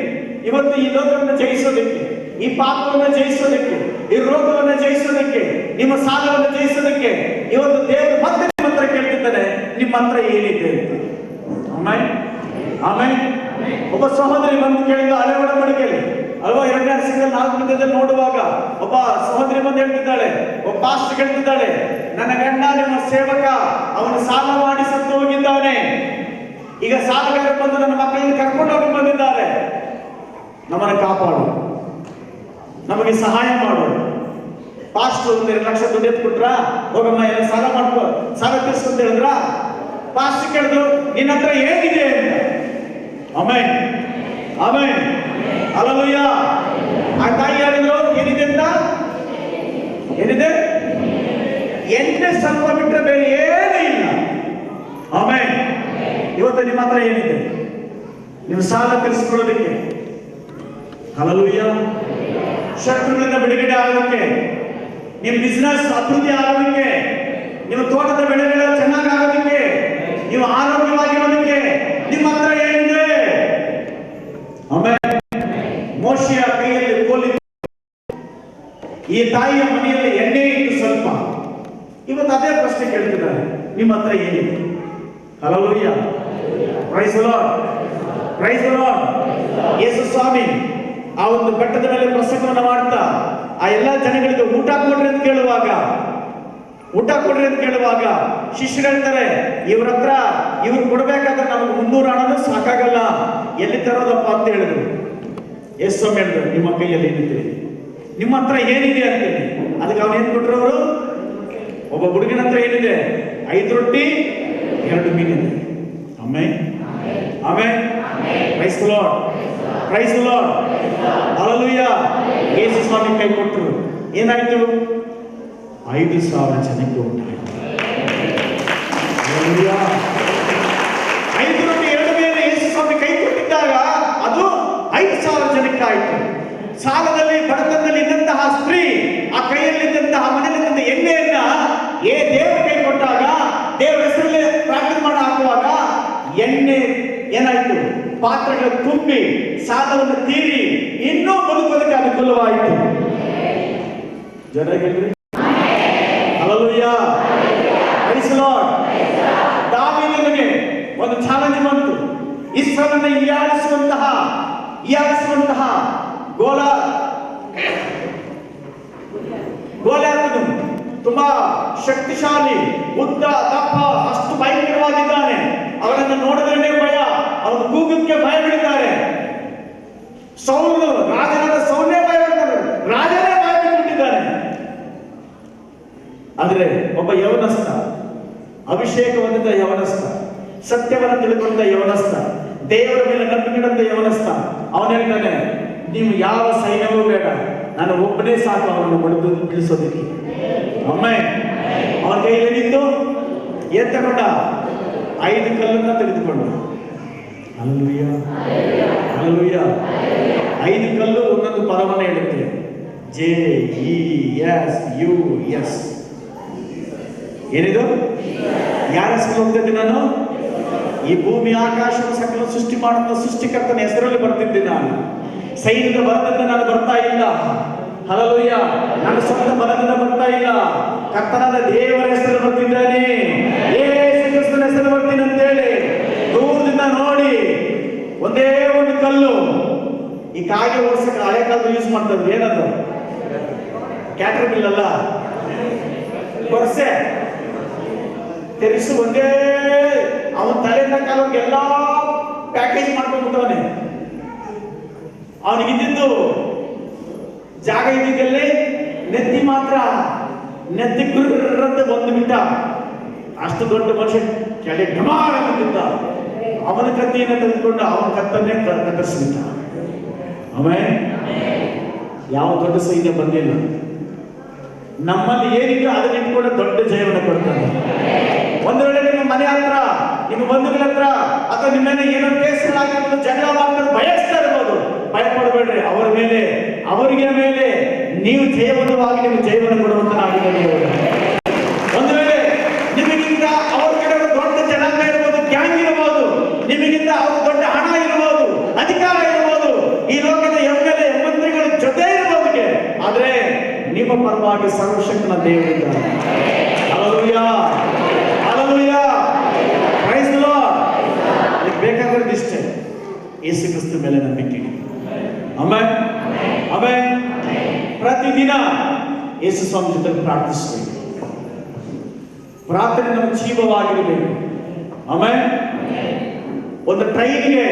ಇವತ್ತು ಈ ಲೋಕವನ್ನು ಜಯಿಸೋದಕ್ಕೆ, ಈ ಪಾಪವನ್ನು ಜಯಿಸೋದಕ್ಕೆ, ಈ ರೋಗವನ್ನು ಜಯಿಸೋದಕ್ಕೆ, ನಿಮ್ಮ ಸಾಲವನ್ನು ಜಯಿಸೋದಕ್ಕೆ ಇವತ್ತು ದೇವರು ಮತ್ತೆ ನಿಮ್ಮ ಹತ್ರ ಕೇಳ್ತಿದ್ದಾನೆ, ನಿಮ್ಮ ಹತ್ರ ಏನಿದೆ ಅಂತ. Amen, amen. ಒಬ್ಬ ಸಹೋದರಿ ಬಂದು ಕೇಳಿದ ಹಳೆ ಒಡಂಬಡಿಕೆಯಲ್ಲಿ ಅಲ್ವಾ, 2ನೇ ಅಧ್ಯಾಯದಲ್ಲಿ 4ನೇ ನೋಡುವಾಗ ಒಬ್ಬ ಸಹೋದರಿ ಬಂದು ಹೇಳ್ತಿದ್ದಾಳೆ, ಒಬ್ಬ ಪಾಸ್ಟರ್ ಹೇಳ್ತಿದ್ದಾಳೆ, ನನ್ನ ಗಂಡ ನಿಮ್ಮ ಸೇವಕ ಅವನು ಸಾಲ ಮಾಡಿ ಸತ್ತು ಹೋಗಿದ್ದಾನೆ. ಈಗ ಸಾಲಗಾರ ಬಂದು ನನ್ನ ಮಕ್ಕಳನ್ನು ಕರ್ಕೊಂಡು ಹೋಗಿ ಬಂದಿದ್ದಾರೆ, ನಮ್ಮನ್ನು ಕಾಪಾಡು, ನಮಗೆ ಸಹಾಯ ಮಾಡು. ಪಾಸ್ಟರ್ 1-2 ಲಕ್ಷ ದುಡ್ಡು ಎತ್ಬಿಟ್ರ, ಹೋಗಮ್ಮ ಎಲ್ಲ ಸಾಲ ಮಾಡ್ಕೊ, ಸಾಲ ತೀರ್ಸು ಅಂತ ಹೇಳಿದ್ರ. ಪಾಸ್ಟರ್ ಕೇಳಿದ್ರು, ನಿನ್ನ ಹತ್ರ ಏನಿದೆ ಅಂತ. Amen, amen, hallelujah. ಆ ತಾಯಿ ಹೇಳಿದ್ರು, ಏನಿದೆ ಅಂತ. ಏನಿದೆ? ಎಣ್ಣೆ ಸ್ವಲ್ಪ ಬಿಟ್ಟರೆ ಬೇರೆ ಏನೂ ಇಲ್ಲ. ಆಮೆನ್. ಇವತ್ತು ನಿಮ್ಮ ಹತ್ರ ಏನಿದೆ? ನಿಮ್ಮ ಸಾಲ ತೀರಿಸಿಕೊಳ್ಳೋದಕ್ಕೆ, ಹಲ್ಲೆಲೂಯಾ, ಶತ್ರುಗಳಿಂದ ಬಿಡುಗಡೆ ಆಗೋದಕ್ಕೆ, ನಿಮ್ಮ ಬಿಸ್ನೆಸ್ ಅಭಿವೃದ್ಧಿ ಆಗೋದಕ್ಕೆ, ನಿಮ್ಮ ತೋಟದ ಬೆಳೆಗಳು ಚೆನ್ನಾಗಿ ಆಗೋದಕ್ಕೆ, ನೀವು ಆರೋಗ್ಯವಾಗಿರೋದಕ್ಕೆ ನಿಮ್ಮ ಹತ್ರ ಏನಿದೆ? ಆಮೆನ್. ಮೋಶೆಯ ಕೈಯಲ್ಲಿ ಕೋಲಿತ್ತು, ಈ ತಾಯಿಯ ಮನೆಯಲ್ಲಿ ಎಣ್ಣೆ ಇತ್ತು ಸ್ವಲ್ಪ. ಇವತ್ತು ಅದೇ ಪ್ರಶ್ನೆ ಕೇಳ್ತಿದ್ದಾರೆ, ನಿಮ್ಮ ಹತ್ರ ಏನಿದೆ? Hallelujah, praise the Lord, praise the Lord. Yesu ಸ್ವಾಮಿ ಆ ಒಂದು ಬೆಟ್ಟದ ಮೇಲೆ ಪ್ರಸಂಗವನ್ನು ಮಾಡ್ತಾ ಆ ಎಲ್ಲ ಜನಗಳಿಗೆ ಊಟ ಕೊಡ್ರಿ ಅಂತ ಕೇಳುವಾಗ ಶಿಷ್ಯರು ಹೇಳ್ತಾರೆ, ಇವ್ರ ಹತ್ರ ಇವ್ರು ಕೊಡ್ಬೇಕಾದ್ರೆ ನಮ್ಗೆ 300 ಹಣನೂ ಸಾಕಾಗಲ್ಲ, ಎಲ್ಲಿ ತರೋದಪ್ಪ ಅಂತ ಹೇಳಿದ್ರು. ಯೇಸು ಸ್ವಾಮಿ ಹೇಳಿದ್ರು, ನಿಮ್ಮ ಕೈಯಲ್ಲಿ ಏನಿದೆ, ನಿಮ್ಮ ಹತ್ರ ಏನಿದೆ ಅಂತೇಳಿ. ಅದಕ್ಕೆ ಅವನೇನ್ ಕೊಟ್ರು ಅವರು? ಒಬ್ಬ ಹುಡುಗನ ಹತ್ರ ಏನಿದೆ? 5 ರೊಟ್ಟಿ 2 ಮೀನಿದೆ. Amen, amen. Praise the Lord, praise the Lord, hallelujah. Yesu ಸ್ವಾಮಿ ಕೈ ಕೊಟ್ಟರು, ಏನಾಯ್ತು? 5,000 ಜನಕ್ಕೆ ಉಂಟಾಯಿತು. ಹಲ್ಲೆಲೂಯಾ. 5 ರೊಟ್ಟಿ 2 ಮೀನು ಯೇಸು ಸ್ವಾಮಿ ಕೈ ಕೊಟ್ಟಿದ್ದಾಗ ಅದು 5,000 ಜನಕ್ಕೆ ಆಯಿತು. ಸಾಲದಲ್ಲಿ ಬಡತನದಲ್ಲಿ ಇದ್ದಂತಹ ಸ್ತ್ರೀ ಆ ಕೈಯಲ್ಲಿದ್ದಂತಹ ಮನೆಯಲ್ಲಿದ್ದಂಥ ಎಣ್ಣೆಯನ್ನ ದೇವರ ಕೈ ಕೊಟ್ಟಾಗ, ದೇವರ ಹೆಸರಲ್ಲಿ ಪ್ರಾರ್ಥನೆ ಮಾಡಿ ಹಾಕುವಾಗ ಎಣ್ಣೆ ಏನಾಯ್ತು? ಪಾತ್ರೆಗಳು ತುಂಬಿ ಸಾಲವನ್ನು ತೀರಿ ಇನ್ನೂ ಬದುಕೋದಕ್ಕೆ ಅನುಕೂಲವಾಯಿತು. ಜನ ಹೇಳ್ರಿ ಹಲ್ಲೆಲೂಯಾ, ಪ್ರೈಸ್ ದಿ ಲಾರ್ಡ್. ದಾವೀದನಿಗೆ ಒಂದು ಚಾಲೆಂಜ್ ಬಂತು. ಇಸ್ರಾಯೇಲನ್ನು ಹೀಯಾಳಿಸುವಂತಹ ಗೋಲಿಯಾತನು ತುಂಬಾ ಶಕ್ತಿಶಾಲಿ, ಉದ್ದ ದಪ್ಪ, ಅಷ್ಟು ಭಯಂಕರವಾಗಿದ್ದಾನೆ. ಅವನನ್ನು ನೋಡಿದ್ರೆ ಭಯ, ಅವನ ಕೂಗಕ್ಕೆ ಭಯ ಬಿಡ್ತಾರೆ. ಸೌಲನು, ರಾಜನಾದ ಸೌಲನೇ ಭಯ ಬಿಡ್ತಾರೆ, ರಾಜನೇ ಭಯ ಬಿಟ್ಟಿದ್ದಾನೆ. ಆದ್ರೆ ಒಬ್ಬ ಯವನಸ್ಥ, ಅಭಿಷೇಕ ಹೊಂದಿದ ಯವನಸ್ಥ, ಸತ್ಯವನ್ನು ತಿಳ್ಕೊಂಡ ಯವನಸ್ಥ, ದೇವರ ಮೇಲೆ ನಂಬಿಕೆಂತ ಯವನಸ್ಥ, ಅವನು ಹೇಳ್ತಾನೆ, ನೀವು ಯಾವ ಸೈನ್ಯವೂ ಬೇಡ, ನಾನು ಒಬ್ಬನೇ ಸಾಕು ಅವನನ್ನು ಹೊಡೆದು ಬೀಳಿಸೋದಕ್ಕೆ. ಒಮ್ಮೆ ಅವನ ಕೈಯಲ್ಲಿ ನಿಂತು ಏನ್ ತಗೊಂಡ? 5 ಕಲ್ಲನ್ನ ತೆಗೆದುಕೊಂಡು. Hallelujah, hallelujah. 5 ಕಲ್ಲು ಒಂದೊಂದು ಪದವನ್ನು ಹೇಳುತ್ತೆ. JESUS. ಏನಿದು? ಯಾರ ಹೆಸರು ಹೋಗ್ತಿದ್ದೆ ನಾನು? ಈ ಭೂಮಿ ಆಕಾಶವನ್ನು ಸಕಲ ಸೃಷ್ಟಿ ಮಾಡುತ್ತ ಸೃಷ್ಟಿಕರ್ತನ ಹೆಸರಲ್ಲಿ ಬರ್ತಿದ್ದೆ ನಾನು. ಸೈನ್ಯದ ಬಲದಿಂದ ನಾನು ಬರ್ತಾ ಇಲ್ಲ. ಹಲ್ಲೆಲೂಯಾ. ನನ್ನ ಸ್ವಂತ ಬಲದಿಂದ ಬರ್ತಾ ಇಲ್ಲ, ಕರ್ತನಾದ ದೇವರ ಹೆಸರು ಬರ್ತಿದ್ದಾನೆ. ಯೇಸು ಕ್ರಿಸ್ತನ ಹೆಸರು ಬರ್ತೀನಿ ಅಂತೇಳಿ ದೂರದಿಂದ ನೋಡಿ ಒಂದೇ ಒಂದು ಕಲ್ಲು. ಈ ಕಾಗೆ ಓಡಿಸಕ್ಕೆ ಹಳೆ ಕಾಲದ ಯೂಸ್ ಮಾಡ್ತಾರೆ. ಏನದು? ಕ್ಯಾಟರ್ಪಿಲ್ ಅಲ್ಲ, ಕೊರಸೆ ತೆರಿಸು. ಒಂದೇ ಅವನ ತಲೆಯಿಂದ ಕಾಲಕ್ಕೆ ಎಲ್ಲ ಪ್ಯಾಕೇಜ್ ಮಾಡ್ಕೊಂಡ್ಬಿಟ್ಟವನೆ. ಅವನಿಗಿದ್ದು ಜಾಗ ಇದ್ದಿದ್ದಲ್ಲಿ ನೆತ್ತಿ ಮಾತ್ರ, ನೆತ್ತಿ ಗುರ್ರಂತ ಬಂದುಬಿಟ್ಟ. ಅಷ್ಟು ದೊಡ್ಡ ಮನುಷ್ಯ ಕೆಳಗೆ ಢಮಾರ ಅಂತಿದ್ದ. ಅವನ ಕತ್ತಿಯನ್ನು ತೆಗೆದುಕೊಂಡು ಅವನ ಕತ್ತನ್ನೇ ಕತ್ತರಿಸ್ಬಿಟ್ಟ. ಆಮೇಲೆ ಯಾವ ದೊಡ್ಡ ಸೈನ್ಯ ಬಂದಿಲ್ಲ. ನಮ್ಮಲ್ಲಿ ಏನಿದೆ ಅದನ್ನ ಇಟ್ಕೊಂಡು ದೊಡ್ಡ ಜಯವನ್ನು ಕೊಡ್ತಾನೆ. ಒಂದು ವೇಳೆ ನಿಮ್ಮ ಮನೆ ಹತ್ರ, ನಿಮ್ಮ ಬಂಧುಗಳ ಹತ್ರ ಅಥವಾ ನಿಮ್ಮ ಮೇಲೆ ಏನೋ ಕೇಸ್ಗಳಾಗಿರ್ಬೋದು, ಜಗಳ ಮಾಡ್ತಾರೆ, ಬಯಸ್ತಾ ಇರ್ಬೋದು, ಭಯಪಡಬೇಡ್ರಿ. ಅವರ ಮೇಲೆ, ಅವರಿಗೆ ಮೇಲೆ ನೀವು ಜಯವಂತವಾಗಿ ನೀವು ಜಯವನ್ನು ಕೊಡುವಂತನಾಗಿದ್ದಾರೆ. ಒಂದು ವೇಳೆ ನಿಮಗಿಂತ ಅವ್ರ ಕಡೆ ದೊಡ್ಡ ಜನಾಂಗ ಇರ್ಬೋದು, ಗ್ಯಾಂಗ್ ಇರ್ಬೋದು, ನಿಮಗಿಂತ ಅವ್ರ ದೊಡ್ಡ ಹಣ ಇರ್ಬೋದು, ಅಧಿಕಾರ ಇರ್ಬೋದು, ಈ ಲೋಕದ MLA ಮಂತ್ರಿಗಳ ಜೊತೆ ಇರ್ಬೋದು, ಆದ್ರೆ ನಿಮ್ಮ ಪರವಾಗಿ ಸರ್ವಶಕ್ತನ ದೇವರಿದ್ದಾರೆ. Hallelujah, hallelujah, praise the Lord. ಅದಕ್ಕೆ ಬೇಕಾಗಿರೋದು ಇಷ್ಟೇ, ಯೇಸು ಕ್ರಿಸ್ತನ ಮೇಲೆ ನಂಬಿಕೆ. Amen, amen. ಪ್ರತಿದಿನ ಯೇಸು ಸ್ವಾಮಿ ಜೊತೆ ಪ್ರಾರ್ಥಿಸಬೇಕು. ಪ್ರಾರ್ಥನೆ ನಮ್ಮ ಜೀವವಾಗಿರಬೇಕು. ಆಮೆನ್. ಒಂದು ಟ್ರೈನ್ಗೆ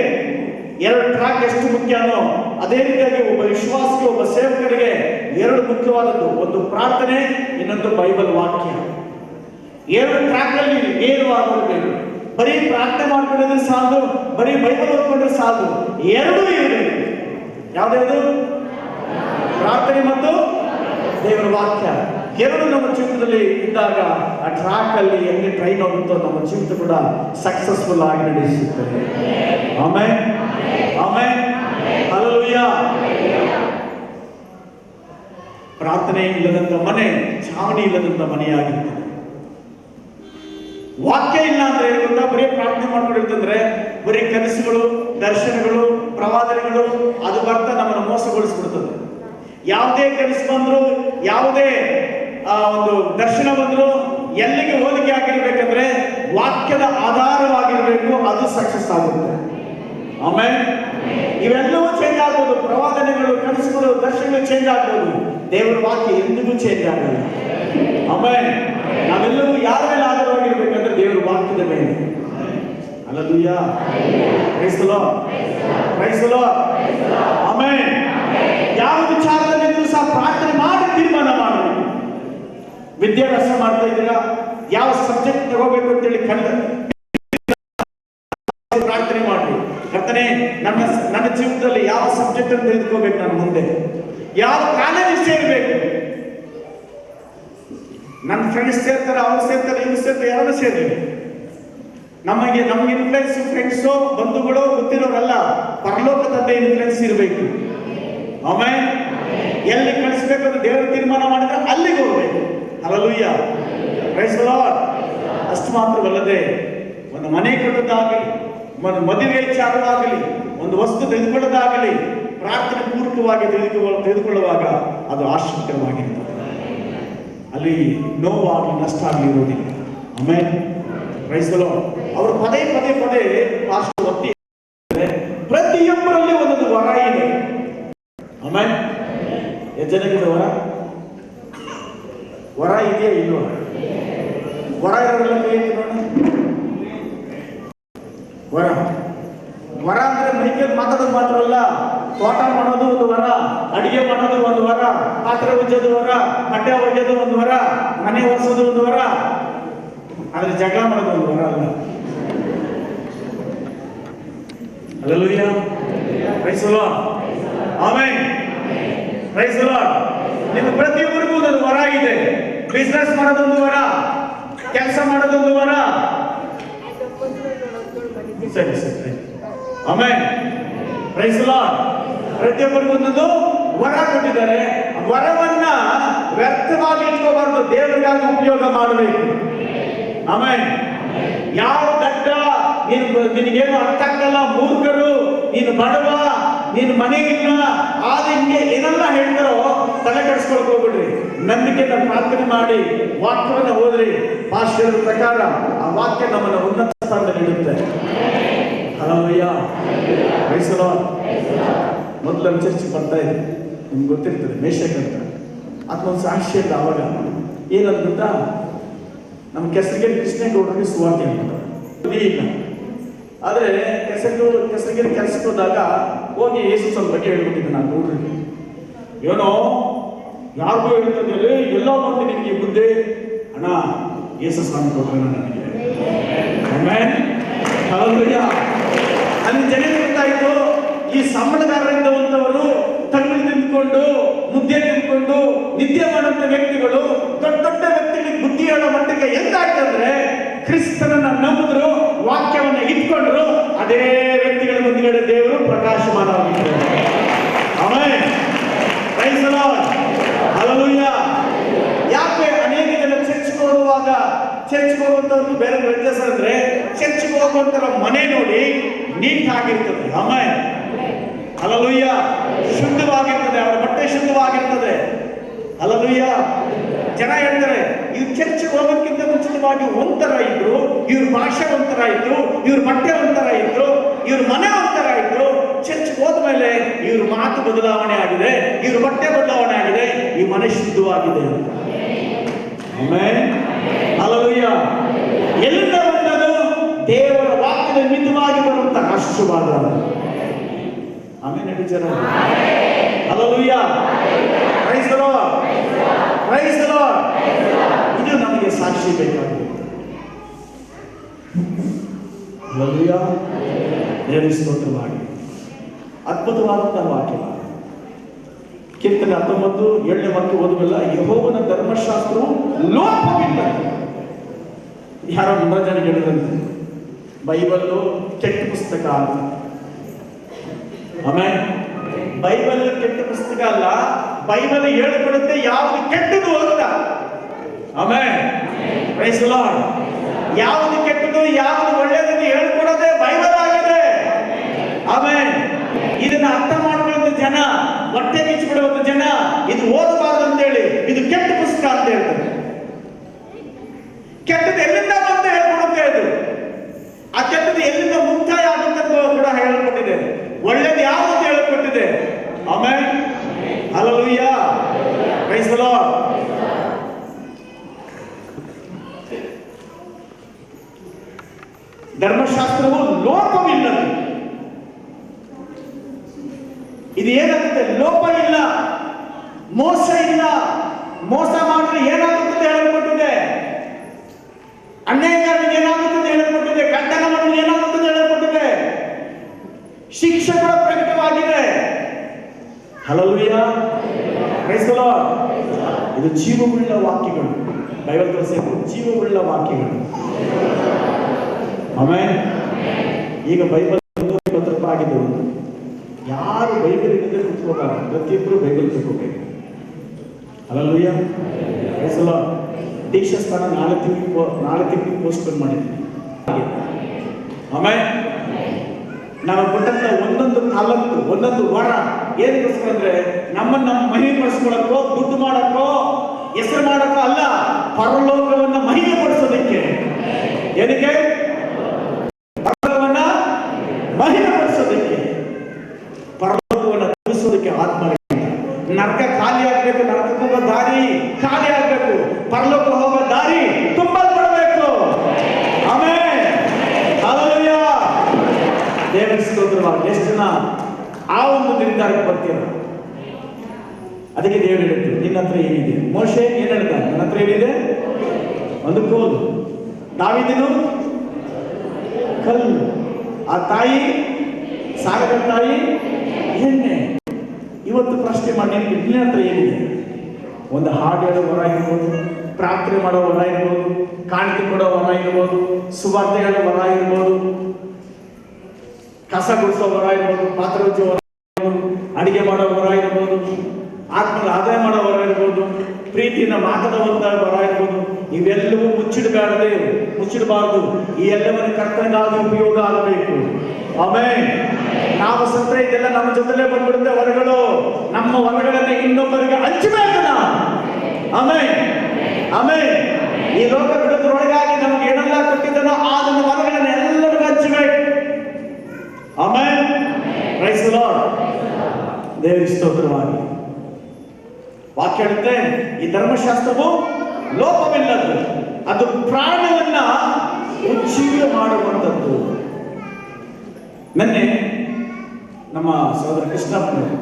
2 ಟ್ರ್ಯಾಕ್ ಎಷ್ಟು ಮುಖ್ಯನೋ ಅದೇ ರೀತಿಯಾಗಿ ಒಬ್ಬ ವಿಶ್ವಾಸಿಗೆ, ಒಬ್ಬ ಸೇವಕರಿಗೆ 2 ಮುಖ್ಯವಾದದ್ದು. ಒಂದು ಪ್ರಾರ್ಥನೆ, ಇನ್ನೊಂದು ಬೈಬಲ್ ವಾಕ್ಯ. 2 ಟ್ರ್ಯಾಕ್ ಅಲ್ಲಿ ನೇರವಾಗಬೇಕು. ಬರೀ ಪ್ರಾರ್ಥನೆ ಮಾಡ್ಕೊಂಡ್ರೆ ಸಾಲದು, ಬರೀ ಬೈಬಲ್ ಓದ್ಕೊಂಡ್ರೆ ಸಾಲದು, 2 ಇರಬೇಕು. ಯಾವ್ದು? ಪ್ರಾರ್ಥನೆ ಮತ್ತು ದೇವರ ವಾಕ್ಯ. 2 ನಮ್ಮ ಜೀವಿತದಲ್ಲಿ ಇದ್ದಾಗ ಆ ಟ್ರ್ಯಾಕ್ ಅಲ್ಲಿ ಎಲ್ಲಿ ಟ್ರೈನ್ ಹೋಗುತ್ತೋ ನಮ್ಮ ಜೀವಿತ ಕೂಡ ಸಕ್ಸಸ್ಫುಲ್ ಆಗಿ ನಡೆಸುತ್ತದೆ. Amen, amen, hallelujah. ಪ್ರಾರ್ಥನೆ ಇಲ್ಲದಂತ ಮನೆ ಛಾವಣಿ ಇಲ್ಲದಂತ ಮನೆಯಾಗಿರ್ತದೆ. ವಾಕ್ಯ ಇಲ್ಲ ಅಂದ್ರೆ ಏನು ಗೊತ್ತಾ? ಬರೀ ಪ್ರಾರ್ಥನೆ ಮಾಡ್ಕೊಂಡಿರ್ತಂದ್ರೆ ಬರೀ ಕನಸುಗಳು, ದರ್ಶನಗಳು, ಪ್ರವಾದನೆಗಳು ಅದು ಬರ್ತಾ ನಮ್ಮನ್ನು ಮೋಸಗೊಳಿಸ್ಬಿಡ್ತದೆ. ಯಾವುದೇ ಕನಸು ಬಂದ್ರು, ಯಾವುದೇ ಒಂದು ದರ್ಶನ ಬಂದ್ರು ಎಲ್ಲಿಗೆ ಹೋಲಿಕೆ ಆಗಿರ್ಬೇಕಂದ್ರೆ ವಾಕ್ಯದ ಆಧಾರವಾಗಿರ್ಬೇಕು, ಅದು ಸಕ್ಸಸ್ ಆಗುತ್ತೆ. ಆಮೇಲೆ ಇವೆಲ್ಲವೂ ಚೇಂಜ್ ಆಗ್ಬೋದು, ಪ್ರವಾದನೆಗಳು, ಕನಸುಗಳು, ದರ್ಶನಗಳು ಚೇಂಜ್ ಆಗ್ಬೋದು. ದೇವರ ವಾಕ್ಯ ಎಂದಿಗೂ ಚೇಂಜ್ ಆಗಲ್ಲ. ಆಮೇಲೆ ನಾವೆಲ್ಲರೂ ಯಾರ ಮೇಲೆ ಆಧಾರವಾಗಿರ್ಬೇಕಂದ್ರೆ ದೇವರ ವಾಕ್ಯದ ಮೇಲೆ. Hallelujah, praise the Lord, praise the Lord. Amen. ಯಾವ ವಿಚಾರದಲ್ಲಿದ್ದರೂ ಸಹ ಪ್ರಾರ್ಥನೆ ಮಾಡಿ ತೀರ್ಮಾನ ಮಾಡಬೇಕು. ವಿದ್ಯಾಭ್ಯಾಸ ಮಾಡ್ತಾ ಇದ್ದೀರಾ, ಯಾವ ಸಬ್ಜೆಕ್ಟ್ ತಗೋಬೇಕು ಅಂತೇಳಿ ಪ್ರಾರ್ಥನೆ ಮಾಡಿ. ಕರ್ತನೇ, ನನ್ನ ಜೀವನದಲ್ಲಿ ಯಾವ ಸಬ್ಜೆಕ್ಟ್ ಅಂತ ತೆಗೆದುಕೋಬೇಕು, ನಾನು ಮುಂದೆ ಯಾವ ಕಾಲೇಜ್ ಸೇರ್ಬೇಕು. ನನ್ನ ಫ್ರೆಂಡ್ಸ್ ಸೇರ್ತಾರೆ, ಅವ್ರು ಸೇರ್ತಾರೆ, ಇವ್ರು ಸೇರ್ತಾರೆ, ಯಾರು ಸೇರಿ ನಮಗೆ ಇನ್ಫ್ಲುಯೆನ್ಸ್ ಫ್ರೆಂಡ್ಸು ಬಂಧುಗಳು ಗೊತ್ತಿರೋರಲ್ಲ, ಪರಲೋಕ ತಂದೆ ಇನ್ಫ್ಲುಯೆನ್ಸ್ ಇರಬೇಕು. ಆಮೇಲೆ ಎಲ್ಲಿ ಕಳಿಸ್ಬೇಕು ಅಂತ ದೇವರು ತೀರ್ಮಾನ ಮಾಡಿದ್ರೆ ಅಲ್ಲಿಗೆ ಹೋಗ್ಬೇಕು. Hallelujah, praise the Lord. ಅಷ್ಟು ಮಾತ್ರವಲ್ಲದೆ ಒಂದು ಮನೆ ಕಟ್ಟೋದಾಗಲಿ, ಒಂದು ಮದುವೆ ವಿಚಾರವಾಗಲಿ, ಒಂದು ವಸ್ತು ತೆಗೆದುಕೊಳ್ಳೋದಾಗಲಿ, ಪ್ರಾರ್ಥನೆ ಪೂರ್ವಕವಾಗಿ ತೆಗೆದುಕೊಳ್ಳುವಾಗ ಅದು ಆಶ್ಚರ್ಯಕರವಾಗಿರ್ತದೆ. ಅಲ್ಲಿ ನೋವಾಗಲಿ ನಷ್ಟ ಆಗಲಿ ಇರೋದಿಲ್ಲ. ಆಮೇಲೆ ಪ್ರೈಸ್ ದಿ ಲಾರ್ಡ್. ಅವರು ಪದೇ ಪದೇ ಪದೇ ಪಾಸ್ಟರ್ ಒತ್ತಿ ಪ್ರತಿಯೊಬ್ಬರಲ್ಲಿ ಒಂದೊಂದು ವರ ಇದೆ. ಆಮೇಲೆ ಎಷ್ಟು ಜನಕ್ಕಿದೆ ವರ ಇದೆಯಾ ಇಲ್ವಾ? ವರ ಇರೋರೆಲ್ಲ ಕೈ ಎತ್ತಿ ನೋಡಿ. ವರ ಅಂದ್ರೆ ಮೈಕಲ್ಲಿ ಮಾತಾಡೋದು ಮಾತ್ರ ಅಲ್ಲ, ತೋಟ ಮಾಡೋದು ಒಂದು ವರ, ಅಡಿಗೆ ಮಾಡೋದು ಒಂದು ವರ, ಪಾತ್ರೆ ಉಜ್ಜೋದು ವರ, ಬಟ್ಟೆ ಒಗೆಯೋದು ಒಂದು ವರ, ಮನೆ ಒರೆಸೋದು ಒಂದು ವರ. ಆದ್ರೆ ಜಗಳ ಮಾಡೋದು ಒಂದು ವರ ಅಲ್ಲ. Hallelujah, praise the Lord. Amen, praise the Lord. ನಿಮ್ಮ ಪ್ರತಿಯೊಬ್ಬರಿಗೂ ಒಂದು ವರ ಇದೆ. ಬಿಸ್ನೆಸ್ ಮಾಡೋದೊಂದು ವರ, ಕೆಲಸ ಮಾಡೋದೊಂದು ವರ. ಸರಿ ಸರಿ, ಆಮೆನ್, ಪ್ರೈಸ್ ದಿ ಲಾರ್ಡ್. ಪ್ರತಿಯೊಬ್ಬರಿಗೂ ಒಂದೊಂದು ವರ ಕೊಟ್ಟಿದ್ದಾರೆ. ವರವನ್ನ ವ್ಯರ್ಥವಾಗಿ ಇಟ್ಕೋಬಾರ್ದು, ದೇವರಿಗಾಗಿ ಉಪಯೋಗ ಮಾಡಬೇಕು. ಆಮೆನ್. ಯಾವ ದಡ್ಡ, ನಿನಗೇನು ಅರ್ಥ ಆಗಲ್ಲ, ಮೂರ್ಖರು, ನೀನು ಬಡವ, ನೀನು ಮನೆ ಇಲ್ಲ, ಆದ ಹಿಂಗೆ ಏನೆಲ್ಲ ಹೇಳ್ತಾರೋ ತಲೆ ಕೆಡಿಸ್ಕೊಳಕ್ ಹೋಗ್ಬಿಡ್ರಿ. ನಂಬಿಕೆಯಿಂದ ಪ್ರಾರ್ಥನೆ ಮಾಡಿ ವಾಕ್ಯವನ್ನು ಓದ್ರಿ. ಭಾಷೆಯ ಪ್ರಕಾರ ಆ ವಾಕ್ಯ ನಮ್ಮನ್ನು ಉನ್ನತ ಸ್ಥಾನದಲ್ಲಿ ಇಡುತ್ತೆ. Hallelujah, praise the Lord. ಮೊದಲು ನಮ್ಮ ಚರ್ಚೆಗೆ ಬರ್ತಾ ಇದೆ, ನಿಮ್ಗೆ ಗೊತ್ತಿರ್ತದೆ, ಮೇಷಕ್ ಅಂತ. ಅದೊಂದು ಸಾಕ್ಷಿ ಅಂತ. ಅವಾಗ ಏನಂತ ಗೊತ್ತಾ, ನಮ್ಮ ಕೆಸರಿಗೆರೆ ಕೃಷ್ಣೇಗೌಡರಿಗೆ ಸುವಾರ್ತೆ ಹೇಳ್ತಾರೆ ಇಲ್ಲ. ಆದರೆ ಕೆಸರಿಗೆರೆ ಕೆಲಸಕ್ಕೆ ಹೋದಾಗ ಹೋಗಿ ಯೇಸುಸನ ಬಗ್ಗೆ ಹೇಳ್ಬಿಟ್ಟಿದ್ದೆ ನಾನು. ನೋಡ್ರಿ, ಏನೋ ಯಾರಿಗೂ ಹೇಳ್ತದೆ, ಎಲ್ಲ ಬಂದು ನಿನಗೆ ಬುದ್ಧಿ ಅಣ್ಣ, ಯೇಸು ಸ್ವಾಮಿ ಕೊಟ್ಟರೆ ನನಗೆ. Amen, hallelujah. ಅಲ್ಲಿ ಜನ ಗೊತ್ತಾಯಿತು, ಈ ಸಂಬಳಗಾರರಿಂದ ಒಂದವರು ತಂಗಳು ತಿಂದ್ಕೊಂಡು, ಮುದ್ದೆ ತಿಂದ್ಕೊಂಡು ನಿದ್ದೆ ಮಾಡುವಂತ ವ್ಯಕ್ತಿಗಳು ದೊಡ್ಡ ದೊಡ್ಡ ವ್ಯಕ್ತಿಗಳಿಗೆ ಬುದ್ಧಿ ಹೇಳೋ ಮಟ್ಟಿಗೆ ಎಂತಾಯ್ತಂದ್ರೆ, ಕ್ರಿಸ್ತನನ್ನ ನಂಬಿದ್ರು, ವಾಕ್ಯವನ್ನ ಇಟ್ಕೊಂಡ್ರು, ಅದೇ ವ್ಯಕ್ತಿಗಳ ಮುಂದಿನ ದೇವರು ಪ್ರಕಾಶಮಾನವಾಗಿದ್ದಾರೆ. Amen, praise the Lord, hallelujah. ಯಾಕೆ ಅನೇಕ ಜನ ಚರ್ಚ್ಗೆ ಹೋಗುವಂತವ್ರು ಬೇರೆ ವ್ಯತ್ಯಾಸ ಅಂದ್ರೆ, ಚರ್ಚ್ಗೆ ಹೋಗುವಂತರ ಮನೆ ನೋಡಿ ನೀಟ್ ಆಗಿರ್ತದೆ. Amen, hallelujah. ಶುದ್ಧವಾಗಿರ್ತದೆ, ಅವರ ಬಟ್ಟೆ ಶುದ್ಧವಾಗಿರ್ತದೆ. ಹಲ್ಲೆಲೂಯಾ. ಜನ ಹೇಳ್ತಾರೆ, ಇವ್ರು ಚರ್ಚ್ಗೆ ಹೋಗೋದಕ್ಕಿಂತ ಮುಂಚಿತವಾಗಿ ಒಂಥರ ಇದ್ರು, ಇವ್ರ ಭಾಷೆ ಒಂಥರ ಇತ್ತು, ಇವ್ರ ಬಟ್ಟೆ ಒಂಥರ ಇತ್ತು, ಇವ್ರ ಮನೆ ಒಂಥರ ಇತ್ತು. ಚರ್ಚ್ಗೆ ಹೋದ್ಮೇಲೆ ಇವ್ರ ಮಾತು ಬದಲಾವಣೆ ಆಗಿದೆ, ಇವ್ರ ಬಟ್ಟೆ ಬದಲಾವಣೆ ಆಗಿದೆ, ಈ ಮನೆ ಶುದ್ಧವಾಗಿದೆ. Amen, hallelujah. ಎಲ್ಲಿಂದ ಬಂದದು? ದೇವರ ವಾಕ್ಯದ ಮಿತವಾಗಿ ಬರುವಂತಹ ಆಶೀರ್ವಾದ. ಆಮೆನ್, ಜನ. Hallelujah, praise the Lord, praise the lord. ಇದು ನಮಗೆ ಸಾಕ್ಷಿ ಬೇಕಾಗಿದೆ. ಹಲ್ಲೆಲೂಯಾ, ದೇವರ ಸ್ತೋತ್ರವಾಗಿ. ಅದ್ಭುತವಾದಂತಹ ವಾಕ್ಯ. ಕೀರ್ತನೆ 19:7 ವಾಕ್ಯ ಓದುವಲ್ಲ, ಯೆಹೋವನ ಧರ್ಮಶಾಸ್ತ್ರವು ಲೋಪವಿಲ್ಲ. ಯಾರೋ 100 ಜನ ಹೇಳಿದ್ರಂತೆ ಬೈಬಲ್ಲು ಕೆಟ್ಟ ಪುಸ್ತಕ ಅಂತ. ಆಮೇಲೆ ಬೈಬಲ್ ಕೆಟ್ಟ ಪುಸ್ತಕ ಅಲ್ಲ, ಬೈಬಲ್ ಹೇಳಿಕೊಡುತ್ತೆ ಯಾವುದು ಕೆಟ್ಟದು ಅಂತ. ಆಮೇಲೆ ಪ್ರೈಸ್ ದಿ ಲಾರ್ಡ್. ಯಾವುದು ಕೆಟ್ಟದು ಯಾವುದು ಒಳ್ಳೆಯದು ಹೇಳಿಕೊಡೋದೇ ಬೈಬಲ್ ಆಗಿದೆ. ಆಮೇಲೆ ಇದನ್ನ ಅರ್ಥ ಮಾಡ್ಕೊಳ್ಳುವಂತ ಜನ, ಹೊಟ್ಟೆ ಕಿಚ್ಚಿಬಿಡುವಂತ ಜನ ಇದು ಓದಬಾರದು ಅಂತೇಳಿ ಇದು ಕೆಟ್ಟ ಪುಸ್ತಕ ಅಂತ ಹೇಳ್ತಾರೆ. ಕೆಟ್ಟದ್ದು ಎಲ್ಲಿಂದ ಬಂತ ಹೇಳ್ಕೊಡುತ್ತೆ ಇದು. ಆ ಕೆಟ್ಟದ್ದು ಎಲ್ಲಿಂದ ಮುಕ್ತಾಯ ಆಗುತ್ತೆ ಕೂಡ ಹೇಳ್ಕೊಟ್ಟಿದೆ. ಒಳ್ಳೇದು ಯಾವುದು ಹೇಳ್ಕೊಟ್ಟಿದೆ. ಆಮೆನ್, ಹಲ್ಲೆಲೂಯಾ, ಧರ್ಮಶಾಸ್ತ್ರವು ಲೋಪವಿಲ್ಲದು. ಇದು ಏನಾಗುತ್ತೆ? ಲೋಪ ಇಲ್ಲ, ಮೋಸ ಇಲ್ಲ. ಮೋಸ ಮಾಡಿದ್ರೆ ಏನಾಗುತ್ತದೆ ಹೇಳಲ್ಪಟ್ಟಿದೆ. ಅನ್ಯಾಯಗಾರನಿಗೆ ಏನಾಗುತ್ತದೆ ಹೇಳಲ್ಪಟ್ಟಿದೆ. ಖಂಡನ ಮಾಡಿದ್ರೆ ಏನಾಗುತ್ತದೆ ಹೇಳಲ್ಪಟ್ಟಿದೆ. ಶಿಕ್ಷೆ ಕೂಡ ಪ್ರಕಟವಾಗಿದೆ. Hallelujah, praise the lord. ಇದು ಜೀವವುಳ್ಳ ವಾಕ್ಯಗಳು. ಬೈಬಲ್ ತೋರಿಸಬೇಕು, ಜೀವವುಳ್ಳ ವಾಕ್ಯಗಳು. ಆಮೆನ್. ಈಗ ಬೈಬಲ್ 120 ರೂಪಾಯಿ ಆಗಿದೆ. ಯಾರು ಬೈಬಲ್ ಇಲ್ಲದೆ ಕುತ್ಕೋಬಾರ್ದು, ಪ್ರತಿಯೊಬ್ಬರು ಬೈಬಲ್ ತಗೋಬೇಕು. Hallelujah, praise the Lord. ದೀಕ್ಷಾ ಸ್ಥಾನ 4 ತಿಂಗಳು ಪೋಸ್ಟ್ಪೋನ್ ಮಾಡಿದ್ವಿ. ಆಮೆನ್. ನಾವು ಕೊಟ್ಟಂತ ಒಂದೊಂದು ತಾಲೂಕು, ಒಂದೊಂದು ವಾರ ಏನಕ್ಕೋಸ್ಕರ ಅಂದ್ರೆ ನಮ್ಮನ್ನ ಮಹಿಮೆ ಪಡಿಸ್ಕೊಳ್ಳಕ್ಕೋ, ದುಡ್ಡು ಮಾಡಕ್ಕೋ, ಹೆಸರು ಮಾಡಕ್ಕೋ ಅಲ್ಲ, ಪರಲೋಕವನ್ನ ಮಹಿಮೆ ಪಡಿಸೋದಕ್ಕೆ. ಏನಕ್ಕೆ? ಪರಲೋಕವನ್ನ ಮಹಿಮೆ ಪಡಿಸೋದಕ್ಕೆ, ಪರಲೋಕವನ್ನ ತುಂಬಿಸೋದಕ್ಕೆ. ಆತ್ಮ ನರಕ ಖಾಲಿ ಆಗ್ಬೇಕು, ನರಕಕ್ಕೆ ಹೋಗೋ ದಾರಿ ಖಾಲಿ ಆಗ್ಬೇಕು, ಪರಲೋಕ ಹೋಗೋ ದಾರಿ ತುಂಬಲ್ಪಡಬೇಕು. Amen, hallelujah. ದೇವರ ಸ್ತೋತ್ರವಾಗಿ. ಎಷ್ಟು ಜನ ಆ ಒಂದು ನಿರ್ಧಾರಕ್ಕೆ ಬರ್ತೀರ? ಅದಕ್ಕೆ ದೇವರು ಹೇಳಿದ್ರು, ನಿನ್ನ ಹತ್ರ ಏನಿದೆ? ಮೋಶೆ ಏನ್ ಹೇಳ್ದ? ನನ್ನ ಹತ್ರ ಏನಿದೆ? ಒಂದು ಕೋಲು. ದಾವೀದನು ಕಲ್ಲು. ಆ ತಾಯಿ, ಸಾಗರ ತಾಯಿ ಎಣ್ಣೆ. ಇವತ್ತು ಪ್ರಶ್ನೆ ಮಾಡಿ, ನಿನ್ನ ಹತ್ರ ಏನಿದೆ? ಒಂದು ಹಾಡು ಹೇಳೋ ವರ ಇರ್ಬೋದು, ಪ್ರಾರ್ಥನೆ ಮಾಡೋ ವರ ಇರ್ಬೋದು, ಕಾಣಿಕೆ ಕೊಡೋ ವರ ಇರ್ಬೋದು, ಸುವಾರ್ತೆ ಹೇಳೋ ವರ ಇರ್ಬೋದು, ಕಸ ಗುಡಿಸೋ ವರ ಇರ್ಬೋದು, ಪಾತ್ರೆ ಉಜ್ಜೋ ವರ ಇರ್ಬೋದು, ಅಡಿಗೆ ಮಾಡೋ ವರ ಇರ್ಬೋದು, ಆತ್ಮದ ಆದಾಯ ಮಾಡೋ ವರ ಇರ್ಬೋದು, ಪ್ರೀತಿನ ಮಾತದ ವರ ಇರ್ಬೋದು. ಇವೆಲ್ಲವೂ ಮುಚ್ಚಿಡಬಾರದು. ಈ ಎಲ್ಲವನ್ನು ಕರ್ತನಿಗಾಗಿ ಉಪಯೋಗ ಆಗಬೇಕು. ಆಮೆನ್. ನಾವು ಸತ್ರೆ ಇದೆಲ್ಲ ನಮ್ಮ ಜೊತೆಲೇ ಬಂದ್ಬಿಡುತ್ತೆ ವರಗಳು. ನಮ್ಮ ವರಗಳನ್ನ ಇನ್ನೊಬ್ಬರಿಗೆ ಹಂಚಬೇಕು ನಾವು. Amen, amen. ಈ ಲೋಕ ಬಿಡೋದ್ರೊಳಗಾಗಿ ನಮ್ಗೆ ಏನೆಲ್ಲ ಕೊಟ್ಟಿದ್ದಾನೋ ಅದನ್ನು ವರಗಳನ್ನ ಎಲ್ಲರಿಗೂ ಹಂಚಬೇಕು. Amen, praise the Lord. ದೇವರಿಗೆ ಸ್ತೋತ್ರವಾಗಿ. ವಾಕ್ಯ ಹೇಳುತ್ತೆ, ಈ ಧರ್ಮಶಾಸ್ತ್ರವು ಲೋಪವಿಲ್ಲದ್ದು, ಅದು ಪ್ರಾಣವನ್ನ ಉಜ್ಜೀವ ಮಾಡುವಂಥದ್ದು. ನಿನ್ನೆ ನಮ್ಮ ಸಹೋದರ ಕೃಷ್ಣಪ್ಪನವರು,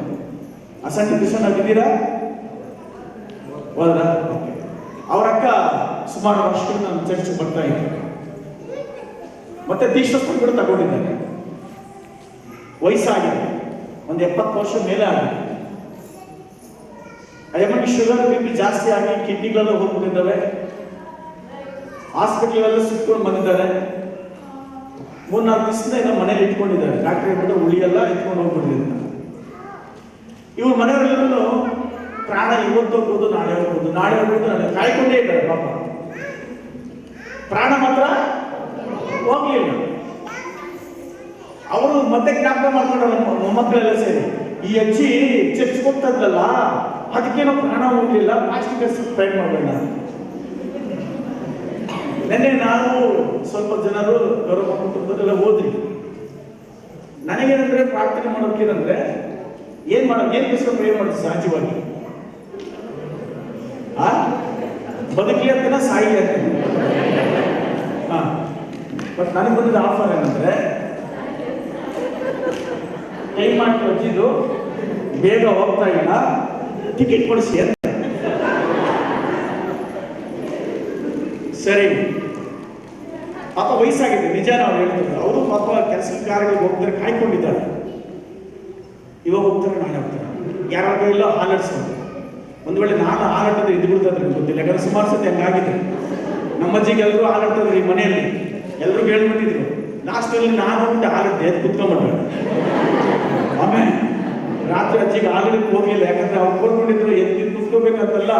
ಅಸಂಖ್ಯ ಕೃಷ್ಣ ಇದ್ದೀರಾ? ಹೋದ್ರ? ಅವರ ಅಕ್ಕ ಸುಮಾರು ವರ್ಷಗಳು ನಮ್ಮ ಚರ್ಚ್ ಬರ್ತಾ ಇದ್ದಾರೆ. ಮತ್ತೆ ದೀಕ್ಷಾಸ್ತ್ರ ಕೂಡ ತಗೊಂಡಿದ್ದಾರೆ. ವಯಸ್ಸಾಗಿದೆ, ಒಂದು 70 ವರ್ಷ ಮೇಲೆ ಆಗಿದೆ. ಅಯ್ಯಮ್ಮನಿಗೆ ಶುಗರ್ BP ಜಾಸ್ತಿ ಆಗಿ ಕಿಡ್ನಿಗಳೆಲ್ಲ ಹೋಗ್ಬಿಟ್ಟಿದ್ದಾವೆ. ಹಾಸ್ಪಿಟಲ್ ಸುತ್ಕೊಂಡು ಬಂದಿದ್ದಾರೆ. 3-4 ದಿವಸದಿಂದ ಮನೇಲಿ ಇಟ್ಕೊಂಡಿದ್ದಾರೆ. ಡಾಕ್ಟರ್ ಹೇಳ್ಬಿಟ್ಟು ಉಳಿಯಲ್ಲ, ಇಟ್ಕೊಂಡು ಹೋಗ್ಬಿಟ್ಟಿದ್ದಾರೆ. ಇವ್ರ ಮನೆಯವರೆಲ್ಲರೂ ಪ್ರಾಣ ಇವತ್ತು ಹೋಗ್ಬೋದು, ನಾಳೆ ಹೋಗ್ಬೋದು, ನಾಳೆ ಹೋಗ್ಬೋದು, ನಾಳೆ ಕಾಯ್ಕೊಂಡೇ ಇದ್ದಾರೆ. ಪಾಪ ಪ್ರಾಣ ಮಾತ್ರ ಹೋಗ್ಲಿಲ್ಲ. ಅವರು ಮತ್ತೆ ಜ್ಞಾಪಕ ಮಾಡ್ಕೊಂಡ್ರೆ ಮೊಮ್ಮಕ್ಕಳೆಲ್ಲ ಸೇರಿ, ಈ ಅಜ್ಜಿ ಚರ್ಚ್ ಹೋಗ್ತಾ ಇದ್ಲಲ್ಲ, ಅದಕ್ಕೇನೋ ಪ್ರಾಣ ಹೋಗ್ಲಿಲ್ಲ, ಪ್ಲಾಸ್ಟಿಕ್ ಸ್ಪ್ರೆಡ್ ಮಾಡೋಣ. ನೆನ್ನೆ ನಾವು ಸ್ವಲ್ಪ ಜನರು ಗೌರವ ಕುಟುಂಬದೆಲ್ಲ ಹೋದ್ರಿ. ನನಗೇನಂದ್ರೆ ಪ್ರಾರ್ಥನೆ ಮಾಡೋಕ್ಕೇನಂದ್ರೆ ಏನ್ಗೋಸ್ಕರ ಪ್ರೇ ಮಾಡೋದು ಸಹಜವಾಗಿ. ಬದುಕಲಿ ಅಂತನ ಸಾಯಿ ಅಂತ. ಬಟ್ ನನಗೆ ಬಂದಿದ್ದ ಆಫರ್ ಏನಂದ್ರೆ, ಟೈಮ್ ಮಾಡಿ ಅಜ್ಜಿದು ಬೇಗ ಹೋಗ್ತಾ ಇಲ್ಲ, ಟಿಕೆಟ್ ಕೊಡಿಸಿ ಅಂತ. ಸರಿ, ಪಾಪ ವಯಸ್ಸಾಗಿದೆ, ನಿಜ ನಾವು ಹೇಳ್ತೀವಿ. ಅವರು ಪಾಪ ಕೆಲಸ ಕಾರ್ಯಗಳಿಗೆ ಹೋಗ್ತಾರೆ, ಕಾಯ್ಕೊಂಡಿದ್ದಾರೆ. ಇವಾಗ ಹೋಗ್ತಾರೆ, ನಾಳೆ ಹೋಗ್ತಾರೆ. ಯಾರಾಗ ಇಲ್ಲ ಹಾಲಾಡ್ಸ್ಕೊಂಡು. ಒಂದು ವೇಳೆ ನಾನು ಹಾಲಾಡ್ತಿದ್ರೆ ಇದು ಬಿಡ್ತಾದ್ರೆ ಗೊತ್ತಿಲ್ಲ. ಯಾಕಂದ್ರೆ ಸುಮಾರು ಸತಿ ಹಂಗಾಗಿದೆ. ನಮ್ಮಜ್ಜಿಗೆ ಎಲ್ಲರೂ ಹಾಲಾಡ್ತಿದ್ರು ಈ ಮನೆಯಲ್ಲಿ. ಎಲ್ಲರೂ ಹೇಳ್ಬಿಟ್ಟಿದ್ರು. ಲಾಸ್ಟಲ್ಲಿ ನಾನು ಹೋಗ್ಬಿಟ್ಟು ಹಾಲಾಡ್ದೆ, ಎದ್ದು ಕುತ್ಕೊಂಡ್ಬಿಟ್ರೆ. ಆಮೇಲೆ ರಾತ್ರಿ ಅಜ್ಜಿಗೆ ಹಾಲಕ್ಕೆ ಹೋಗ್ಲಿಲ್ಲ. ಯಾಕಂದ್ರೆ ಅವ್ರು ಕೊಟ್ಕೊಂಡಿದ್ರು, ಎದ್ದು ಕುತ್ಕೋಬೇಕಂತಲ್ಲ,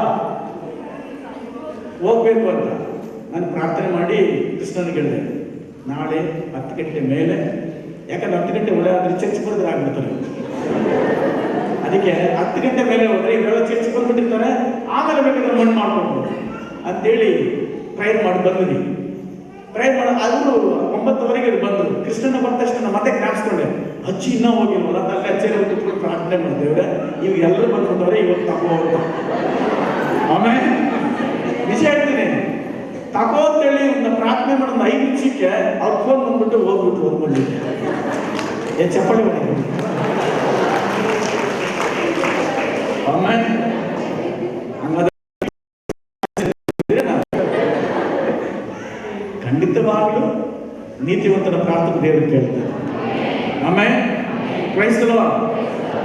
ಹೋಗ್ಬೇಕು ಅಂತ. ನಾನು ಪ್ರಾರ್ಥನೆ ಮಾಡಿ ಕೃಷ್ಣನಿಗೆ ಹೇಳಿದೆ, ನಾಳೆ 10 ಗಂಟೆ ಮೇಲೆ, ಯಾಕಂದ್ರೆ 10 ಗಂಟೆ ಒಳ್ಳೆ ಆದ್ರೆ ಚರ್ಚ್ ಬರೋದ್ರೆ ಆಗ್ಬಿಡ್ತಾರೆ. ಅದಕ್ಕೆ 10 ಗಂಟೆ ಮೇಲೆ ಹೋದ್ರೆ ಇವರೆಲ್ಲ ಚರ್ಚ್ ಬಂದ್ಬಿಟ್ಟಿರ್ತಾರೆ, ಆಮೇಲೆ ಬೇಕಾದ್ರೆ ಮಣ್ಣು ಮಾಡ್ಕೊಂಡು ಅಂತೇಳಿ ಪ್ರೇಯರ್ ಮಾಡಿ ಬಂದ್ವಿ. ಪ್ರೇಯರ್ ಮಾಡಿ ಆದರೂ 9:00ವರೆಗೆ ಬಂದರು. ಕೃಷ್ಣನ ಬಂದ ತಕ್ಷಣ ಮತ್ತೆ ಜ್ಞಾಪಿಸ್ಕೊಂಡೆ, ಅಜ್ಜಿ ಇನ್ನೂ ಹೋಗಿಲ್ವಲ್ಲ, ಅಲ್ಲಿ ಅಜ್ಜಿಯಲ್ಲಿ ಕುತ್ಕೊಂಡು ಪ್ರಾರ್ಥನೆ ಮಾಡಿದ್ದೇವ್ರೆ. ಇವು ಎಲ್ಲರೂ ಬಂದ್ಬಿಟ್ಟವ್ರೆ, ಇವತ್ತು ತಗೋತ. ಆಮೇಲೆ ನಿಜ ಹೇಳ್ತೀನಿ, ತಗೋ ಅಂತೇಳಿ ಒಂದು ಪ್ರಾರ್ಥನೆ ಮಾಡೋದು 5 ನಿಮಿಷಕ್ಕೆ ಅವ್ರ ಫೋನ್ ಬಂದ್ಬಿಟ್ಟು, ತಗೊಂಡಿದ್ದೆ. ಚಪ್ಪಲಿ ಹೊಡೆದು ಆಮೇಲೆ ಖಂಡಿತವಾಗಲೂ ನೀತಿವಂತನ ಪ್ರಾರ್ಥನೆ ದೇವರು ಕೇಳ್ತಾರೆ. ಆಮೇಲೆ ಕ್ರೈಸ್ತವ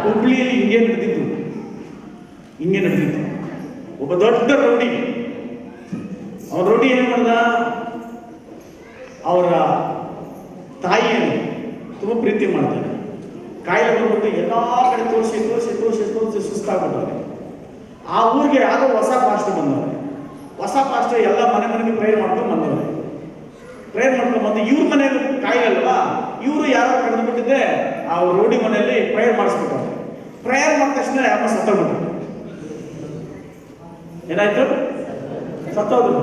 ಹುಬ್ಳಿಯಲ್ಲಿ ಹಿಂಗೆ ನಡೆದಿತ್ತು. ಒಬ್ಬ ದೊಡ್ಡ ರೌಡಿ, ಅವನ ರೌಡಿ ಏನ್ ಮಾಡ್ದ, ಅವರ ತಾಯಿಯನ್ನು ತುಂಬ ಪ್ರೀತಿ ಮಾಡ್ತಾನೆ. ಕಾಯಿಲೆ ಬಂದ್ಬಿಟ್ಟು ಎಲ್ಲ ಕಡೆ ತೋರಿಸಿ ಸುಸ್ತಾಗ್ಬಿಟ್ಟವ್ರೆ. ಆ ಊರಿಗೆ ಯಾರೋ ಹೊಸ ಪಾಸ್ಟರ್ ಬಂದವ್ರೆ. ಹೊಸ ಪಾಸ್ಟರ್ ಎಲ್ಲ ಮನೆಗೆ ಪ್ರೇಯರ್ ಮಾಡ್ಕೊಂಡು ಬಂದವ್ರೆ. ಪ್ರೇಯರ್ ಮಾಡ್ಕೊಂಡು ಬಂದು ಇವ್ರ ಮನೆಯಲ್ಲಿ ಕಾಯಿಲೆ ಅಲ್ವಾ, ಇವರು ಯಾರೋ ಕರೆದು ಬಿಟ್ಟಿದ್ದೆ ಆ ರೋಡಿ ಮನೆಯಲ್ಲಿ ಪ್ರೇಯರ್ ಮಾಡಿಸ್ಬಿಟ್ಟವ್ರೆ. ಪ್ರೇಯರ್ ಮಾಡಿದ ತಕ್ಷಣ ಅಮ್ಮ ಸತ್ತೋಗ್ಬಿಟ್ರು. ಏನಾಯ್ತು? ಸತ್ತೋದ್ರು.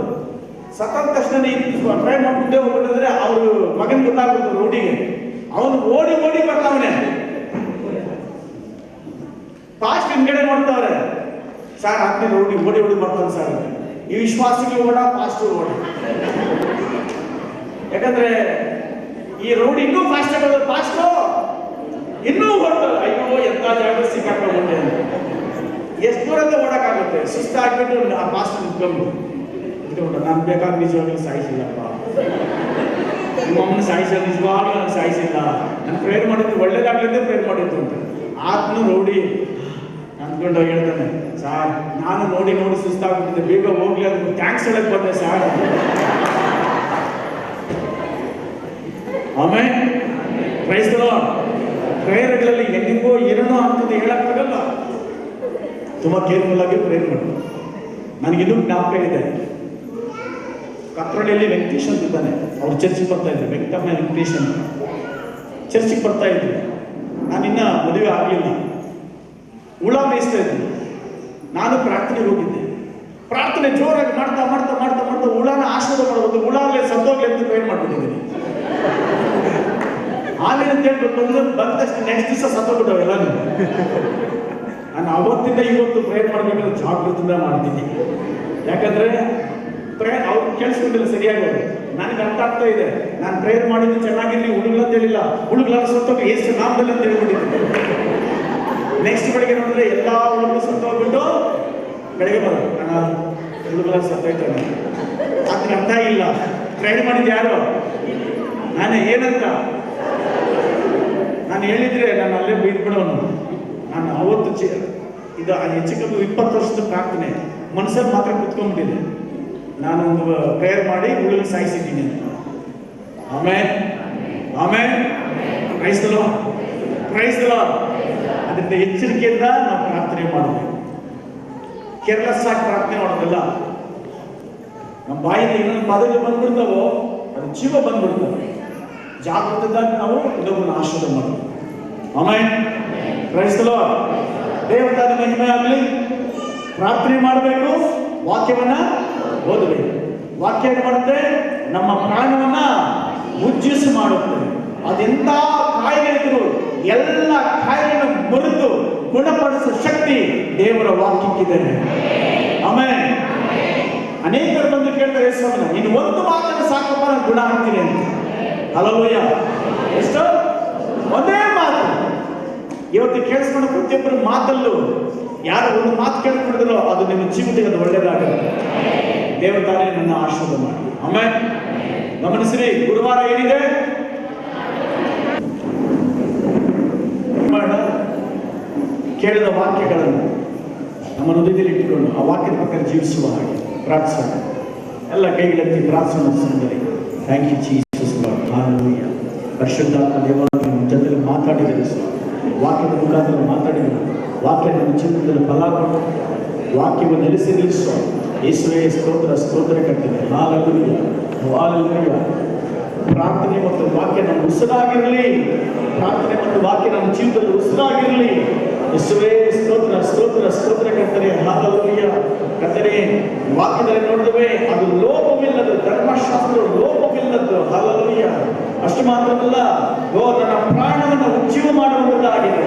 ಸತ್ತಾದ ತಕ್ಷಣ ಪ್ರೇಯರ್ ಮಾಡ್ಬಿಟ್ಟೆ ಹೋಗ್ಬಿಟ್ಟಿದ್ರೆ ಅವ್ರು ಮಗನ್ ಗೊತ್ತಾಗ್ಬಿಡ್ತು ರೋಡಿಗೆ. ಅವನು ಓಡಿ ಬರ್ತಾವನೆ. ಪಾಸ್ಟ್ ಹಿಂಗಡೆ ನೋಡ್ತಾವ್ರೆ, ಸರ್ ಹಾಕ್ನಿ ರೋಡಿ ಓಡಿ ಬರ್ತಾನೆ ಸರ್. ಈ ವಿಶ್ವಾಸಿಗೆ ಓಡ, ಪಾಸ್ಟ್ ಓಡ. ಯಾಕಂದ್ರೆ ಈ ರೋಡ್ ಇನ್ನೂ ಫಾಸ್ಟ್ ಆಗೋದು, ಫಾಸ್ಟು ಇನ್ನೂ ಹೊರಟು. ಅಯ್ಯೋ ಎಂತ ಜಾಗ ಸಿಕ್ಕಾಕೊಂಡ್ಬಿಟ್ಟೆ ಅಂತ. ಎಷ್ಟು ದೂರದ ಓಡಕ್ಕಾಗುತ್ತೆ? ಸುಸ್ತಾಗ್ಬಿಟ್ಟು ಆ ಪಾಸ್ಟ್ ನಿಂತ್ಕೊಂಡು ನಾನು ಬೇಕಾದ ನಿಜವಾಗ್ಲೂ ಸಾಯಿಸಿಲ್ಲಪ್ಪ, ನಿಮ್ಮಮ್ಮನ ನಿಜವಾಗ್ಲೂ ನಾನು ಸಾಯಿಸಿಲ್ಲ, ನಾನು ಪ್ರೇಯರ್ ಮಾಡಿದ್ದು ಒಳ್ಳೇದಾಗ್ಲಿಂದ ಪ್ರೇಯರ್ ಮಾಡಿದ್ದು ಅಂತ. ಆತ್ನು ರೋಡಿ ಅಂದ್ಕೊಂಡು ಹೇಳ್ತಾನೆ, ಸಾರ್ ನಾನು ನೋಡಿ ಸುಸ್ತಾಗ್ಬಿಟ್ಟಿದ್ದೆ, ಬೇಗ ಹೋಗ್ಲಿ ಅದಕ್ಕೆ ಥ್ಯಾಂಕ್ಸ್ ಹೇಳಕ್ ಬಂದೆ ಸಾರ್. ಆಮೇಲೆ ಕ್ರೈಸ್ತರು ಪ್ರೇಯರ್ಗಳಲ್ಲಿ ಹೆಂಗಿಂಗೋ ಏನೇನೋ ಆಗ್ತದೆ ಹೇಳಕ್ಕಾಗಲ್ಲ. ತುಂಬ ಕೇರ್ಫುಲ್ ಆಗಿ ಪ್ರೇಯರ್ ಮಾಡಿ. ನನಗಿನ್ನೂ ಜ್ಞಾಪಕ ಇದೆ, ಕತ್ರಳ್ಳಿಯಲ್ಲಿ ವೆಂಕಟೇಶ್ ಅಂತ ಇದ್ದಾನೆ. ಅವ್ರು ಚರ್ಚಿಗೆ ಬರ್ತಾ ಇದ್ರು, ವೆಂಕಟಮ್ಮ ವೆಂಕಟೇಶ್ ಅಂತ ಚರ್ಚಿಗೆ ಬರ್ತಾ ಇದ್ರು. ನಾನಿನ್ನ ಮದುವೆ ಆಗಲಿಲ್ಲ, ಹುಳ ಮೇಯಿಸ್ತಾ ಇದ್ದೆ. ನಾನು ಪ್ರಾರ್ಥನೆಗೆ ಹೋಗಿದ್ದೆ. ಪ್ರಾರ್ಥನೆ ಜೋರಾಗಿ ಮಾಡ್ತಾ ಹುಳನ ಆಶೀರ್ವಾದ ಮಾಡೋದು, ಹುಳ ಆಗಲೇ ಸತ್ತೋಗ್ಲಿ ಅಂತ ಪ್ರೇಯರ್ ಮಾಡ್ಬಿಟ್ಟಿದ್ದೀನಿ. ಆಮೇಲೆ ಅಂತ ಹೇಳ್ಬಿಟ್ಟು ಬಂದ ತಕ್ಷಣ ನೆಕ್ಸ್ಟ್ ದಿವಸ ಸತ್ತೋಗ್ಬಿಟ್ಟವೆ ಎಲ್ಲಾನು. ನಾನು ಅವತ್ತಿಂದ ಇವತ್ತು ಪ್ರೇಯರ್ ಮಾಡ್ಬೇಕಾದ್ರೆ ಜಾಗೃತಿಯಿಂದ ಮಾಡ್ತೀನಿ. ಯಾಕಂದ್ರೆ ಪ್ರೇಯರ್ ಅವ್ರು ಕೇಳಿಸ್ಕೊಂಡಿಲ್ಲ ಸರಿಯಾಗಿ. ನನಗೆ ಅರ್ಥ ಆಗ್ತಾ ಇದೆ, ನಾನು ಪ್ರೇಯರ್ ಮಾಡಿದ್ದು ಚೆನ್ನಾಗಿರ್ಲಿ, ಹುಡುಗರು ಅಂತ ಹೇಳಿಲ್ಲ, ಹುಡುಗರೆಲ್ಲ ಸತ್ತೋಗಿ ಎಷ್ಟು ನಾಮದಲ್ಲಿ ಅಂತ ಹೇಳ್ಬಿಟ್ಟಿದ್ದೆ. ನೆಕ್ಸ್ಟ್ ಬೆಳಗ್ಗೆ ನೋಡಿದ್ರೆ ಎಲ್ಲ ಹುಡುಗರು ಸತ್ತೋಗ್ಬಿಟ್ಟು ಬೆಳಗ್ಗೆ ಬರೋದು, ನಾನು ಹುಡುಗರೆಲ್ಲ ಸತ್ತೋಯ್ತಾನೆ. ಅದಕ್ಕೆ ಅರ್ಥ ಇಲ್ಲ, ಪ್ರೇಯರ್ ಮಾಡಿದ್ದು ಯಾರು? ನಾನೇ. ಏನಂತ ನಾನು ಹೇಳಿದ್ರೆ ನಾನು ಅಲ್ಲೇ ಬೈದ್ಬಿಡೋನು. ನಾನು ಅವತ್ತು ಇದು ಹೆಚ್ಚು ಕಮ್ಮಿ 20 ವರ್ಷದ ಪ್ರಾರ್ಥನೆ ಮನಸ್ಸಲ್ಲಿ ಮಾತ್ರ ಕುತ್ಕೊಂಡ್ಬಿಟ್ಟಿದೆ. ನಾನು ಒಂದು ಪ್ರೇಯರ್ ಮಾಡಿ ಹುಡುಗ ಸಾಯಿಸಿದ್ದೀನಿ ಅಂತ. ಆಮೇಲೆ ಕ್ರೈಸ್ತರು ಅದರಿಂದ ಎಚ್ಚರಿಕೆಯಿಂದ ನಾವು ಪ್ರಾರ್ಥನೆ ಮಾಡಬೇಕು. ಕೇರ್ಲೆಸ್ ಆಗಿ ಪ್ರಾರ್ಥನೆ ಮಾಡೋದಲ್ಲ. ನಮ್ಮ ಬಾಯಿಂದ ಇನ್ನೊಂದು ಪದಗಳು ಬಂದ್ಬಿಡ್ತಾವೋ ಅದು ಜೀವ ಬಂದ್ಬಿಡ್ತಾವೆ. ಜಾಗೃತವಾಗಿ ನಾವು ಇನ್ನೊಬ್ಬನ ಆಶೀರ್ವಾದ ಮಾಡಬೇಕು. ಆಮೇಲೆ ಕ್ರೈಸ್ತರು ದೇವತಾದ ಮಹಿಮೆ ಆಗಲಿ. ಪ್ರಾರ್ಥನೆ ಮಾಡಬೇಕು, ವಾಕ್ಯವನ್ನ ಓದಬೇಕು. ವಾಕ್ಯ ಏನು ಮಾಡುತ್ತೆ? ನಮ್ಮ ಪ್ರಾಣವನ್ನ ಉಜ್ಜಿಸಿ ಮಾಡುತ್ತೆ. ಅದೆಂತ ಕಾಯಿಲೆ ಇದ್ರು ಎಲ್ಲ ಕಾಯಿಲೆಯನ್ನು ಮರೆತು ಗುಣಪಡಿಸುವ ಶಕ್ತಿ ದೇವರ ವಾಕ್ಯಕ್ಕಿದೆ. ಆಮೇಲೆ ಅನೇಕರು ಬಂದು ಕೇಳ್ತಾರೆ, ಸ್ವಾಮಿ ನೀನು ಒಂದು ಮಾತನ್ನು ಸಾಕಪ್ಪ ನಾನು ಗುಣ ಆಗ್ತೀನಿ ಅಂತ. ಹಲೋಯ, ಎಷ್ಟು ಒಂದೇ ಮಾತು. ಇವತ್ತು ಕೇಳಿಸ್ಕೊಂಡು ಪ್ರತಿಯೊಬ್ಬರ ಮಾತಲ್ಲೂ ಯಾರು ಒಂದು ಮಾತು ಕೇಳ್ಕೊಂಡಿದ್ರು ಅದು ನಿಮ್ಮ ಜೀವಿತಕ್ಕೆ ಅದು ಒಳ್ಳೇದಾಗುತ್ತೆ. ದೇವತಾನೇ ನನ್ನ ಆಶೀರ್ವಾದ ಮಾಡಿ. ಆಮೇಲೆ ಗಮನಿಸ್ರಿ, ಗುರುವಾರ ಏನಿದೆ? ಕೇಳಿದ ವಾಕ್ಯಗಳನ್ನು ನಮ್ಮ ಹೃದಯದಲ್ಲಿ ಇಟ್ಟುಕೊಂಡು ಆ ವಾಕ್ಯದ ಪ್ರಕಾರ ಜೀವಿಸುವ ಹಾಗೆ ಪ್ರಾರ್ಥಿಸೋಣ. ಎಲ್ಲ ಕೈಗಳೆತ್ತಿ ಪ್ರಾರ್ಥನೆ ಸಂದರೆ. Thank you Jesus Lord. Hallelujah. ಪರಿಶುದ್ಧಾತ್ಮ ದೇವರು ನಿಮ್ಮ ಜೊತೆಗೆ ಮಾತಾಡಿದರೆ, ವಾಕ್ಯದ ಮುಖಾಂತರ ಮಾತಾಡಿದರೆ, ವಾಕ್ಯ ನಮ್ಮ ಜೀವನದಲ್ಲಿ ಫಲ ಕೊಟ್ಟು ವಾಕ್ಯವನ್ನು ನಿಲ್ಲಿಸುವ ಯೇಸುವೇ ಸ್ತೋತ್ರ ಕಟ್ಟಿದೆ. ಹಲ್ಲೆಲೂಯಾ. ಪ್ರಾರ್ಥನೆ ಮತ್ತು ವಾಕ್ಯ ನಮ್ಮ ಉಸಿರಾಗಿರಲಿ. ಪ್ರಾರ್ಥನೆ ಮತ್ತು ವಾಕ್ಯ ನಮ್ಮ ಜೀವಿತದಲ್ಲಿ ಉಸಿರಾಗಿರಲಿ. ಯೇಸುವೇ ಸ್ತೋತ್ರ ಕರ್ತನೆ. ಹಲ್ಲೆಲೂಯಾ. ಕರ್ತನೆ, ವಾಕ್ಯದಲ್ಲಿ ನೋಡಿದವೆ ಅದು ಲೋಪವಿಲ್ಲದು, ಧರ್ಮಶಾಸ್ತ್ರ ಲೋಪವಿಲ್ಲದ್ದು. ಹಲ್ಲೆಲೂಯಾ. ಅಷ್ಟು ಮಾತ್ರವಲ್ಲ, ನನ್ನ ಪ್ರಾಣವನ್ನು ಉಜ್ಜೀವ ಮಾಡುವುದಾಗಿದೆ.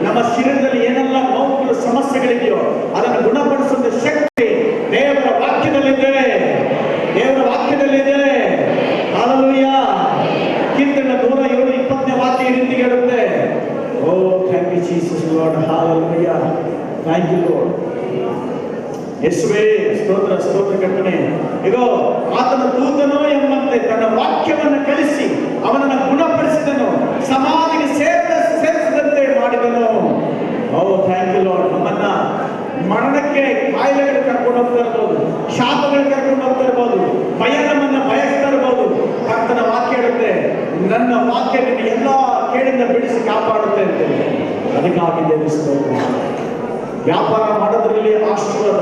ನಮ್ಮ ಶರೀರದಲ್ಲಿ ಏನೆಲ್ಲ ನೋವುಗಳು ಸಮಸ್ಯೆಗಳಿದೆಯೋ ಅದನ್ನು ಗುಣಪಡಿಸುವ ಶಕ್ತಿ ದೇವರ ವಾಕ್ಯದಲ್ಲಿದೆ. ಹಲ್ಲೆಲೂಯಾ. ಕೀರ್ತನೆ 107 ಯೇಸುವೇ ಸ್ತೋತ್ರ ಸ್ತೋತ್ರ ಕರ್ತನೇ. ಇಗೋ ಆತನ ದೂತನೋ ಎಂಬಂತೆ ತನ್ನ ವಾಕ್ಯವನ್ನು ಕಳಿಸಿ ಅವನನ್ನು ಗುಣಪಡಿಸಿದನು, ಸಮಾಧಿಗೆ ಸೇರಿಸಿದಂತೆ ಮಾಡಿದನು. ಓ ಥ್ಯಾಂಕ್ ಯು ಲಾರ್ಡ್. ನಮ್ಮನ್ನ ಮರಣಕ್ಕೆ, ಕಾಯಿಲೆಗಳು ಕರ್ಕೊಂಡು ಹೋಗ್ತಾ ಇರ್ಬೋದು, ಶಾಪಗಳು ಕರ್ಕೊಂಡು ಹೋಗ್ತಾ ಇರ್ಬೋದು, ಭಯ ನಮ್ಮನ್ನ ಬಯಸ್ತಾ ಇರ್ಬೋದು. ಕರ್ತನ ವಾಕ್ಯ ಹೇಳುತ್ತೆ, ನನ್ನ ವಾಕ್ಯ ನಿನ್ನ ಎಲ್ಲಾ ಕೇಳಿಂದ ಬಿಡಿಸಿ ಕಾಪಾಡುತ್ತೆ ಅಂತೇಳಿ. ಅದಕ್ಕಾಗಿ ದೇವರ ಸ್ತೋತ್ರ. ವ್ಯಾಪಾರ ಮಾಡೋದ್ರಲ್ಲಿ ಆಶೀರ್ವಾದ,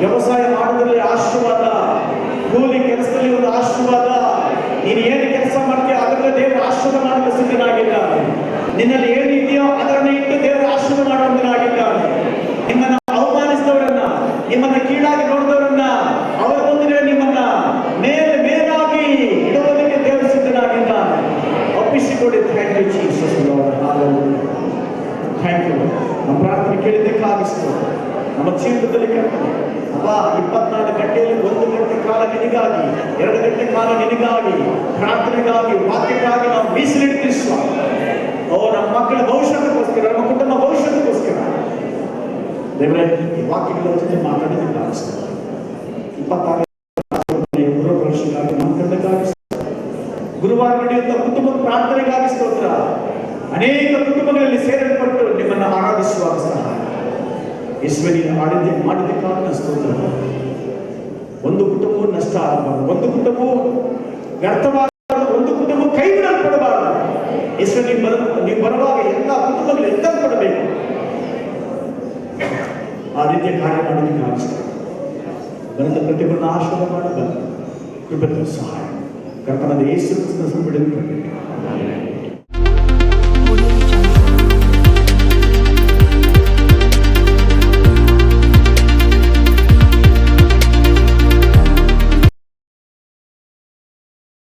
ವ್ಯವಸಾಯ ಮಾಡೋದ್ರಲ್ಲಿ ಆಶೀರ್ವಾದ, ಕೂಲಿ ಕೆಲಸದಲ್ಲಿ ಒಂದು ಆಶೀರ್ವಾದ. ನೀನು ಏನು ಕೆಲಸ ಮಾಡ್ತೀಯ ಅದರಲ್ಲಿ ದೇವರ ಆಶೀರ್ವಾದ ಮಾಡಲು ಸಿದ್ಧನಾಗಿದ್ದಾನೆ. ನಿನ್ನಲ್ಲಿ ಏನಿದೆಯೋ ಅದರನ್ನ ಇಟ್ಟು ದೇವರ ಆಶೀರ್ವಾದ ಮಾಡುವಂತನಾಗಿದ್ದಾನೆ. ನಿಮ್ಮನ್ನ ಅವಮಾನಿಸಿದವರನ್ನ, ನಿಮ್ಮನ್ನ ಕೀಳಾಗಿ ನೋಡಿದವರನ್ನ, ಅವರ ಮುಂದೆ ನಿಮ್ಮನ್ನ ಮೇಲಾಗಿ ಇಡುವುದಕ್ಕೆ ದೇವರು ಸಿದ್ಧನಾಗಿದ್ದಾನೆ. ಒಪ್ಪಿಸಿಕೊಡಿ. Thank you Jesus Lord. Thank you. ನಮ್ಮ ಪ್ರಾರ್ಥನೆ ಕೇಳಿದ್ದಕ್ಕಾಗಿಸ್ತು. ನಮ್ಮ ಜೀವಿತದಲ್ಲಿ ಕರ್ತನೆ ಅಪ್ಪ 24 ಗಂಟೆಯಲ್ಲಿ 1 ಗಂಟೆ ಕಾಲ ನಿನಗಾಗಿ, 2 ಗಂಟೆ ಕಾಲ ನಿನಗಾಗಿ, ಪ್ರಾರ್ಥನೆಗಾಗಿ, ವಾಕ್ಯಕ್ಕಾಗಿ ನಾವು ಮೀಸಲಿಡ್ತೀವಿ ಸ್ವಾಮಿ. ಓ ನಮ್ಮ ಮಕ್ಕಳ ಭವಿಷ್ಯಕ್ಕೋಸ್ಕರ, ನಮ್ಮ ಕುಟುಂಬ ಭವಿಷ್ಯಕ್ಕೋಸ್ಕರ ದೇವರೇ ಈ ವಾಕ್ಯಗಳ ಜೊತೆ ಮಾತಾಡೋದಕ್ಕಾಗಿಸ್ತು. 26 ವರ್ಷಕ್ಕಾಗಿ ಮಾತಾಡೋದಕ್ಕಾಗಿಸ್ತು. ಗುರುವಾರ ನಡೆಯುವಂಥ ಕುಟುಂಬದ ಪ್ರಾರ್ಥನೆಗಾಗಿ ಸ್ತೋತ್ರ. ಅನೇಕ ಕುಟುಂಬಗಳಲ್ಲಿ ಸೇರಲ್ಪಟ್ಟು ನಿಮ್ಮನ್ನು ಆರಾಧಿಸುವಾಗ ಸಹ ಈಶ್ವರಿಯ ಮಾಡಿದ್ದಕ್ಕಾಗಿ ಸ್ತೋತ್ರ. ಒಂದು ಕುಟುಂಬವು ನಷ್ಟ ಆಗಬಾರದು, ಒಂದು ಕುಟುಂಬವು ವ್ಯರ್ಥವಾಗಬಾರದು, ಒಂದು ಕುಟುಂಬ ಕೈ ಬಿಡಲ್ಪಡಬಾರದು. ಈಶ್ವರಿ ನೀವು ಬರುವಾಗ ಎಲ್ಲ ಕುಟುಂಬಗಳು ಎತ್ತಲ್ಪಡಬೇಕು. ಆ ರೀತಿಯ ಕಾರ್ಯ ಮಾಡೋದಕ್ಕಾಗಿ ಬಂದ ಪ್ರತಿಯೊಬ್ಬರನ್ನು ಆಶೀರ್ವಾದ ಮಾಡಬಾರದು. ಕೃಪೆ ಸಹಾಯ ಕರ್ತನಾದ ಯೇಸು ಕ್ರಿಸ್ತನ ಹೆಸರಿನಲ್ಲಿ